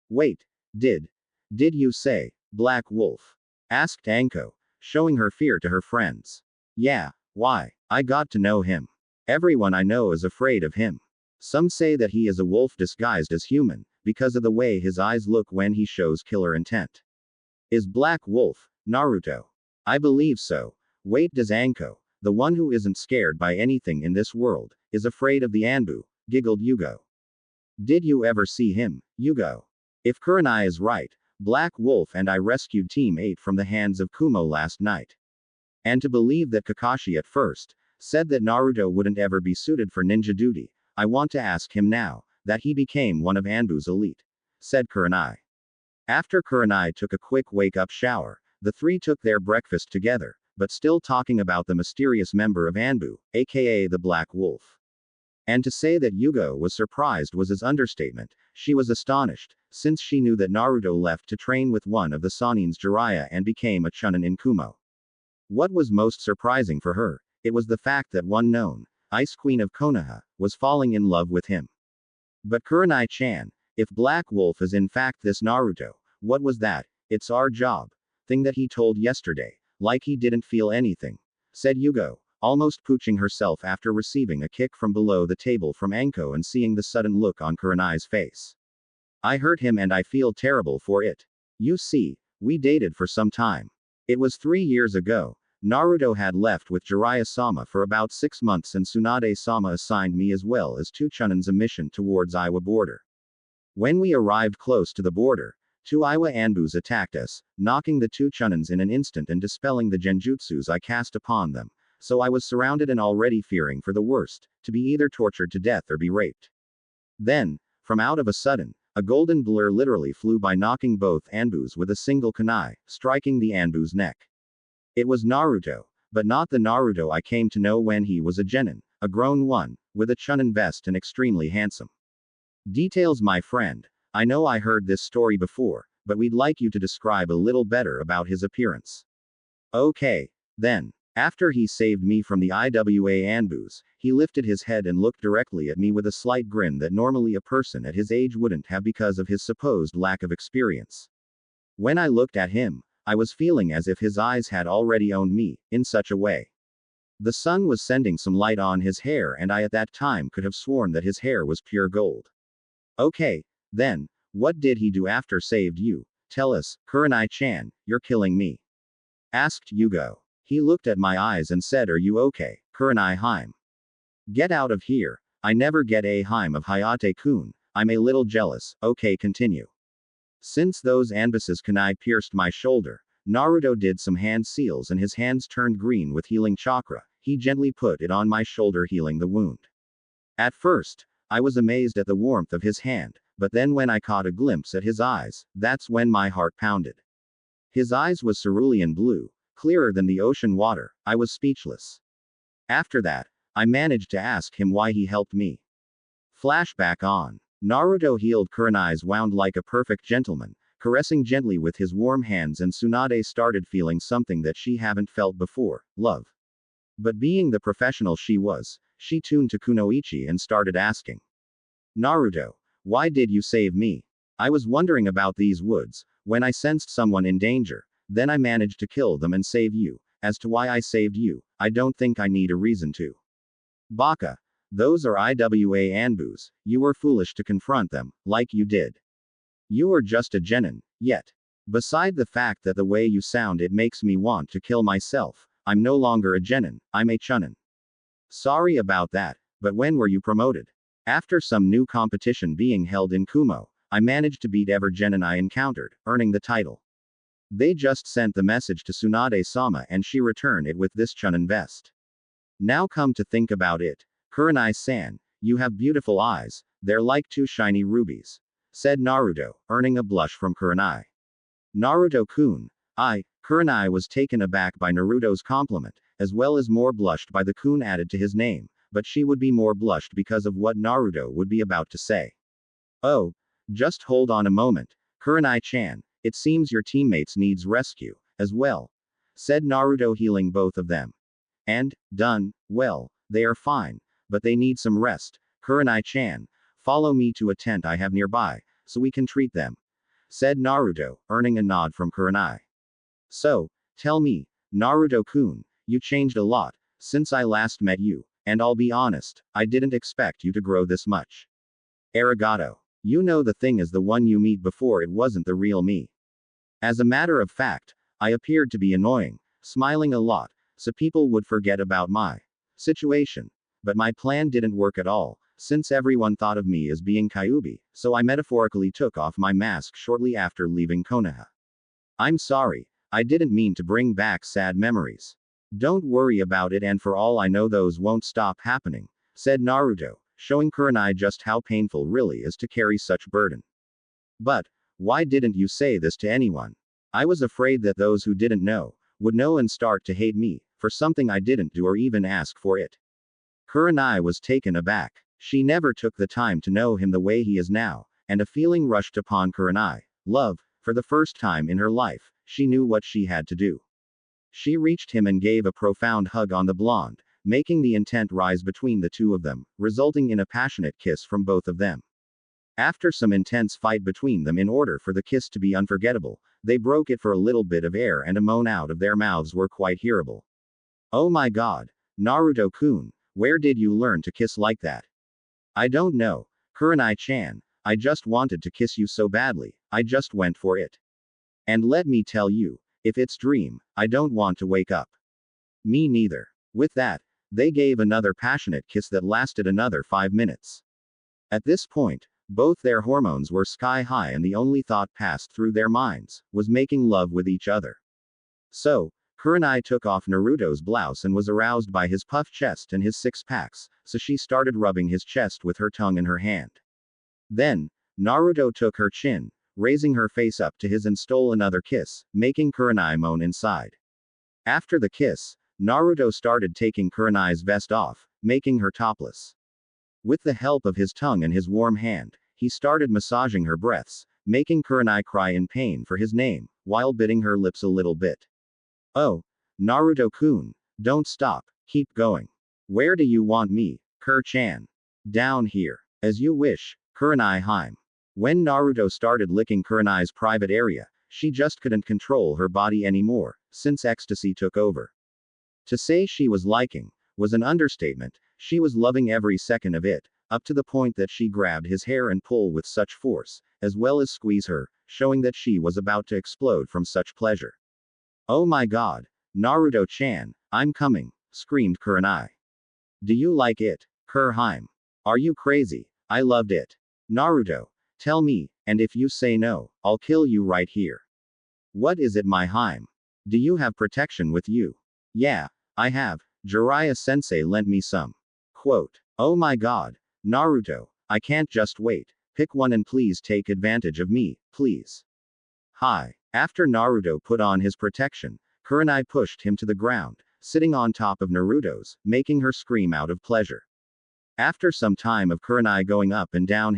"Wait, did you say Black Wolf?" asked Anko, showing her fear to her friends. "Yeah, why? I got to know him. Everyone I know is afraid of him. Some say that he is a wolf disguised as human, because of the way his eyes look when he shows killer intent." "Is Black Wolf Naruto?" "I believe so. Wait, does Anko, the one who isn't scared by anything in this world, is afraid of the ANBU?" giggled Yugo. "Did you ever see him, Yugo? If Kurenai is right, Black Wolf and I rescued Team 8 from the hands of Kumo last night. And to believe that Kakashi at first said that Naruto wouldn't ever be suited for ninja duty, I want to ask him now that he became one of ANBU's elite," said Kurenai. After Kurenai took a quick wake-up shower, the three took their breakfast together, but still talking about the mysterious member of ANBU, aka the Black Wolf. And to say that Yugo was surprised was his understatement. She was astonished, since she knew that Naruto left to train with one of the Sanin's Jiraiya and became a Chunin in Kumo. What was most surprising for her, it was the fact that one known Ice Queen of Konoha was falling in love with him. "But Kurenai-chan, if Black Wolf is in fact this Naruto, what was that 'it's our job' thing that he told yesterday, like he didn't feel anything?" said Yugo, almost pooching herself after receiving a kick from below the table from Anko and seeing the sudden look on Kurenai's face. "I hurt him and I feel terrible for it. You see, we dated for some time. It was 3 years ago. Naruto had left with Jiraiya-sama for about 6 months and Tsunade-sama assigned me as well as 2 Chunins a mission towards Iowa border. When we arrived close to the border, Two Iwa Anbus attacked us, knocking the two Chunins in an instant and dispelling the genjutsus I cast upon them, so I was surrounded and already fearing for the worst, to be either tortured to death or be raped. Then, from out of a sudden, a golden blur literally flew by, knocking both Anbus with a single kunai, striking the Anbu's neck. It was Naruto, but not the Naruto I came to know when he was a genin, a grown one, with a Chunin vest and extremely handsome. Details, my friend. I know I heard this story before, but we'd like you to describe a little better about his appearance. Okay. Then, after he saved me from the IWA Anbus, he lifted his head and looked directly at me with a slight grin that normally a person at his age wouldn't have because of his supposed lack of experience. When I looked at him, I was feeling as if his eyes had already owned me, in such a way. The sun was sending some light on his hair, and I at that time could have sworn that his hair was pure gold. Okay, then, what did he do after saved you? Tell us, Kurenai-chan, you're killing me. Asked Yugo. He looked at my eyes and said, are you okay, Kurenai-hime? Get out of here. I never get a hime of Hayate-kun. I'm a little jealous. Okay, continue. Since those Anbus's kunai pierced my shoulder, Naruto did some hand seals and his hands turned green with healing chakra. He gently put it on my shoulder, healing the wound. At first, I was amazed at the warmth of his hand, but then when I caught a glimpse at his eyes, that's when my heart pounded. His eyes was cerulean blue, clearer than the ocean water. I was speechless. After that, I managed to ask him why he helped me. Flashback on. Naruto healed Kurenai's wound like a perfect gentleman, caressing gently with his warm hands, and Tsunade started feeling something that she haven't felt before, love. But being the professional she was, she tuned to Kunoichi and started asking. Naruto, why did you save me? I was wondering about these woods, when I sensed someone in danger, then I managed to kill them and save you. As to why I saved you, I don't think I need a reason to. Baka. Those are IWA Anbus, you were foolish to confront them, like you did. You are just a genin, yet. Beside the fact that the way you sound it makes me want to kill myself, I'm no longer a genin, I'm a chunin. Sorry about that, but when were you promoted? After some new competition being held in Kumo, I managed to beat every genin I encountered, earning the title. They just sent the message to Tsunade-sama and she returned it with this chunin vest. Now come to think about it, Kurenai-san, you have beautiful eyes, they're like two shiny rubies. Said Naruto, earning a blush from Kurenai. Naruto-kun. Kurenai was taken aback by Naruto's compliment, as well as more blushed by the kun added to his name, but she would be more blushed because of what Naruto would be about to say. Oh, just hold on a moment, Kurenai-chan, it seems your teammates needs rescue, as well. Said Naruto, healing both of them. And, done, well, they are fine, but they need some rest, Kurenai-chan. Follow me to a tent I have nearby, so we can treat them. Said Naruto, earning a nod from Kurenai. So, tell me, Naruto-kun, you changed a lot, since I last met you, and I'll be honest, I didn't expect you to grow this much. Arigato. You know the thing is the one you meet before it wasn't the real me. As a matter of fact, I appeared to be annoying, smiling a lot, so people would forget about my situation. But my plan didn't work at all, since everyone thought of me as being Kyuubi, so I metaphorically took off my mask shortly after leaving Konoha. I'm sorry, I didn't mean to bring back sad memories. Don't worry about it, and for all I know those won't stop happening, said Naruto, showing Kurenai just how painful really is to carry such burden. But, why didn't you say this to anyone? I was afraid that those who didn't know, would know and start to hate me, for something I didn't do or even ask for it. Kurenai was taken aback. She never took the time to know him the way he is now, and a feeling rushed upon Kurenai. Love, for the first time in her life, she knew what she had to do. She reached him and gave a profound hug on the blonde, making the intent rise between the two of them, resulting in a passionate kiss from both of them. After some intense fight between them in order for the kiss to be unforgettable, they broke it for a little bit of air and a moan out of their mouths were quite hearable. Oh my god, Naruto-kun, where did you learn to kiss like that? I don't know, Kurenai-chan, I just wanted to kiss you so badly, I just went for it. And let me tell you, if it's dream, I don't want to wake up. Me neither. With that, they gave another passionate kiss that lasted another 5 minutes. At this point, Both their hormones were sky high and the only thought passed through their minds was making love with each other. So, Kurenai took off Naruto's blouse and was aroused by his puffed chest and his six-packs, so she started rubbing his chest with her tongue in her hand. Then, Naruto took her chin, raising her face up to his and stole another kiss, making Kurenai moan inside. After the kiss, Naruto started taking Kurenai's vest off, making her topless. With the help of his tongue and his warm hand, he started massaging her breasts, making Kurenai cry in pain for his name, while biting her lips a little bit. Oh, Naruto-kun, don't stop, keep going. Where do you want me, Kur-chan? Down here. As you wish, Kurenai-hime. When Naruto started licking Kurenai's private area, she just couldn't control her body anymore, since ecstasy took over. To say she was liking was an understatement. She was loving every second of it, up to the point that she grabbed his hair and pulled with such force, as well as squeeze her, showing that she was about to explode from such pleasure. Oh my god, Naruto-chan, I'm coming, screamed Kurenai. Do you like it, Kur-hime? Are you crazy? I loved it. Naruto, tell me, and if you say no, I'll kill you right here. What is it, my hime? Do you have protection with you? Yeah, I have. Jiraiya-sensei lent me some. Quote. Oh my god, Naruto, I can't just wait. Pick one and please take advantage of me, please. Hi. After Naruto put on his protection, Kurenai pushed him to the ground, sitting on top of Naruto's, making her scream out of pleasure. After some time of Kurenai going up and down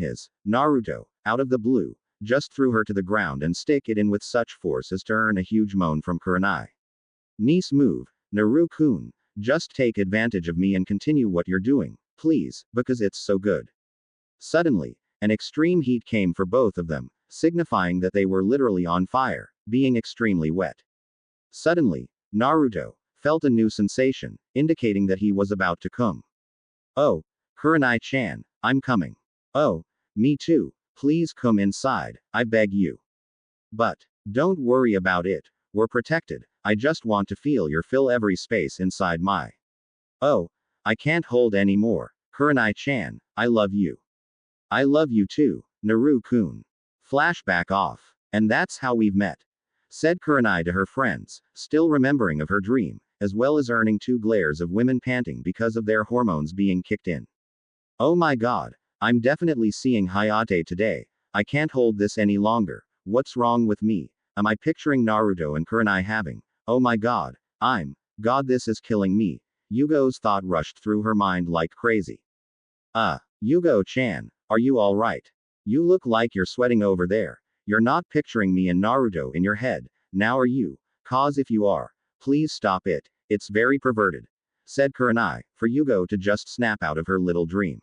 Naruto, out of the blue, just threw her to the ground and stick it in with such force as to earn a huge moan from Kurenai. Nice move, Naru-kun, just take advantage of me and continue what you're doing, please, because it's so good. Suddenly, an extreme heat came for both of them, signifying that they were literally on fire, being extremely wet. Suddenly, Naruto felt a new sensation, indicating that he was about to come. Oh, Kurenai-chan, I'm coming. Oh, me too, please come inside, I beg you. But, don't worry about it, we're protected, I just want to fill every space inside my. Oh, I can't hold any more, Kurenai-chan, I love you. I love you too, Naru-kun. Flashback off. And that's how we've met, said Kurenai to her friends, still remembering of her dream, as well as earning 2 glares of women panting because of their hormones being kicked in. Oh my god, I'm definitely seeing Hayate today, I can't hold this any longer, what's wrong with me, am I picturing Naruto and Kurenai having, oh my god, god this is killing me, Yugo's thought rushed through her mind like crazy. Yugo-chan, are you alright? You look like you're sweating over there. You're not picturing me and Naruto in your head, now are you? Cause if you are, please stop it, it's very perverted, said Kurenai, for Yugo to just snap out of her little dream.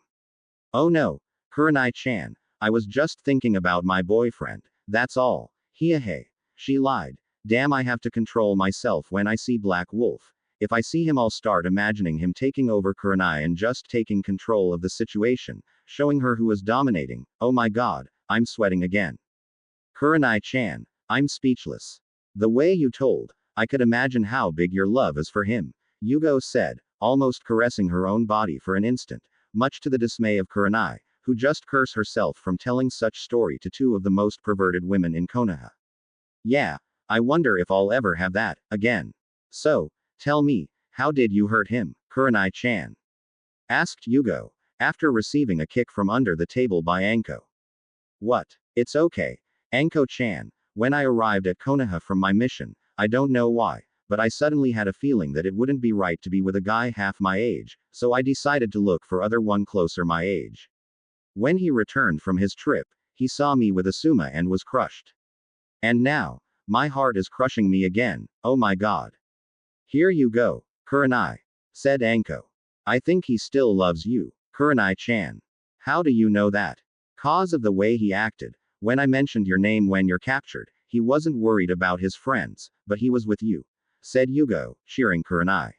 Oh no, Kurenai-chan, I was just thinking about my boyfriend, that's all. Hey, she lied. Damn, I have to control myself when I see Black Wolf. If I see him, I'll start imagining him taking over Kurenai and just taking control of the situation, showing her who is dominating. Oh my god, I'm sweating again. Kurenai-chan, I'm speechless. The way you told, I could imagine how big your love is for him, Yugo said, almost caressing her own body for an instant, much to the dismay of Kurenai, who just cursed herself from telling such story to 2 of the most perverted women in Konoha. Yeah, I wonder if I'll ever have that, again. So, tell me, how did you hurt him, Kurenai-chan? Asked Yugo, after receiving a kick from under the table by Anko. What? It's okay, Anko-chan, when I arrived at Konoha from my mission, I don't know why, but I suddenly had a feeling that it wouldn't be right to be with a guy half my age, so I decided to look for other one closer my age. When he returned from his trip, he saw me with Asuma and was crushed. And now, my heart is crushing me again, oh my god. Here you go, Kurenai, said Anko. I think he still loves you, Kurenai-chan. How do you know that? Cause of the way he acted. When I mentioned your name when you're captured, he wasn't worried about his friends, but he was with you, said Yugo, cheering Kurenai.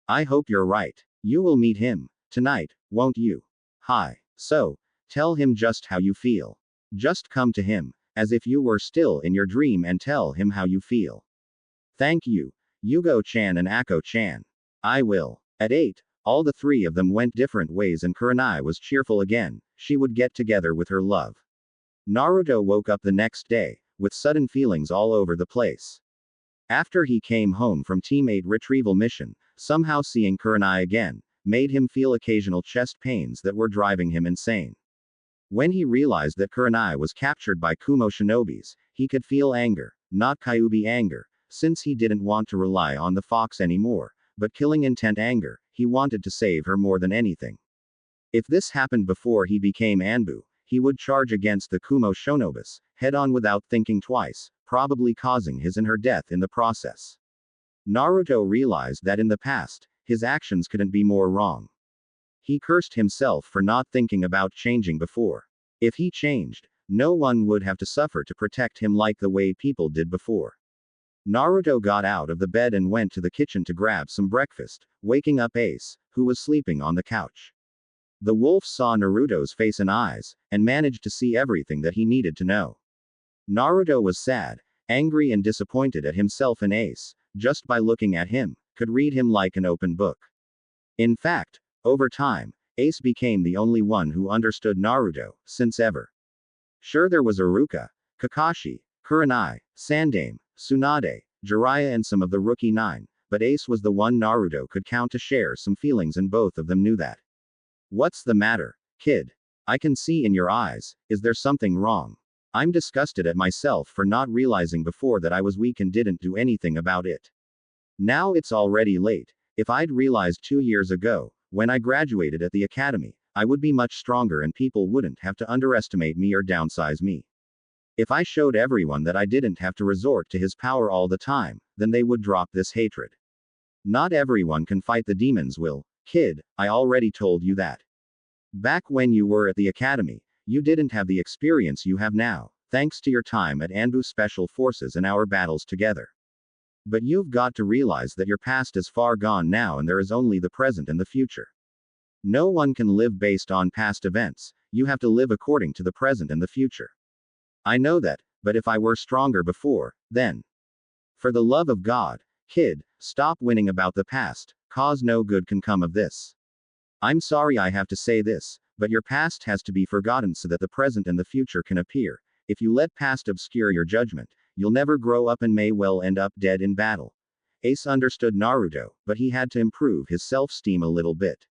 I hope you're right. You will meet him tonight, won't you? Hi. So, tell him just how you feel. Just come to him, as if you were still in your dream, and tell him how you feel. Thank you, Yugo-chan and Ako-chan. I will. At 8, all the 3 of them went different ways and Kurenai was cheerful again, she would get together with her love. Naruto woke up the next day, with sudden feelings all over the place. After he came home from teammate retrieval mission, somehow seeing Kurenai again, made him feel occasional chest pains that were driving him insane. When he realized that Kurenai was captured by Kumo shinobis, he could feel anger, not Kyuubi anger, since he didn't want to rely on the fox anymore, but killing intent anger, he wanted to save her more than anything. If this happened before he became ANBU, he would charge against the Kumo shinobis, head-on without thinking twice, probably causing his and her death in the process. Naruto realized that in the past, his actions couldn't be more wrong. He cursed himself for not thinking about changing before. If he changed, no one would have to suffer to protect him like the way people did before. Naruto got out of the bed and went to the kitchen to grab some breakfast, waking up Ace, who was sleeping on the couch. The wolf saw Naruto's face and eyes, and managed to see everything that he needed to know. Naruto was sad, angry and disappointed at himself, and Ace, just by looking at him, could read him like an open book. In fact, over time, Ace became the only one who understood Naruto, since ever. Sure, there was Iruka, Kakashi, Kurenai, Sandame, Tsunade, Jiraiya and some of the Rookie Nine, but Ace was the one Naruto could count to share some feelings, and both of them knew that. What's the matter, kid? I can see in your eyes, is there something wrong? I'm disgusted at myself for not realizing before that I was weak and didn't do anything about it. Now it's already late. If I'd realized 2 years ago, when I graduated at the academy, I would be much stronger and people wouldn't have to underestimate me or downsize me. If I showed everyone that I didn't have to resort to his power all the time, then they would drop this hatred. Not everyone can fight the demons, Will. Kid, I already told you that. Back when you were at the academy, you didn't have the experience you have now, thanks to your time at ANBU Special Forces and our battles together. But you've got to realize that your past is far gone now and there is only the present and the future. No one can live based on past events, you have to live according to the present and the future. I know that, but if I were stronger before, then. For the love of God, kid, stop whining about the past, cause no good can come of this. I'm sorry I have to say this, but your past has to be forgotten so that the present and the future can appear. If you let past obscure your judgment, you'll never grow up and may well end up dead in battle. Ace understood Naruto, but he had to improve his self-esteem a little bit.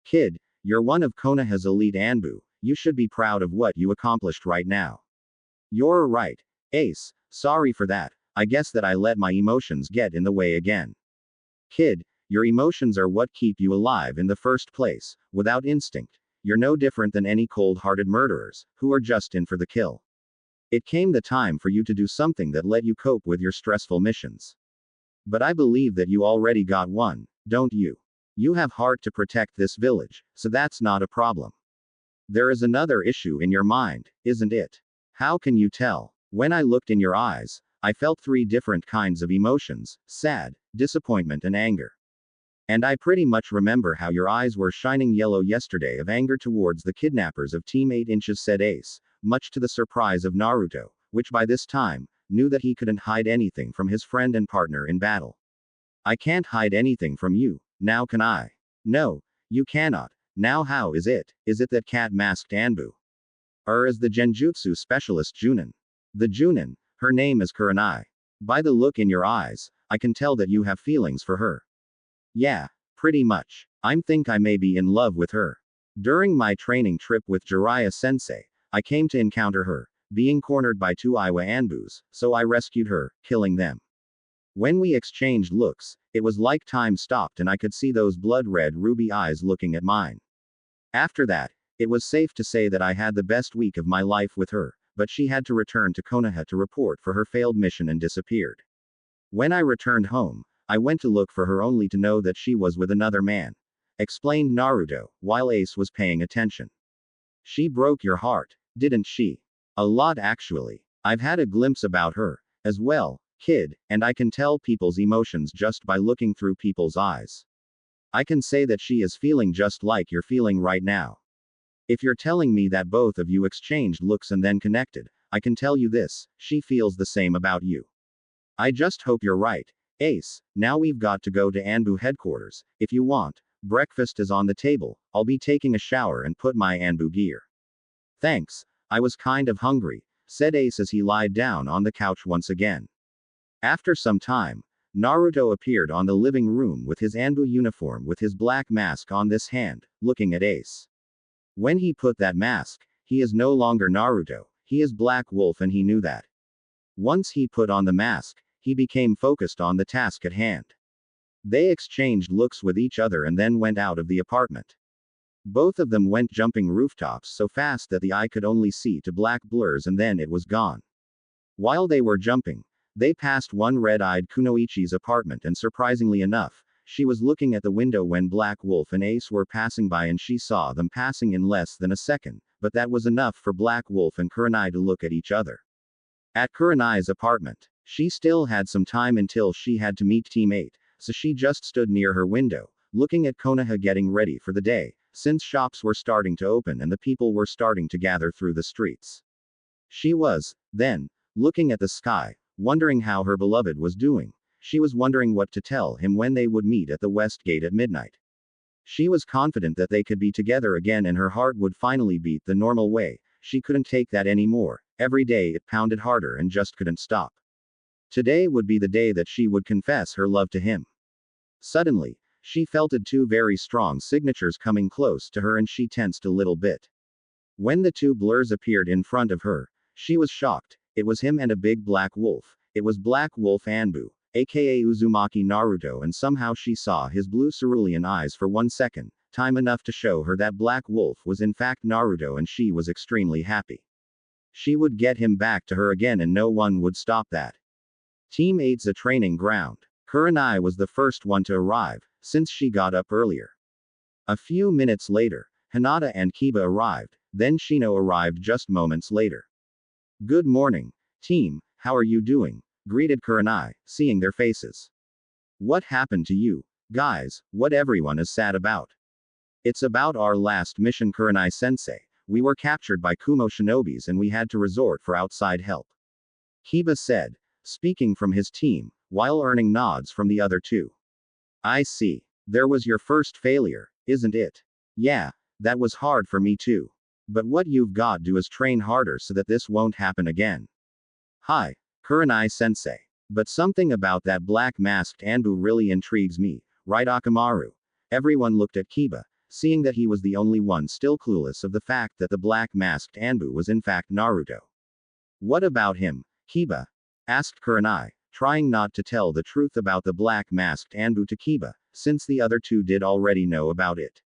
Kid, you're one of Konoha's elite ANBU, you should be proud of what you accomplished right now. You're right, Ace, sorry for that, I guess that I let my emotions get in the way again. Kid, your emotions are what keep you alive in the first place. Without instinct, you're no different than any cold-hearted murderers, who are just in for the kill. It came the time for you to do something that let you cope with your stressful missions. But I believe that you already got one, don't you? You have heart to protect this village, so that's not a problem. There is another issue in your mind, isn't it? How can you tell? When I looked in your eyes, I felt 3 different kinds of emotions: sad, disappointment and anger. And I pretty much remember how your eyes were shining yellow yesterday of anger towards the kidnappers of Team 8 Inches, said Ace, much to the surprise of Naruto, which by this time, knew that he couldn't hide anything from his friend and partner in battle. I can't hide anything from you, now can I? No, you cannot. Now how is it? Is it that cat-masked ANBU? Or is the Genjutsu specialist Junin? The Junin, her name is Kurenai. By the look in your eyes, I can tell that you have feelings for her. Yeah, pretty much. I think I may be in love with her. During my training trip with Jiraiya Sensei, I came to encounter her, being cornered by 2 Iwa ANBUs, so I rescued her, killing them. When we exchanged looks, it was like time stopped and I could see those blood-red ruby eyes looking at mine. After that, it was safe to say that I had the best week of my life with her, but she had to return to Konoha to report for her failed mission and disappeared. When I returned home, I went to look for her only to know that she was with another man, explained Naruto, while Ace was paying attention. She broke your heart, didn't she? A lot actually. I've had a glimpse about her, as well, kid, and I can tell people's emotions just by looking through people's eyes. I can say that she is feeling just like you're feeling right now. If you're telling me that both of you exchanged looks and then connected, I can tell you this, she feels the same about you. I just hope you're right. Ace, now we've got to go to ANBU headquarters. If you want, breakfast is on the table, I'll be taking a shower and put my ANBU gear. Thanks, I was kind of hungry, said Ace as he lied down on the couch once again. After some time, Naruto appeared on the living room with his ANBU uniform with his black mask on this hand, looking at Ace. When he put that mask, he is no longer Naruto, he is Black Wolf and he knew that. Once he put on the mask, he became focused on the task at hand. They exchanged looks with each other and then went out of the apartment. Both of them went jumping rooftops so fast that the eye could only see to black blurs and then it was gone. While they were jumping, they passed one red-eyed Kunoichi's apartment and surprisingly enough, she was looking at the window when Black Wolf and Ace were passing by and she saw them passing in less than a second, but that was enough for Black Wolf and Kurenai to look at each other. At Kurenai's apartment, she still had some time until she had to meet Team 8, so she just stood near her window, looking at Konoha getting ready for the day, since shops were starting to open and the people were starting to gather through the streets. She was, then, looking at the sky, wondering how her beloved was doing. She was wondering what to tell him when they would meet at the West Gate at midnight. She was confident that they could be together again and her heart would finally beat the normal way. She couldn't take that anymore. Every day it pounded harder and just couldn't stop. Today would be the day that she would confess her love to him. Suddenly, she felt two very strong signatures coming close to her and she tensed a little bit. When the two blurs appeared in front of her, she was shocked. It was him and a big black wolf. It was Black Wolf ANBU, aka Uzumaki Naruto, and somehow she saw his blue cerulean eyes for 1 second, time enough to show her that Black Wolf was in fact Naruto and she was extremely happy. She would get him back to her again and no one would stop that. Team 8's a training ground. Kurenai was the first one to arrive, since she got up earlier. A few minutes later, Hinata and Kiba arrived, then Shino arrived just moments later. Good morning, team, how are you doing? Greeted Kurenai, seeing their faces. What happened to you, guys, what everyone is sad about? It's about our last mission, Kurenai-sensei. We were captured by Kumo shinobis and we had to resort for outside help. Kiba said, speaking from his team, while earning nods from the other two. I see. There was your first failure, isn't it? Yeah, that was hard for me too. But what you've got to do is train harder so that this won't happen again. Hi, Kurenai-sensei. But something about that black-masked ANBU really intrigues me, right Akamaru? Everyone looked at Kiba, seeing that he was the only one still clueless of the fact that the black-masked ANBU was in fact Naruto. What about him, Kiba? Asked Kurenai, trying not to tell the truth about the black-masked ANBU to Kiba, since the other two did already know about it.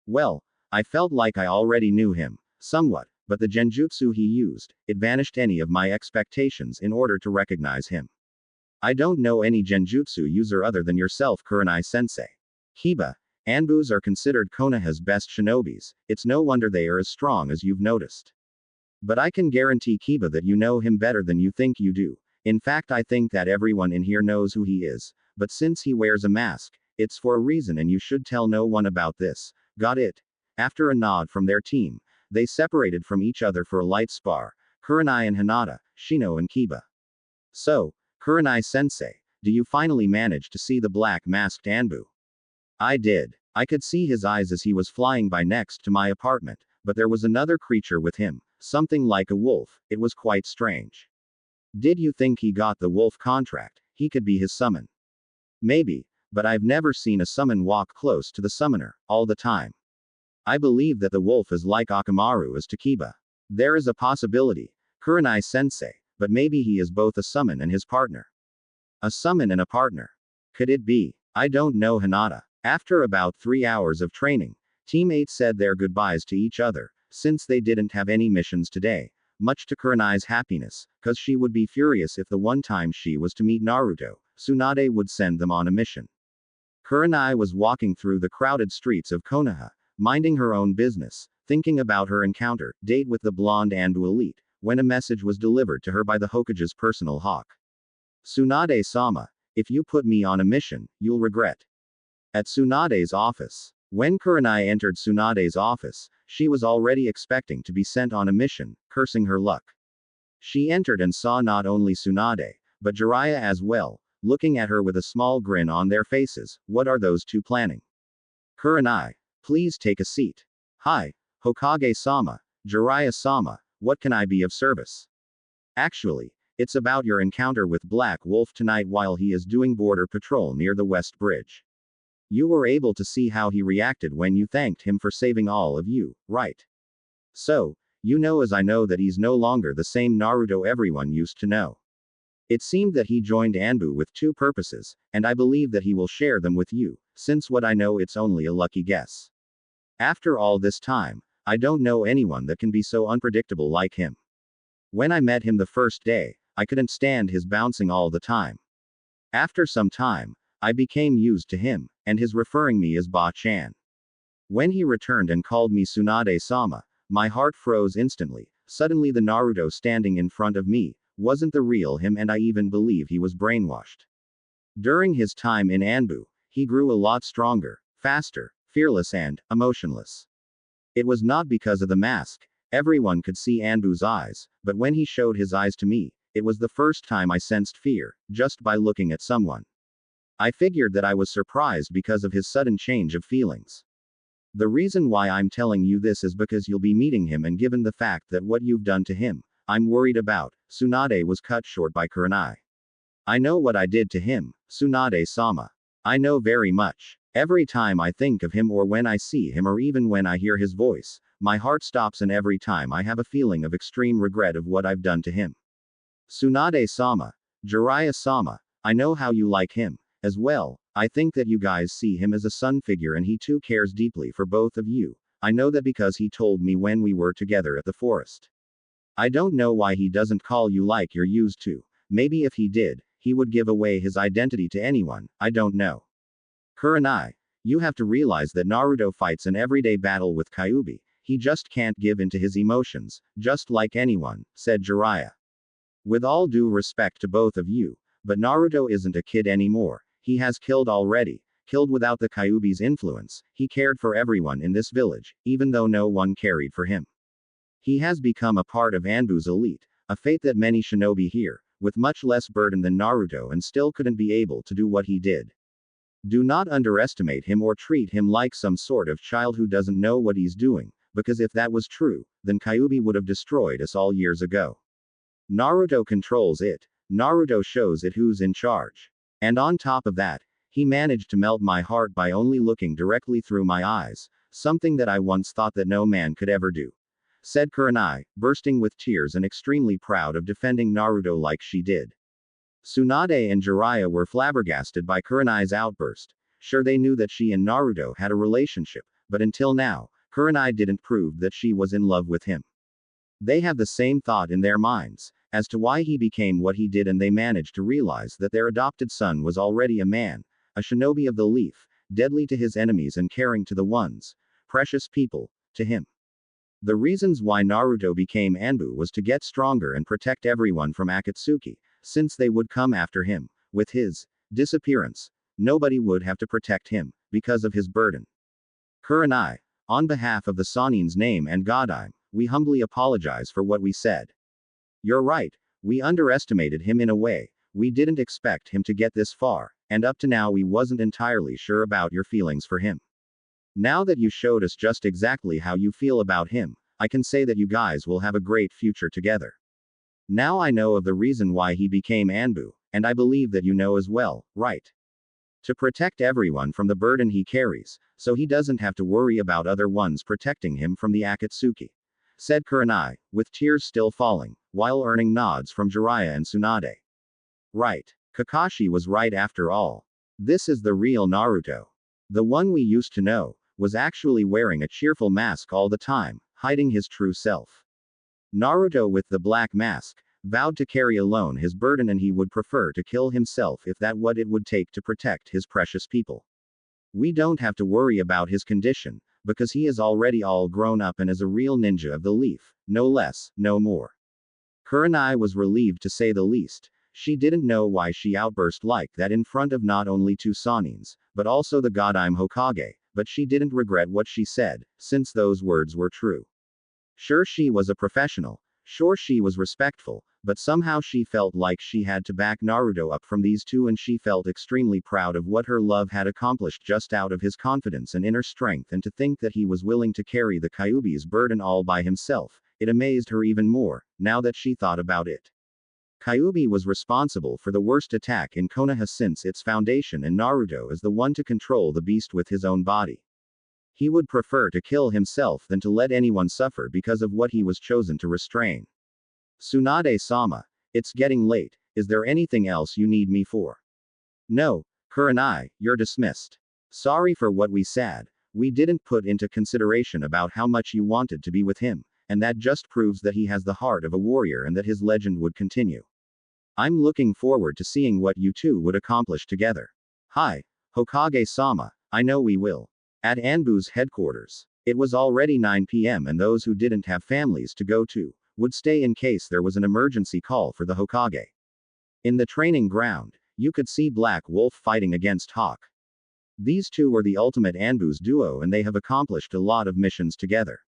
Well, I felt like I already knew him, somewhat, but the genjutsu he used, it vanished any of my expectations in order to recognize him. I don't know any genjutsu user other than yourself, Kurenai-sensei. Kiba, ANBUs are considered Konoha's best shinobis, it's no wonder they are as strong as you've noticed. But I can guarantee Kiba that you know him better than you think you do. In fact, I think that everyone in here knows who he is, but since he wears a mask, it's for a reason and you should tell no one about this. Got it? After a nod from their team, they separated from each other for a light spar, Kurenai and Hinata, Shino and Kiba. So, Kurenai-sensei, do you finally manage to see the black-masked ANBU? I did. I could see his eyes as he was flying by next to my apartment, but there was another creature with him, something like a wolf. It was quite strange. Did you think he got the wolf contract? He could be his summon. Maybe, but I've never seen a summon walk close to the summoner, all the time. I believe that the wolf is like Akamaru is to Kiba. There is a possibility, Kurenai-sensei, but maybe he is both a summon and his partner. A summon and a partner. Could it be? I don't know, Hinata. After about 3 hours of training, Team 8 said their goodbyes to each other, since they didn't have any missions today, much to Kurenai's happiness, cause she would be furious if the one time she was to meet Naruto, Tsunade would send them on a mission. Kurenai was walking through the crowded streets of Konoha, minding her own business, thinking about her encounter, date with the blonde ANBU elite, when a message was delivered to her by the Hokage's personal hawk. Tsunade-sama, if you put me on a mission, you'll regret. At Tsunade's office. When Kurenai entered Tsunade's office, she was already expecting to be sent on a mission, cursing her luck. She entered and saw not only Tsunade, but Jiraiya as well, looking at her with a small grin on their faces. What are those two planning? Kurenai, please take a seat. Hi, Hokage-sama, Jiraiya-sama, what can I be of service? Actually, it's about your encounter with Black Wolf tonight while he is doing border patrol near the West Bridge. You were able to see how he reacted when you thanked him for saving all of you, right? So, you know as I know that he's no longer the same Naruto everyone used to know. It seemed that he joined ANBU with two purposes, and I believe that he will share them with you, since what I know it's only a lucky guess. After all this time, I don't know anyone that can be so unpredictable like him. When I met him the first day, I couldn't stand his bouncing all the time. After some time, I became used to him, and his referring me as Ba-chan. When he returned and called me Tsunade-sama, my heart froze instantly. Suddenly the Naruto standing in front of me wasn't the real him, and I even believe he was brainwashed. During his time in ANBU, he grew a lot stronger, faster, fearless and emotionless. It was not because of the mask. Everyone could see ANBU's eyes, but when he showed his eyes to me, it was the first time I sensed fear, just by looking at someone. I figured that I was surprised because of his sudden change of feelings. The reason why I'm telling you this is because you'll be meeting him, and given the fact that what you've done to him, I'm worried about. Tsunade was cut short by Kurenai. I know what I did to him, Tsunade-sama. I know very much. Every time I think of him, or when I see him, or even when I hear his voice, my heart stops, and every time I have a feeling of extreme regret of what I've done to him. Tsunade-sama, Jiraiya-sama, I know how you like him, as well. I think that you guys see him as a son figure, and he too cares deeply for both of you. I know that because he told me when we were together at the forest. I don't know why he doesn't call you like you're used to. Maybe if he did, he would give away his identity to anyone, I don't know. Kurenai, you have to realize that Naruto fights an everyday battle with Kyuubi. He just can't give in to his emotions, just like anyone, said Jiraiya. With all due respect to both of you, but Naruto isn't a kid anymore. He has killed already, killed without the Kyuubi's influence. He cared for everyone in this village, even though no one cared for him. He has become a part of ANBU's elite, a fate that many shinobi here, with much less burden than Naruto, and still couldn't be able to do what he did. Do not underestimate him or treat him like some sort of child who doesn't know what he's doing, because if that was true, then Kyuubi would have destroyed us all years ago. Naruto controls it. Naruto shows it who's in charge. And on top of that, he managed to melt my heart by only looking directly through my eyes, something that I once thought that no man could ever do, said Kurenai, bursting with tears and extremely proud of defending Naruto like she did. Tsunade and Jiraiya were flabbergasted by Kurenai's outburst. Sure, they knew that she and Naruto had a relationship, but until now, Kurenai didn't prove that she was in love with him. They have the same thought in their minds, as to why he became what he did, and they managed to realize that their adopted son was already a man, a shinobi of the leaf, deadly to his enemies and caring to the ones, precious people, to him. The reasons why Naruto became ANBU was to get stronger and protect everyone from Akatsuki, since they would come after him. With his disappearance, nobody would have to protect him, because of his burden. Kurenai, on behalf of the Sanin's name and Godime, we humbly apologize for what we said. You're right, we underestimated him in a way. We didn't expect him to get this far, and up to now we wasn't entirely sure about your feelings for him. Now that you showed us just exactly how you feel about him, I can say that you guys will have a great future together. Now I know of the reason why he became ANBU, and I believe that you know as well, right? To protect everyone from the burden he carries, so he doesn't have to worry about other ones protecting him from the Akatsuki, said Kurenai, with tears still falling, while earning nods from Jiraiya and Tsunade. Right. Kakashi was right after all. This is the real Naruto. The one we used to know, was actually wearing a cheerful mask all the time, hiding his true self. Naruto with the black mask, vowed to carry alone his burden, and he would prefer to kill himself if that what it would take to protect his precious people. We don't have to worry about his condition, because he is already all grown up and is a real ninja of the leaf, no less, no more. Kurenai was relieved to say the least. She didn't know why she outburst like that in front of not only two Sanins, but also the Godime Hokage, but she didn't regret what she said, since those words were true. Sure, she was a professional. Sure, she was respectful, but somehow she felt like she had to back Naruto up from these two, and she felt extremely proud of what her love had accomplished just out of his confidence and inner strength, and to think that he was willing to carry the Kyuubi's burden all by himself, it amazed her even more, now that she thought about it. Kyuubi was responsible for the worst attack in Konoha since its foundation, and Naruto is the one to control the beast with his own body. He would prefer to kill himself than to let anyone suffer because of what he was chosen to restrain. Tsunade-sama, it's getting late, is there anything else you need me for? No, Kurenai, you're dismissed. Sorry for what we said. We didn't put into consideration about how much you wanted to be with him, and that just proves that he has the heart of a warrior and that his legend would continue. I'm looking forward to seeing what you two would accomplish together. Hi, Hokage-sama, I know we will. At ANBU's headquarters. It was already 9 p.m. and those who didn't have families to go to would stay in case there was an emergency call for the Hokage. In the training ground, you could see Black Wolf fighting against Hawk. These two were the ultimate ANBU's duo, and they have accomplished a lot of missions together.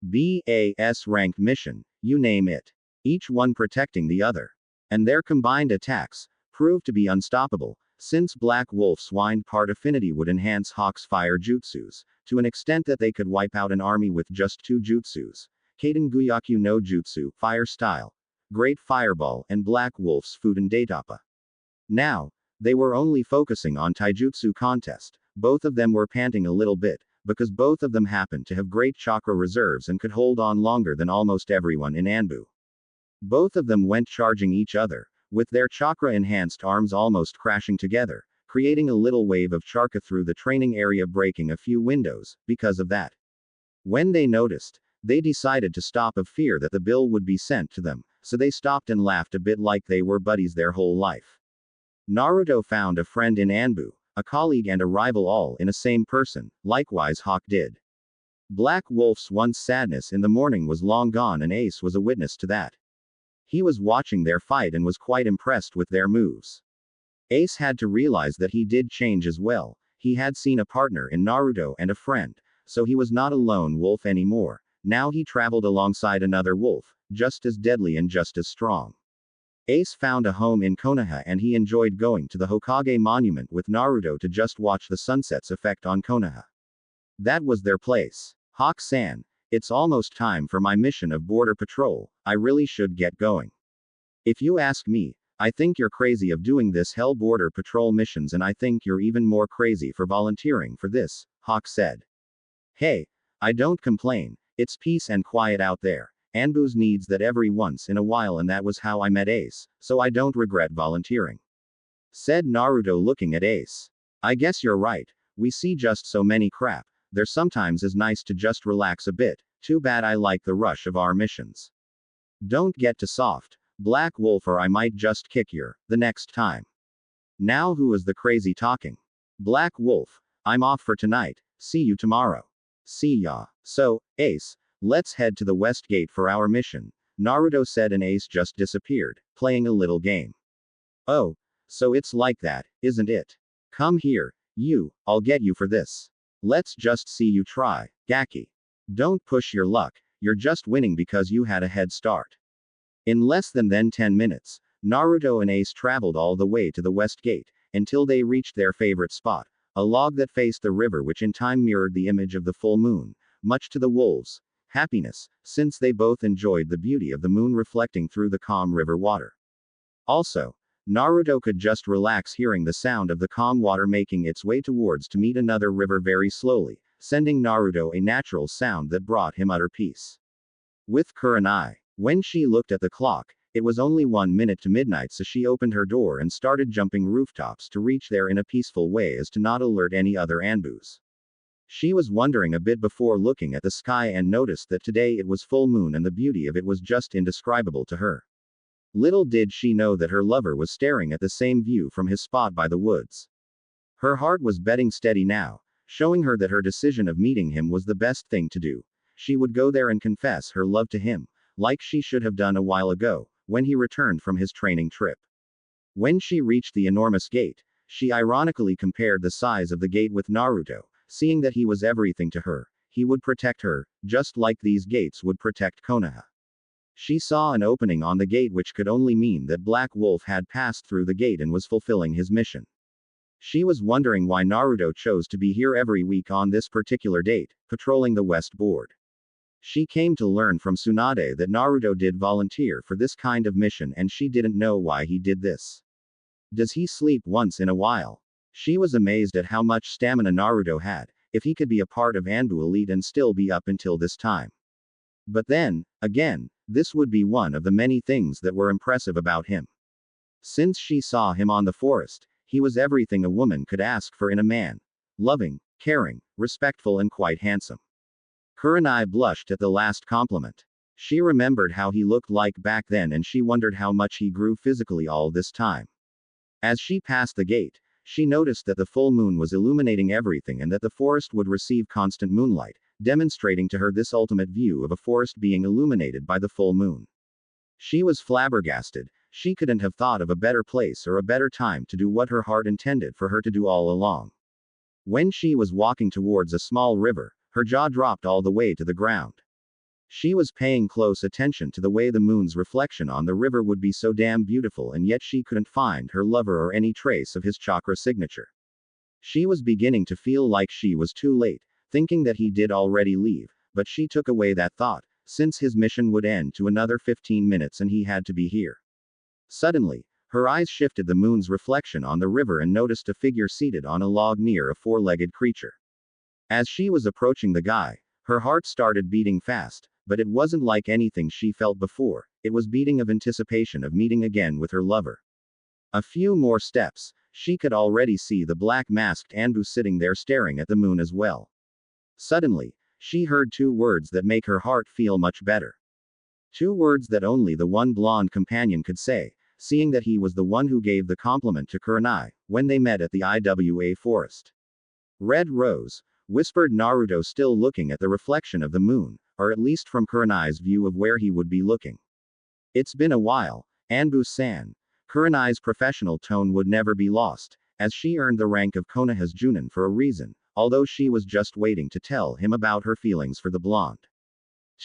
BAS rank mission, you name it. Each one protecting the other. And their combined attacks proved to be unstoppable, since Black Wolf's wind part affinity would enhance Hawk's fire jutsus, to an extent that they could wipe out an army with just 2 jutsus. Kaden Guyakyu no Jutsu, Fire Style, Great Fireball, and Black Wolf's Fuden Daitapa. Now, they were only focusing on Taijutsu contest. Both of them were panting a little bit, because both of them happened to have great chakra reserves and could hold on longer than almost everyone in ANBU. Both of them went charging each other, with their chakra-enhanced arms almost crashing together, creating a little wave of chakra through the training area, breaking a few windows, because of that. When they noticed, they decided to stop of fear that the bill would be sent to them, so they stopped and laughed a bit like they were buddies their whole life. Naruto found a friend in ANBU, a colleague and a rival all in a same person, likewise Hawk did. Black Wolf's once sadness in the morning was long gone, and Ace was a witness to that. He was watching their fight and was quite impressed with their moves. Ace had to realize that he did change as well. He had seen a partner in Naruto and a friend, so he was not a lone wolf anymore. Now he traveled alongside another wolf, just as deadly and just as strong. Ace found a home in Konoha, and he enjoyed going to the Hokage monument with Naruto to just watch the sunset's effect on Konoha. That was their place. Hawk-san, it's almost time for my mission of border patrol. I really should get going. If you ask me, I think you're crazy of doing this hell border patrol missions, and I think you're even more crazy for volunteering for this, Hawk said. Hey, I don't complain. It's peace and quiet out there. ANBU's needs that every once in a while, and that was how I met Ace, so I don't regret volunteering. Said Naruto, looking at Ace. I guess you're right. We see just so many crap. There sometimes is nice to just relax a bit. Too bad I like the rush of our missions. Don't get too soft, Black Wolf, or I might just kick the next time. Now who is the crazy talking? Black Wolf, I'm off for tonight. See you tomorrow. See ya. So, Ace, let's head to the west gate for our mission, Naruto said, and Ace just disappeared, playing a little game. Oh, so it's like that, isn't it? Come here, I'll get you for this. Let's just see you try, Gaki. Don't push your luck, you're just winning because you had a head start. In less than 10 minutes, Naruto and Ace traveled all the way to the west gate, until they reached their favorite spot, a log that faced the river, which in time mirrored the image of the full moon, much to the wolves' happiness, since they both enjoyed the beauty of the moon reflecting through the calm river water. Also, Naruto could just relax hearing the sound of the calm water making its way towards to meet another river very slowly, sending Naruto a natural sound that brought him utter peace. With Kurenai, when she looked at the clock, it was only 1 minute to midnight, so she opened her door and started jumping rooftops to reach there in a peaceful way as to not alert any other ANBUs. She was wondering a bit before looking at the sky and noticed that today it was full moon, and the beauty of it was just indescribable to her. Little did she know that her lover was staring at the same view from his spot by the woods. Her heart was beating steady now, showing her that her decision of meeting him was the best thing to do. She would go there and confess her love to him, like she should have done a while ago, when he returned from his training trip. When she reached the enormous gate, she ironically compared the size of the gate with Naruto, seeing that he was everything to her. He would protect her, just like these gates would protect Konoha. She saw an opening on the gate, which could only mean that Black Wolf had passed through the gate and was fulfilling his mission. She was wondering why Naruto chose to be here every week on this particular date, patrolling the west board. She came to learn from Tsunade that Naruto did volunteer for this kind of mission, and she didn't know why he did this. Does he sleep once in a while? She was amazed at how much stamina Naruto had, if he could be a part of ANBU Elite and still be up until this time. But then, again, this would be one of the many things that were impressive about him. Since she saw him on the forest, he was everything a woman could ask for in a man. Loving, caring, respectful, and quite handsome. Kurenai blushed at the last compliment. She remembered how he looked like back then, and she wondered how much he grew physically all this time. As she passed the gate, she noticed that the full moon was illuminating everything and that the forest would receive constant moonlight, demonstrating to her this ultimate view of a forest being illuminated by the full moon. She was flabbergasted. She couldn't have thought of a better place or a better time to do what her heart intended for her to do all along. When she was walking towards a small river, her jaw dropped all the way to the ground. She was paying close attention to the way the moon's reflection on the river would be so damn beautiful, and yet she couldn't find her lover or any trace of his chakra signature. She was beginning to feel like she was too late, thinking that he did already leave, but she took away that thought, since his mission would end to another 15 minutes and he had to be here. Suddenly, her eyes shifted the moon's reflection on the river and noticed a figure seated on a log near a four-legged creature. As she was approaching the guy, her heart started beating fast, but it wasn't like anything she felt before. It was beating of anticipation of meeting again with her lover. A few more steps, she could already see the black-masked ANBU sitting there staring at the moon as well. Suddenly, she heard two words that make her heart feel much better. Two words that only the one blonde companion could say, seeing that he was the one who gave the compliment to Kurenai, when they met at the IWA forest. Red Rose, whispered Naruto, still looking at the reflection of the moon, or at least from Kurenai's view of where he would be looking. It's been a while, ANBU-san. Kurenai's professional tone would never be lost, as she earned the rank of Konoha's Junin for a reason, although she was just waiting to tell him about her feelings for the blonde.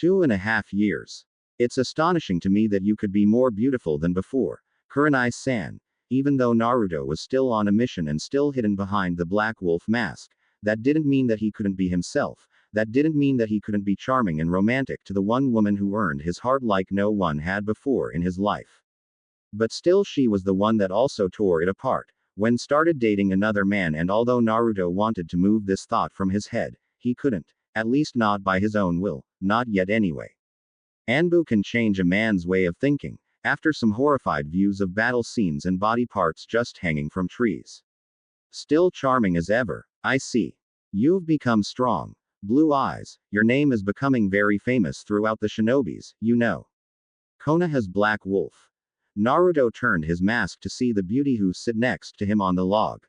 2.5 years. It's astonishing to me that you could be more beautiful than before, Kurenai-san. Even though Naruto was still on a mission and still hidden behind the Black Wolf mask, that didn't mean that he couldn't be himself. That didn't mean that he couldn't be charming and romantic to the one woman who earned his heart like no one had before in his life. But still, she was the one that also tore it apart, when started dating another man, and although Naruto wanted to move this thought from his head, he couldn't, at least not by his own will, not yet anyway. ANBU can change a man's way of thinking, after some horrified views of battle scenes and body parts just hanging from trees. Still charming as ever, I see. You've become strong. Blue eyes, your name is becoming very famous throughout the shinobis, you know. Konoha's Black Wolf. Naruto turned his mask to see the beauty who sit next to him on the log.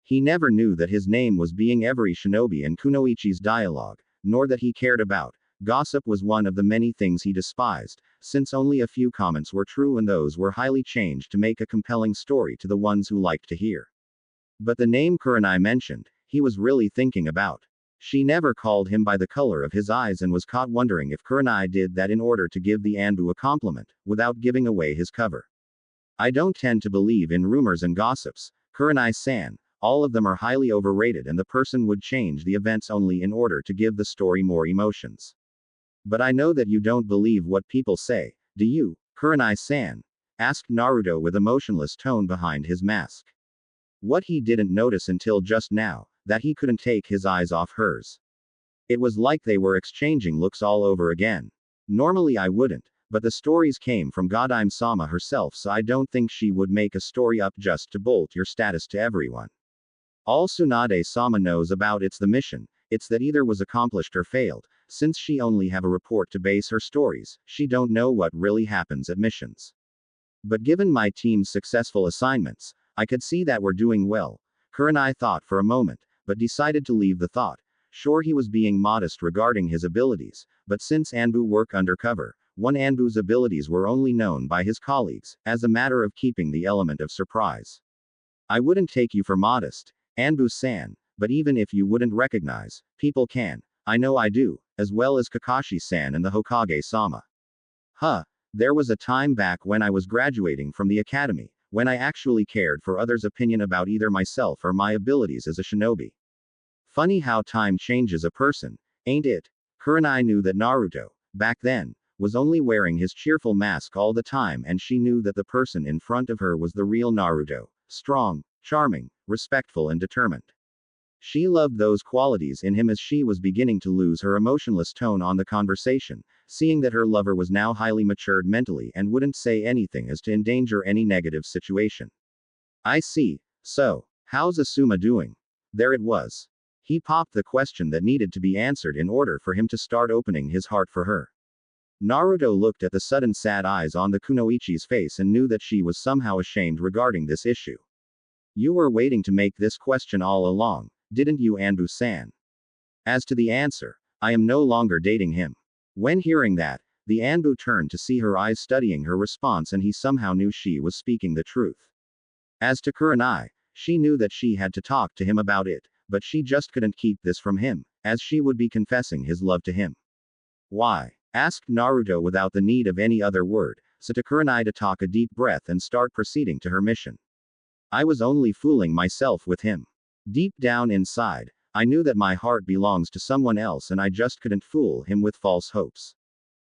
He never knew that his name was being every shinobi in Kunoichi's dialogue, nor that he cared about. Gossip was one of the many things he despised, since only a few comments were true and those were highly changed to make a compelling story to the ones who liked to hear. But the name Kurenai mentioned, he was really thinking about. She never called him by the color of his eyes and was caught wondering if Kurenai did that in order to give the ANBU a compliment, without giving away his cover. I don't tend to believe in rumors and gossips, Kurenai-san. All of them are highly overrated, and the person would change the events only in order to give the story more emotions. But I know that you don't believe what people say, do you, Kurenai-san? Asked Naruto with a motionless tone behind his mask. What he didn't notice until just now, that he couldn't take his eyes off hers. It was like they were exchanging looks all over again. Normally I wouldn't, but the stories came from Godime-sama herself, so I don't think she would make a story up just to bolt your status to everyone. All Tsunade-sama knows about it's the mission, it's that either was accomplished or failed. Since she only have a report to base her stories, she don't know what really happens at missions. But given my team's successful assignments, I could see that we're doing well. Kurenai thought for a moment, but decided to leave the thought. Sure, he was being modest regarding his abilities, but since ANBU work undercover, one ANBU's abilities were only known by his colleagues, as a matter of keeping the element of surprise. I wouldn't take you for modest, ANBU-san, but even if you wouldn't recognize, people can. I know I do, as well as Kakashi-san and the Hokage-sama. Huh, There was a time back when I was graduating from the academy, when I actually cared for others' opinion about either myself or my abilities as a shinobi. Funny how time changes a person, ain't it? Kurenai knew that Naruto, back then, was only wearing his cheerful mask all the time, and she knew that the person in front of her was the real Naruto, strong, charming, respectful, and determined. She loved those qualities in him as she was beginning to lose her emotionless tone on the conversation, seeing that her lover was now highly matured mentally and wouldn't say anything as to endanger any negative situation. I see. So, how's Asuma doing? There it was. He popped the question that needed to be answered in order for him to start opening his heart for her. Naruto looked at the sudden sad eyes on the kunoichi's face and knew that she was somehow ashamed regarding this issue. You were waiting to make this question all along, didn't you, Anbu-san? As to the answer, I am no longer dating him. When hearing that, the Anbu turned to see her eyes studying her response, and he somehow knew she was speaking the truth. As to Kurenai, she knew that she had to talk to him about it, but she just couldn't keep this from him, as she would be confessing his love to him. Why? Asked Naruto without the need of any other word, so to Kurenai to take a deep breath and start proceeding to her mission. I was only fooling myself with him. Deep down inside, I knew that my heart belongs to someone else and I just couldn't fool him with false hopes.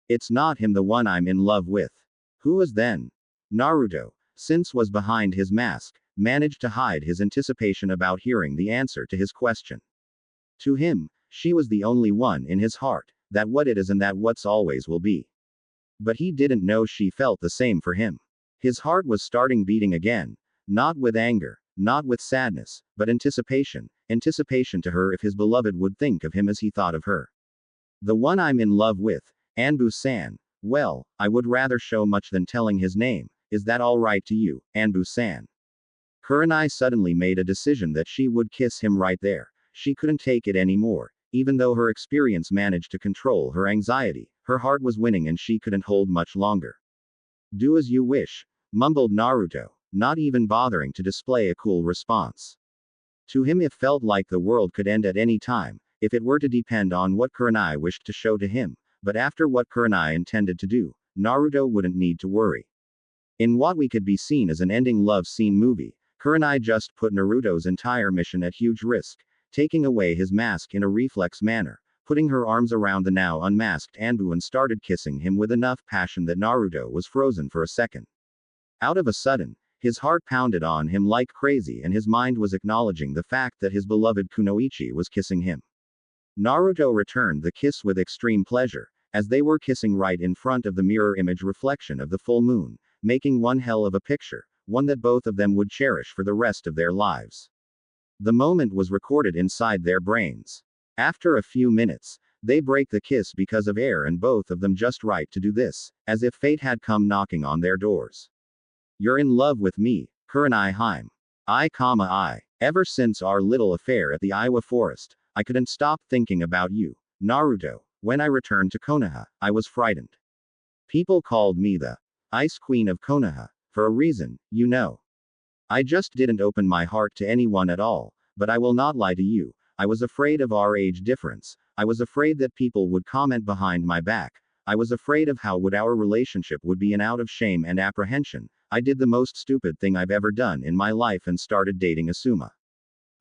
It's not him the one I'm in love with. Who is then? Naruto, since was behind his mask, managed to hide his anticipation about hearing the answer to his question. To him, she was the only one in his heart, that what it is and that what's always will be. But he didn't know she felt the same for him. His heart was starting beating again, not with anger, not with sadness, but anticipation to her if his beloved would think of him as he thought of her. The one I'm in love with, Anbu-san, well, I would rather show much than telling his name, is that alright to you, Anbu-san? Kurenai suddenly made a decision that she would kiss him right there. She couldn't take it anymore, even though her experience managed to control her anxiety, her heart was winning and she couldn't hold much longer. Do as you wish, mumbled Naruto, not even bothering to display a cool response. To him it felt like the world could end at any time, if it were to depend on what Kurenai wished to show to him, but after what Kurenai intended to do, Naruto wouldn't need to worry. In what we could be seen as an ending love scene movie, Kurenai just put Naruto's entire mission at huge risk, taking away his mask in a reflex manner, putting her arms around the now unmasked Anbu and started kissing him with enough passion that Naruto was frozen for a second. Out of a sudden, his heart pounded on him like crazy and his mind was acknowledging the fact that his beloved kunoichi was kissing him. Naruto returned the kiss with extreme pleasure, as they were kissing right in front of the mirror image reflection of the full moon, making one hell of a picture, one that both of them would cherish for the rest of their lives. The moment was recorded inside their brains. After a few minutes, they break the kiss because of air and both of them just right to do this, as if fate had come knocking on their doors. You're in love with me, Kurenai Heim. I. Ever since our little affair at the Iowa forest, I couldn't stop thinking about you, Naruto. When I returned to Konoha, I was frightened. People called me the Ice Queen of Konoha, for a reason, you know. I just didn't open my heart to anyone at all, but I will not lie to you, I was afraid of our age difference, I was afraid that people would comment behind my back, I was afraid of how would our relationship would be, and out of shame and apprehension, I did the most stupid thing I've ever done in my life and started dating Asuma.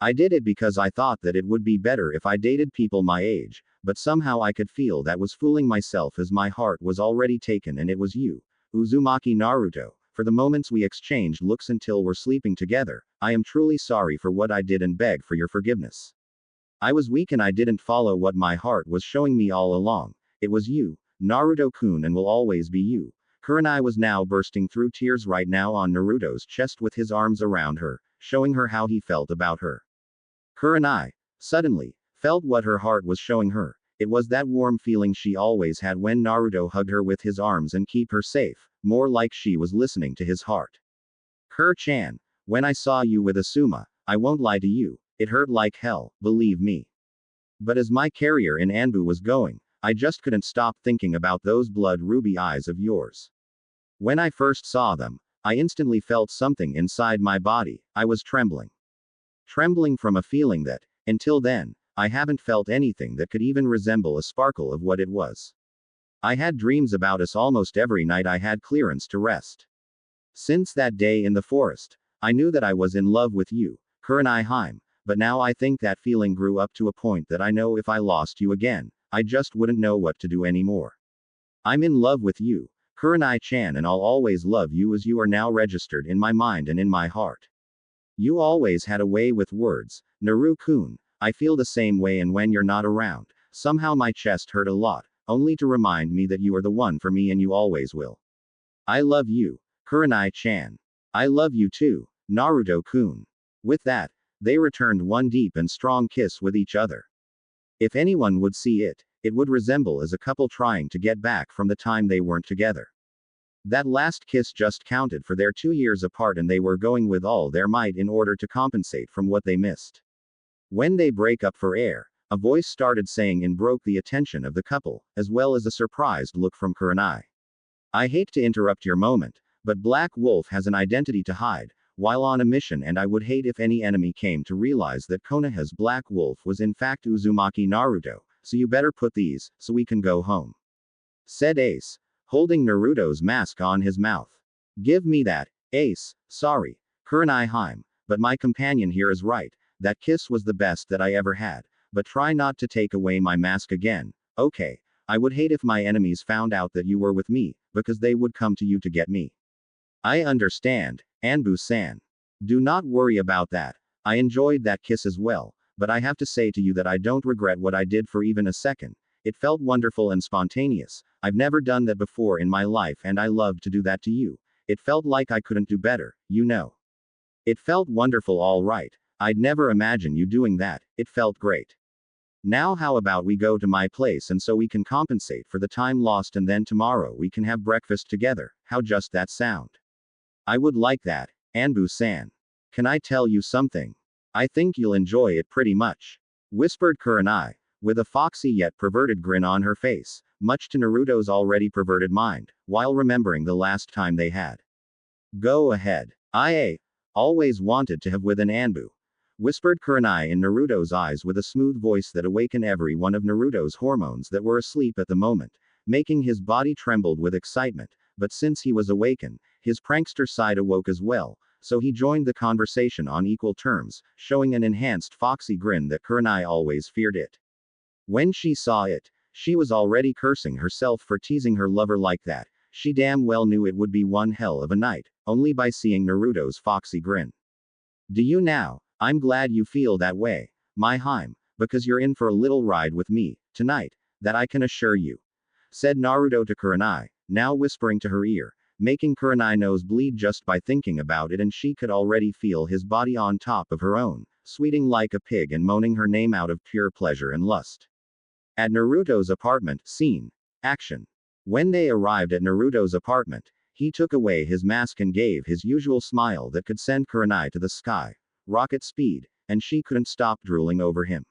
I did it because I thought that it would be better if I dated people my age, but somehow I could feel that was fooling myself as my heart was already taken and it was you, Uzumaki Naruto. For the moments we exchanged looks until we're sleeping together, I am truly sorry for what I did and beg for your forgiveness. I was weak and I didn't follow what my heart was showing me all along. It was you, Naruto-kun, and will always be you. Kurenai was now bursting through tears right now on Naruto's chest with his arms around her, showing her how he felt about her. Kurenai, suddenly, felt what her heart was showing her. It was that warm feeling she always had when Naruto hugged her with his arms and keep her safe, more like she was listening to his heart. Kur-chan, when I saw you with Asuma, I won't lie to you, it hurt like hell, believe me. But as my career in ANBU was going, I just couldn't stop thinking about those blood ruby eyes of yours. When I first saw them, I instantly felt something inside my body, I was trembling. Trembling from a feeling that, until then, I haven't felt anything that could even resemble a sparkle of what it was. I had dreams about us almost every night I had clearance to rest. Since that day in the forest, I knew that I was in love with you, Kurenai Heim, but now I think that feeling grew up to a point that I know if I lost you again, I just wouldn't know what to do anymore. I'm in love with you, Kurenai-chan, and I'll always love you as you are now registered in my mind and in my heart. You always had a way with words, Naru-kun. I feel the same way, and when you're not around, somehow my chest hurt a lot, only to remind me that you are the one for me and you always will. I love you, Kurenai-chan. I love you too, Naruto-kun. With that, they returned one deep and strong kiss with each other. If anyone would see it, it would resemble as a couple trying to get back from the time they weren't together. That last kiss just counted for their 2 years apart, and they were going with all their might in order to compensate from what they missed. When they break up for air, a voice started saying and broke the attention of the couple, as well as a surprised look from Kurenai. I hate to interrupt your moment, but Black Wolf has an identity to hide, while on a mission, and I would hate if any enemy came to realize that Konoha's Black Wolf was in fact Uzumaki Naruto, so you better put these, so we can go home. Said Ace, holding Naruto's mask on his mouth. Give me that, Ace. Sorry, Kurenai Heim, but my companion here is right, that kiss was the best that I ever had, but try not to take away my mask again, okay? I would hate if my enemies found out that you were with me, because they would come to you to get me. I understand, ANBU-san. Do not worry about that. I enjoyed that kiss as well, but I have to say to you that I don't regret what I did for even a second. It felt wonderful and spontaneous. I've never done that before in my life, and I loved to do that to you. It felt like I couldn't do better, you know. It felt wonderful, all right. I'd never imagine you doing that. It felt great. Now how about we go to my place and so we can compensate for the time lost, and then tomorrow we can have breakfast together. How just that sound? I would like that, ANBU-san. Can I tell you something? I think you'll enjoy it pretty much. Whispered Kurenai, with a foxy yet perverted grin on her face, much to Naruto's already perverted mind, while remembering the last time they had. Go ahead. I always wanted to have with an ANBU. Whispered Kurenai in Naruto's eyes with a smooth voice that awakened every one of Naruto's hormones that were asleep at the moment, making his body trembled with excitement, but since he was awakened, his prankster side awoke as well, so he joined the conversation on equal terms, showing an enhanced foxy grin that Kurenai always feared it. When she saw it, she was already cursing herself for teasing her lover like that. She damn well knew it would be one hell of a night, only by seeing Naruto's foxy grin. Do you now? I'm glad you feel that way, my Heim, because you're in for a little ride with me, tonight, that I can assure you. Said Naruto to Kurenai, now whispering to her ear, making Kurenai nose bleed just by thinking about it, and she could already feel his body on top of her own, sweeting like a pig and moaning her name out of pure pleasure and lust. At Naruto's apartment, scene. Action. When they arrived at Naruto's apartment, he took away his mask and gave his usual smile that could send Kurenai to the sky, rocket speed, and she couldn't stop drooling over him.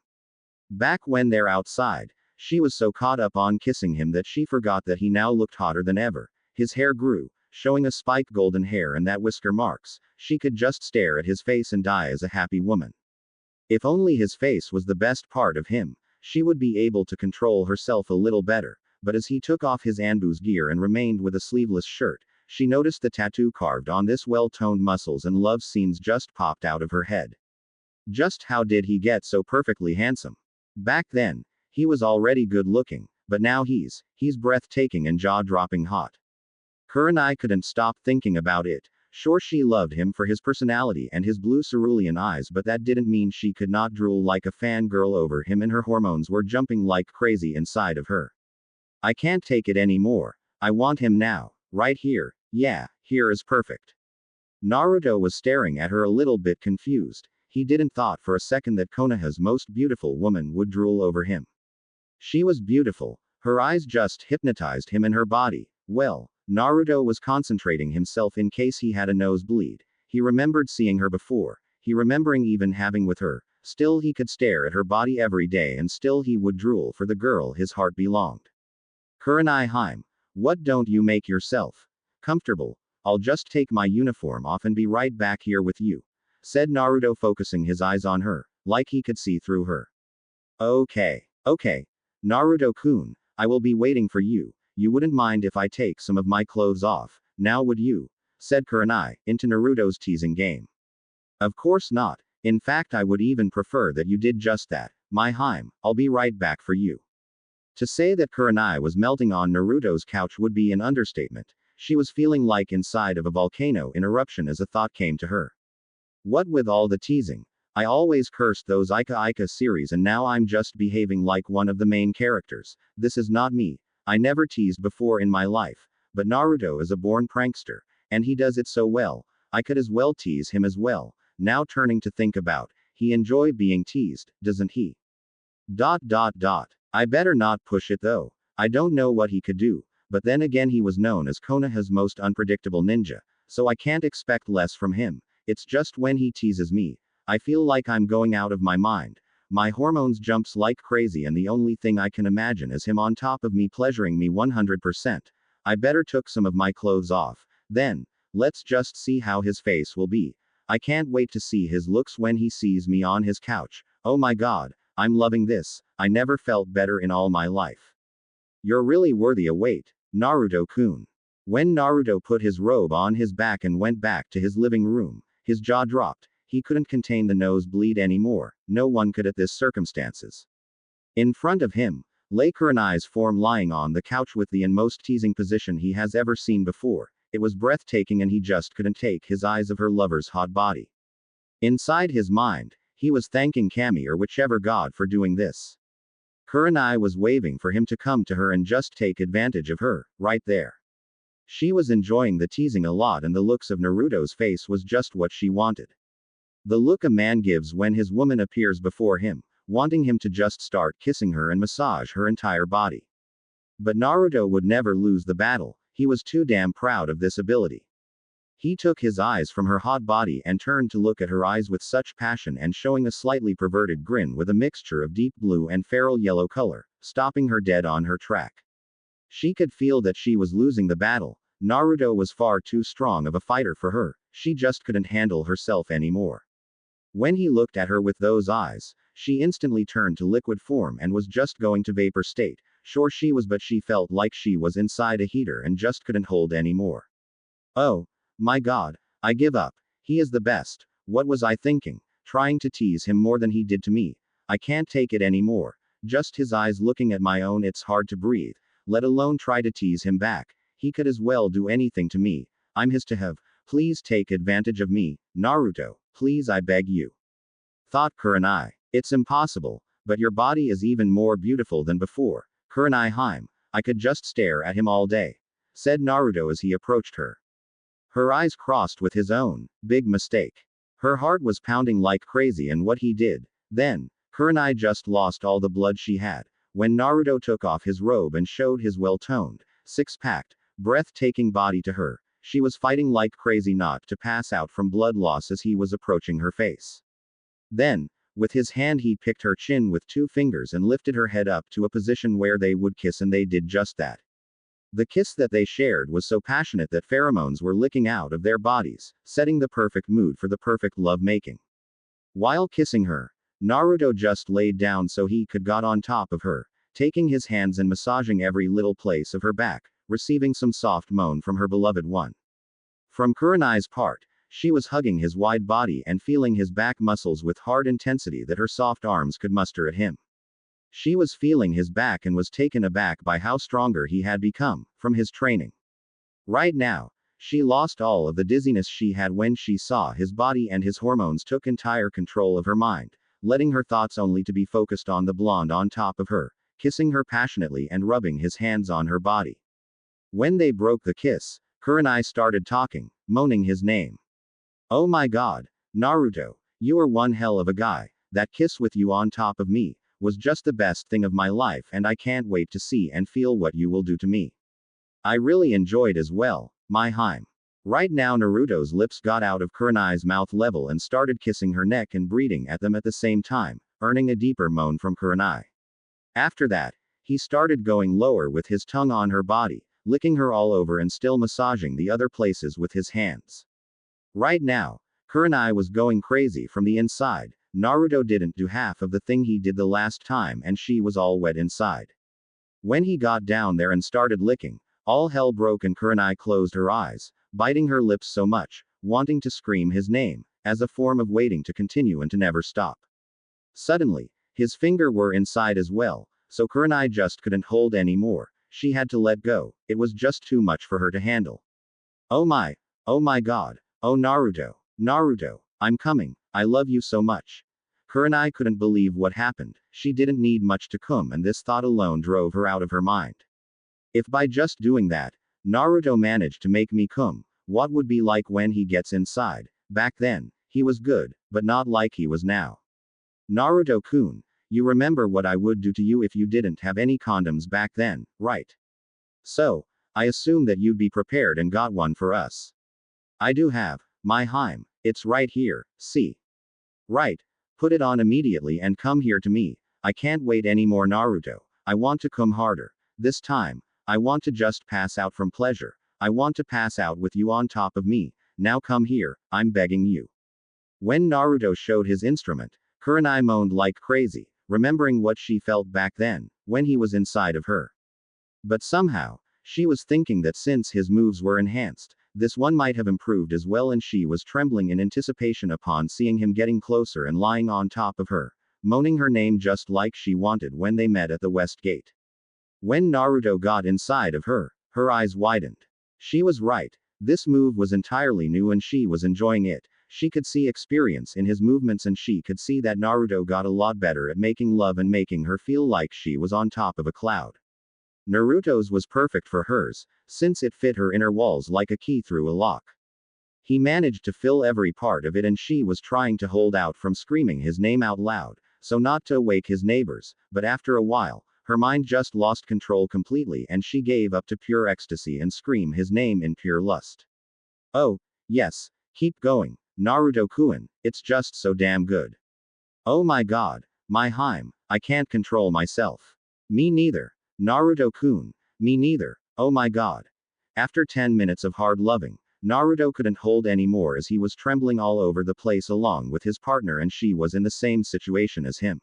Back when they're outside, she was so caught up on kissing him that she forgot that he now looked hotter than ever. His hair grew, showing a spiked golden hair and that whisker marks. She could just stare at his face and die as a happy woman. If only his face was the best part of him, she would be able to control herself a little better, but as he took off his ANBU's gear and remained with a sleeveless shirt, she noticed the tattoo carved on this well-toned muscles, and love scenes just popped out of her head. Just how did he get so perfectly handsome? Back then, he was already good looking, but now he's breathtaking and jaw-dropping hot. Kurenai couldn't stop thinking about it. Sure, she loved him for his personality and his blue cerulean eyes, but that didn't mean she could not drool like a fangirl over him, and her hormones were jumping like crazy inside of her. I can't take it anymore. I want him now. Right here. Yeah, here is perfect. Naruto was staring at her a little bit confused. He didn't thought for a second that Konoha's most beautiful woman would drool over him. She was beautiful. Her eyes just hypnotized him, and her body, well, Naruto was concentrating himself in case he had a nosebleed. He remembered seeing her before. He remembering even having with her. Still he could stare at her body every day, and still he would drool for the girl his heart belonged. Kurenai Heim, what don't you make yourself comfortable? I'll just take my uniform off and be right back here with you, said Naruto, focusing his eyes on her, like he could see through her. Okay, Naruto-kun, I will be waiting for you. you wouldn't mind if I take some of my clothes off, now would you? Said Kurenai, into Naruto's teasing game. Of course not. In fact, I would even prefer that you did just that. My Heim, I'll be right back for you. To say that Kurenai was melting on Naruto's couch would be an understatement. She was feeling like inside of a volcano eruption as a thought came to her. What with all the teasing? I always cursed those Ika Ika series and now I'm just behaving like one of the main characters. This is not me. I never teased before in my life. But Naruto is a born prankster. And he does it so well. I could as well tease him as well. Now turning to think about, he enjoy being teased, doesn't he? ... I better not push it though. I don't know what he could do. But then again he was known as Konoha's most unpredictable ninja. So I can't expect less from him. It's just when he teases me, I feel like I'm going out of my mind. My hormones jumps like crazy and the only thing I can imagine is him on top of me pleasuring me 100%. I better took some of my clothes off. Then, let's just see how his face will be. I can't wait to see his looks when he sees me on his couch. Oh my god, I'm loving this. I never felt better in all my life. You're really worthy a wait, Naruto-kun. When Naruto put his robe on his back and went back to his living room, his jaw dropped. He couldn't contain the nosebleed anymore. No one could at this circumstances. In front of him, lay Kurenai's form lying on the couch with the most teasing position he has ever seen before. It was breathtaking and he just couldn't take his eyes off her lover's hot body. Inside his mind, he was thanking Kami or whichever god for doing this. Kurenai was waving for him to come to her and just take advantage of her, right there. She was enjoying the teasing a lot and the looks of Naruto's face was just what she wanted. The look a man gives when his woman appears before him, wanting him to just start kissing her and massage her entire body. But Naruto would never lose the battle, he was too damn proud of this ability. He took his eyes from her hot body and turned to look at her eyes with such passion and showing a slightly perverted grin with a mixture of deep blue and feral yellow color, stopping her dead on her track. She could feel that she was losing the battle. Naruto was far too strong of a fighter for her, she just couldn't handle herself anymore. When he looked at her with those eyes, she instantly turned to liquid form and was just going to vapor state. Sure she was, but she felt like she was inside a heater and just couldn't hold anymore. Oh, my god, I give up. He is the best. What was I thinking? Trying to tease him more than he did to me. I can't take it anymore. Just his eyes looking at my own, it's hard to breathe, let alone try to tease him back. He could as well do anything to me. I'm his to have. Please take advantage of me, Naruto, please I beg you. Thought Kurenai. It's impossible, but your body is even more beautiful than before. Kurenai Heim, I could just stare at him all day, said Naruto as he approached her. Her eyes crossed with his own. Big mistake. Her heart was pounding like crazy and what he did. Then, Kurenai just lost all the blood she had. When Naruto took off his robe and showed his well-toned, six-packed, breathtaking body to her, she was fighting like crazy not to pass out from blood loss as he was approaching her face. Then, with his hand he picked her chin with 2 fingers and lifted her head up to a position where they would kiss and they did just that. The kiss that they shared was so passionate that pheromones were licking out of their bodies, setting the perfect mood for the perfect love-making. While kissing her, Naruto just laid down so he could got on top of her, taking his hands and massaging every little place of her back, receiving some soft moan from her beloved one. From Kurenai's part, she was hugging his wide body and feeling his back muscles with hard intensity that her soft arms could muster at him. She was feeling his back and was taken aback by how stronger he had become, from his training. Right now, she lost all of the dizziness she had when she saw his body and his hormones took entire control of her mind, letting her thoughts only to be focused on the blonde on top of her, kissing her passionately and rubbing his hands on her body. When they broke the kiss, Kurenai started talking, moaning his name. Oh my god, Naruto, you are one hell of a guy. That kiss with you on top of me was just the best thing of my life and I can't wait to see and feel what you will do to me. I really enjoyed as well, my Heim. Right now Naruto's lips got out of Kurenai's mouth level and started kissing her neck and breathing at them at the same time, earning a deeper moan from Kurenai. After that, he started going lower with his tongue on her body, licking her all over and still massaging the other places with his hands. Right now, Kurenai was going crazy from the inside. Naruto didn't do half of the thing he did the last time and she was all wet inside. When he got down there and started licking, all hell broke and Kurenai closed her eyes, biting her lips so much, wanting to scream his name, as a form of waiting to continue and to never stop. Suddenly, his finger were inside as well, so Kurenai just couldn't hold any more. She had to let go, it was just too much for her to handle. Oh my god, oh Naruto, Naruto, I'm coming, I love you so much. Kurenai couldn't believe what happened, she didn't need much to come and this thought alone drove her out of her mind. If by just doing that, Naruto managed to make me come, what would be like when he gets inside? Back then, he was good, but not like he was now. Naruto-kun, you remember what I would do to you if you didn't have any condoms back then, right? So, I assume that you'd be prepared and got one for us. I do have, my Heim, it's right here, see? Right, put it on immediately and come here to me, I can't wait anymore Naruto, I want to come harder, this time, I want to just pass out from pleasure, I want to pass out with you on top of me, now come here, I'm begging you. When Naruto showed his instrument, Kurenai moaned like crazy, remembering what she felt back then, when he was inside of her. But somehow, she was thinking that since his moves were enhanced, this one might have improved as well and she was trembling in anticipation upon seeing him getting closer and lying on top of her, moaning her name just like she wanted when they met at the West Gate. When Naruto got inside of her, her eyes widened. She was right, this move was entirely new and she was enjoying it. She could see experience in his movements and she could see that Naruto got a lot better at making love and making her feel like she was on top of a cloud. Naruto's was perfect for hers, since it fit her inner walls like a key through a lock. He managed to fill every part of it and she was trying to hold out from screaming his name out loud, so not to awake his neighbors, but after a while, her mind just lost control completely and she gave up to pure ecstasy and scream his name in pure lust. Oh, yes, keep going, Naruto-kun, it's just so damn good. Oh my god, my Heim, I can't control myself. Me neither. Naruto-kun, me neither, oh my god. After 10 minutes of hard loving, Naruto couldn't hold any more as he was trembling all over the place along with his partner and she was in the same situation as him.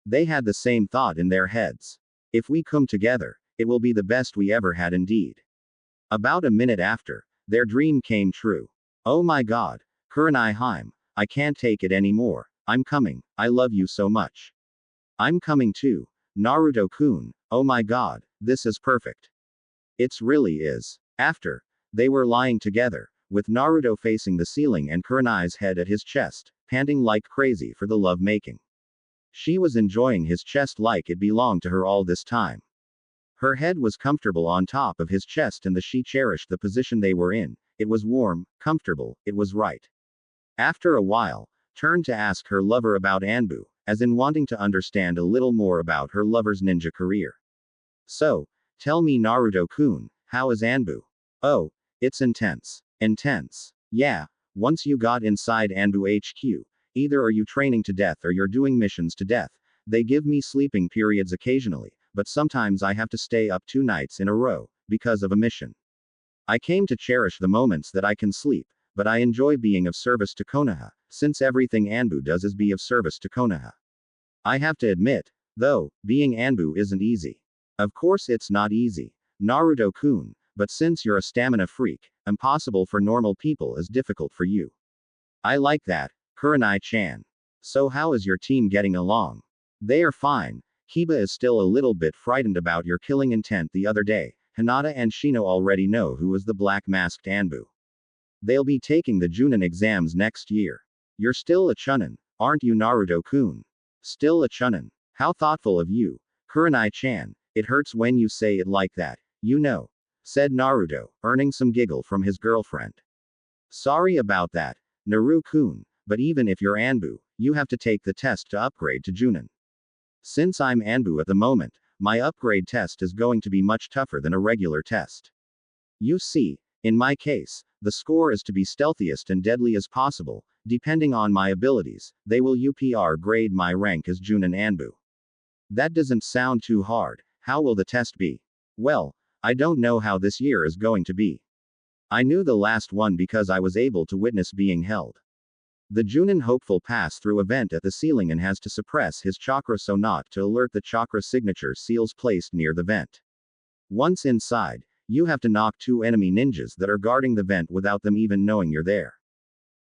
They had the same thought in their heads. If we come together, it will be the best we ever had indeed. About a minute after, their dream came true. Oh my god, Kurenai Heim, I can't take it anymore, I'm coming, I love you so much. I'm coming too, Naruto-kun, oh my god, this is perfect. It's really is. After, they were lying together, with Naruto facing the ceiling and Kurenai's head at his chest, panting like crazy for the love making. She was enjoying his chest like it belonged to her all this time. Her head was comfortable on top of his chest and she cherished the position they were in, it was warm, comfortable, it was right. After a while, turned to ask her lover about ANBU, as in wanting to understand a little more about her lover's ninja career. So, tell me Naruto-kun, how is ANBU? Oh, it's intense. Intense. Yeah, once you got inside ANBU HQ, either are you training to death or you're doing missions to death. They give me sleeping periods occasionally, but sometimes I have to stay up 2 nights in a row, because of a mission. I came to cherish the moments that I can sleep, but I enjoy being of service to Konoha, since everything ANBU does is be of service to Konoha. I have to admit, though, being ANBU isn't easy. Of course it's not easy, Naruto-kun, but since you're a stamina freak, impossible for normal people is difficult for you. I like that, Kurenai-chan. So how is your team getting along? They are fine. Kiba is still a little bit frightened about your killing intent the other day. Hinata and Shino already know who is the black-masked ANBU. They'll be taking the Junin exams next year. You're still a chunin, aren't you Naruto-kun? Still a chunin. How thoughtful of you, Kurenai-chan, it hurts when you say it like that, you know, said Naruto, earning some giggle from his girlfriend. Sorry about that, Naru-kun, but even if you're ANBU, you have to take the test to upgrade to Junin. Since I'm ANBU at the moment, my upgrade test is going to be much tougher than a regular test. You see, in my case, the score is to be stealthiest and deadly as possible, depending on my abilities, they will UPR grade my rank as Junin ANBU. That doesn't sound too hard, how will the test be? Well, I don't know how this year is going to be. I knew the last one because I was able to witness being held. The Junin hopeful pass through a vent at the ceiling and has to suppress his chakra so not to alert the chakra signature seals placed near the vent. Once inside, you have to knock 2 enemy ninjas that are guarding the vent without them even knowing you're there.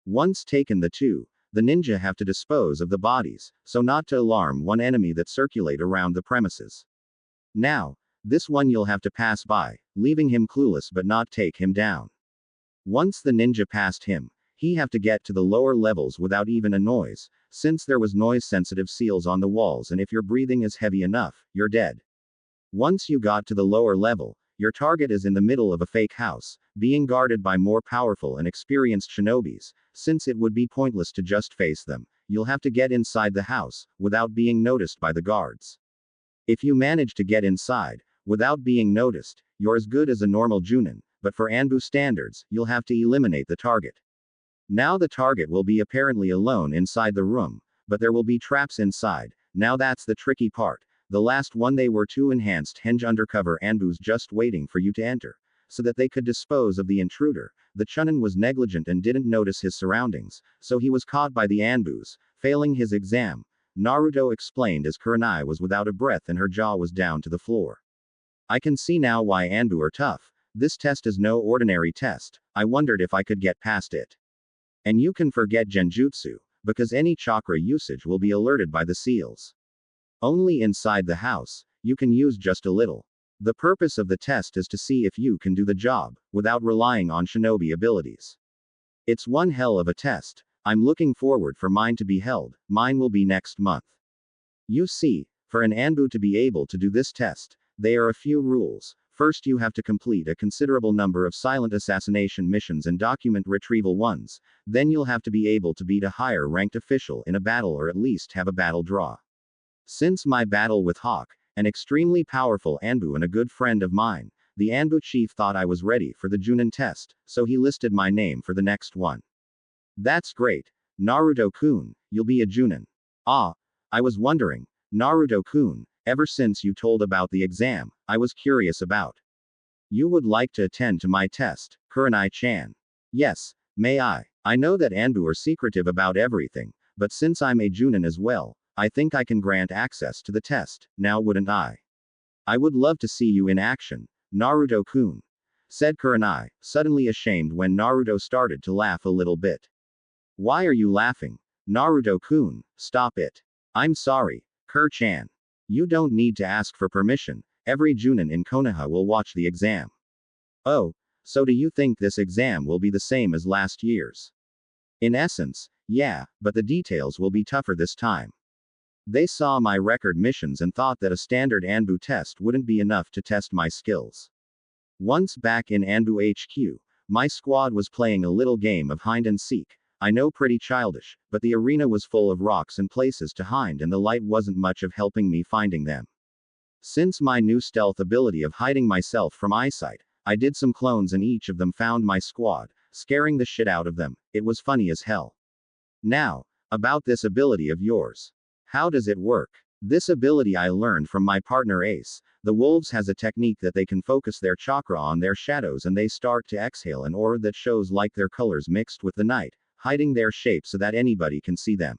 Once taken the 2, the ninja have to dispose of the bodies, so not to alarm 1 enemy that circulate around the premises. Now, this one you'll have to pass by, leaving him clueless but not take him down. Once the ninja passed him, he have to get to the lower levels without even a noise, since there was noise-sensitive seals on the walls and if your breathing is heavy enough, you're dead. Once you got to the lower level, your target is in the middle of a fake house, being guarded by more powerful and experienced shinobis, since it would be pointless to just face them, you'll have to get inside the house, without being noticed by the guards. If you manage to get inside, without being noticed, you're as good as a normal Junin, but for ANBU standards, you'll have to eliminate the target. Now the target will be apparently alone inside the room, but there will be traps inside. Now that's the tricky part. The last one, they were 2 enhanced henge undercover ANBUs just waiting for you to enter, so that they could dispose of the intruder. The Chunin was negligent and didn't notice his surroundings, so he was caught by the ANBUs, failing his exam. Naruto explained as Kurenai was without a breath and her jaw was down to the floor. I can see now why ANBU are tough. This test is no ordinary test. I wondered if I could get past it. And you can forget genjutsu, because any chakra usage will be alerted by the seals. Only inside the house, you can use just a little. The purpose of the test is to see if you can do the job, without relying on shinobi abilities. It's one hell of a test. I'm looking forward for mine to be held. Mine will be next month. You see, for an ANBU to be able to do this test, there are a few rules. First, you have to complete a considerable number of silent assassination missions and document retrieval ones. Then you'll have to be able to beat a higher ranked official in a battle or at least have a battle draw. Since my battle with Hawk, an extremely powerful ANBU and a good friend of mine, the ANBU chief thought I was ready for the Junin test, so he listed my name for the next one. That's great. Naruto-kun, you'll be a Junin. Ah, I was wondering, Naruto-kun, ever since you told about the exam, I was curious about. You would like to attend to my test, Kurenai-chan. Yes, may I? I know that ANBU are secretive about everything, but since I'm a Junin as well, I think I can grant access to the test, now wouldn't I? I would love to see you in action, Naruto-kun, said Kurenai, suddenly ashamed when Naruto started to laugh a little bit. Why are you laughing? Naruto-kun, stop it. I'm sorry, Kur-chan. You don't need to ask for permission, every Junin in Konoha will watch the exam. Oh, so do you think this exam will be the same as last year's? In essence, yeah, but the details will be tougher this time. They saw my record missions and thought that a standard ANBU test wouldn't be enough to test my skills. Once back in ANBU HQ, my squad was playing a little game of hide and seek. I know, pretty childish, but the arena was full of rocks and places to hide and the light wasn't much of helping me finding them. Since my new stealth ability of hiding myself from eyesight, I did some clones and each of them found my squad, scaring the shit out of them. It was funny as hell. Now, about this ability of yours. How does it work? This ability I learned from my partner Ace. The wolves has a technique that they can focus their chakra on their shadows and they start to exhale an aura that shows like their colors mixed with the night, hiding their shape so that anybody can see them.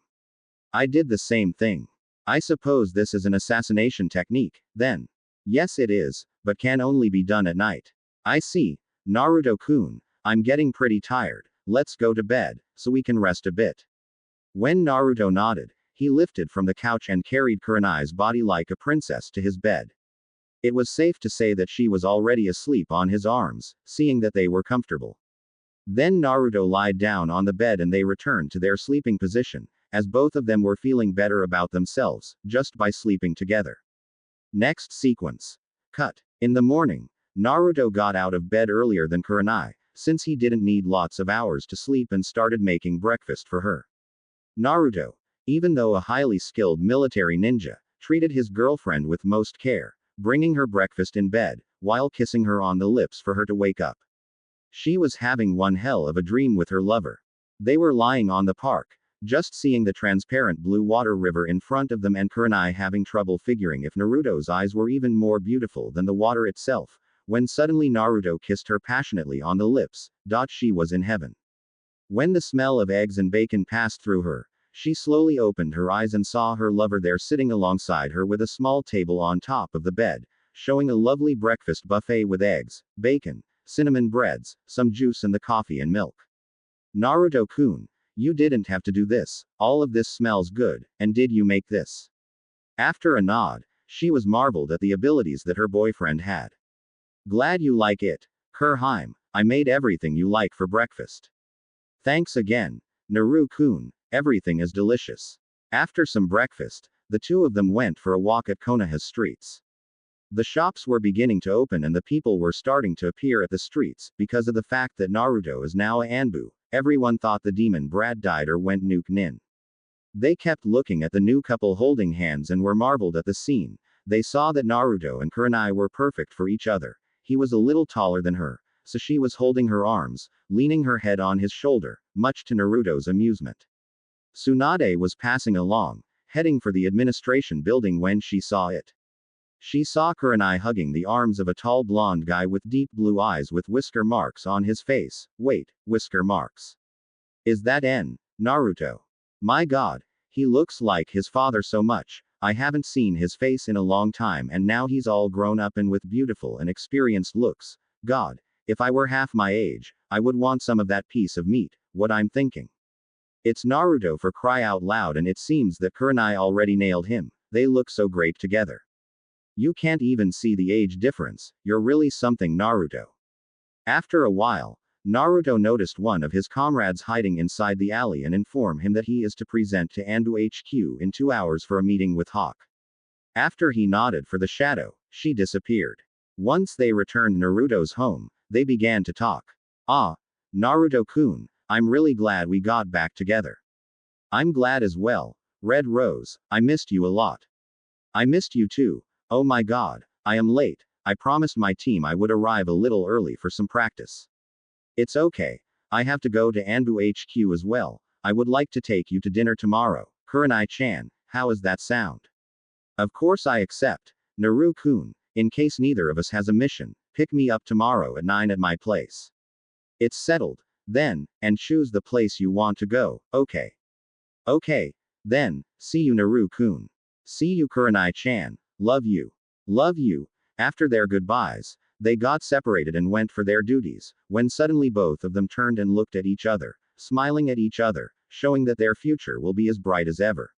I did the same thing. I suppose this is an assassination technique, then. Yes it is, but can only be done at night. I see. Naruto-kun, I'm getting pretty tired, let's go to bed, so we can rest a bit. When Naruto nodded, he lifted from the couch and carried Kurenai's body like a princess to his bed. It was safe to say that she was already asleep on his arms, seeing that they were comfortable. Then Naruto lied down on the bed and they returned to their sleeping position, as both of them were feeling better about themselves, just by sleeping together. Next sequence. Cut. In the morning, Naruto got out of bed earlier than Kurenai, since he didn't need lots of hours to sleep and started making breakfast for her. Naruto, even though a highly skilled military ninja, treated his girlfriend with most care, bringing her breakfast in bed, while kissing her on the lips for her to wake up. She was having one hell of a dream with her lover. They were lying on the park, just seeing the transparent blue water river in front of them and Kurenai having trouble figuring if Naruto's eyes were even more beautiful than the water itself, when suddenly Naruto kissed her passionately on the lips. She was in heaven. When the smell of eggs and bacon passed through her, she slowly opened her eyes and saw her lover there sitting alongside her with a small table on top of the bed, showing a lovely breakfast buffet with eggs, bacon, cinnamon breads, some juice and the coffee and milk. Naruto-kun, you didn't have to do this, all of this smells good, and did you make this? After a nod, she was marveled at the abilities that her boyfriend had. Glad you like it, Kurheim, I made everything you like for breakfast. Thanks again, Naru-kun, everything is delicious. After some breakfast, the two of them went for a walk at Konoha's streets. The shops were beginning to open and the people were starting to appear at the streets, because of the fact that Naruto is now a ANBU. Everyone thought the demon Brad died or went nuke nin. They kept looking at the new couple holding hands and were marveled at the scene. They saw that Naruto and Kurenai were perfect for each other. He was a little taller than her, so she was holding her arms, leaning her head on his shoulder, much to Naruto's amusement. Tsunade was passing along, heading for the administration building when she saw it. She saw Kurenai hugging the arms of a tall blonde guy with deep blue eyes with whisker marks on his face. Wait, whisker marks. Is that Naruto? My god, he looks like his father so much. I haven't seen his face in a long time and now he's all grown up and with beautiful and experienced looks. God, if I were half my age, I would want some of that piece of meat, what I'm thinking. It's Naruto for cry out loud and it seems that Kurenai already nailed him. They look so great together. You can't even see the age difference, you're really something Naruto. After a while, Naruto noticed one of his comrades hiding inside the alley and informed him that he is to present to ANBU HQ in 2 hours for a meeting with Hawk. After he nodded for the shadow, she disappeared. Once they returned Naruto's home, they began to talk. Ah, Naruto-kun, I'm really glad we got back together. I'm glad as well, Red Rose, I missed you a lot. I missed you too. Oh my god, I am late. I promised my team I would arrive a little early for some practice. It's okay. I have to go to ANBU HQ as well. I would like to take you to dinner tomorrow. Kurenai-chan, how does that sound? Of course I accept. Naru-kun, in case neither of us has a mission, pick me up tomorrow at 9 at my place. It's settled, then, and choose the place you want to go, okay? Okay, then, see you Naru-kun. See you Kurenai-chan. Love you. Love you. After their goodbyes, they got separated and went for their duties, when suddenly both of them turned and looked at each other, smiling at each other, showing that their future will be as bright as ever.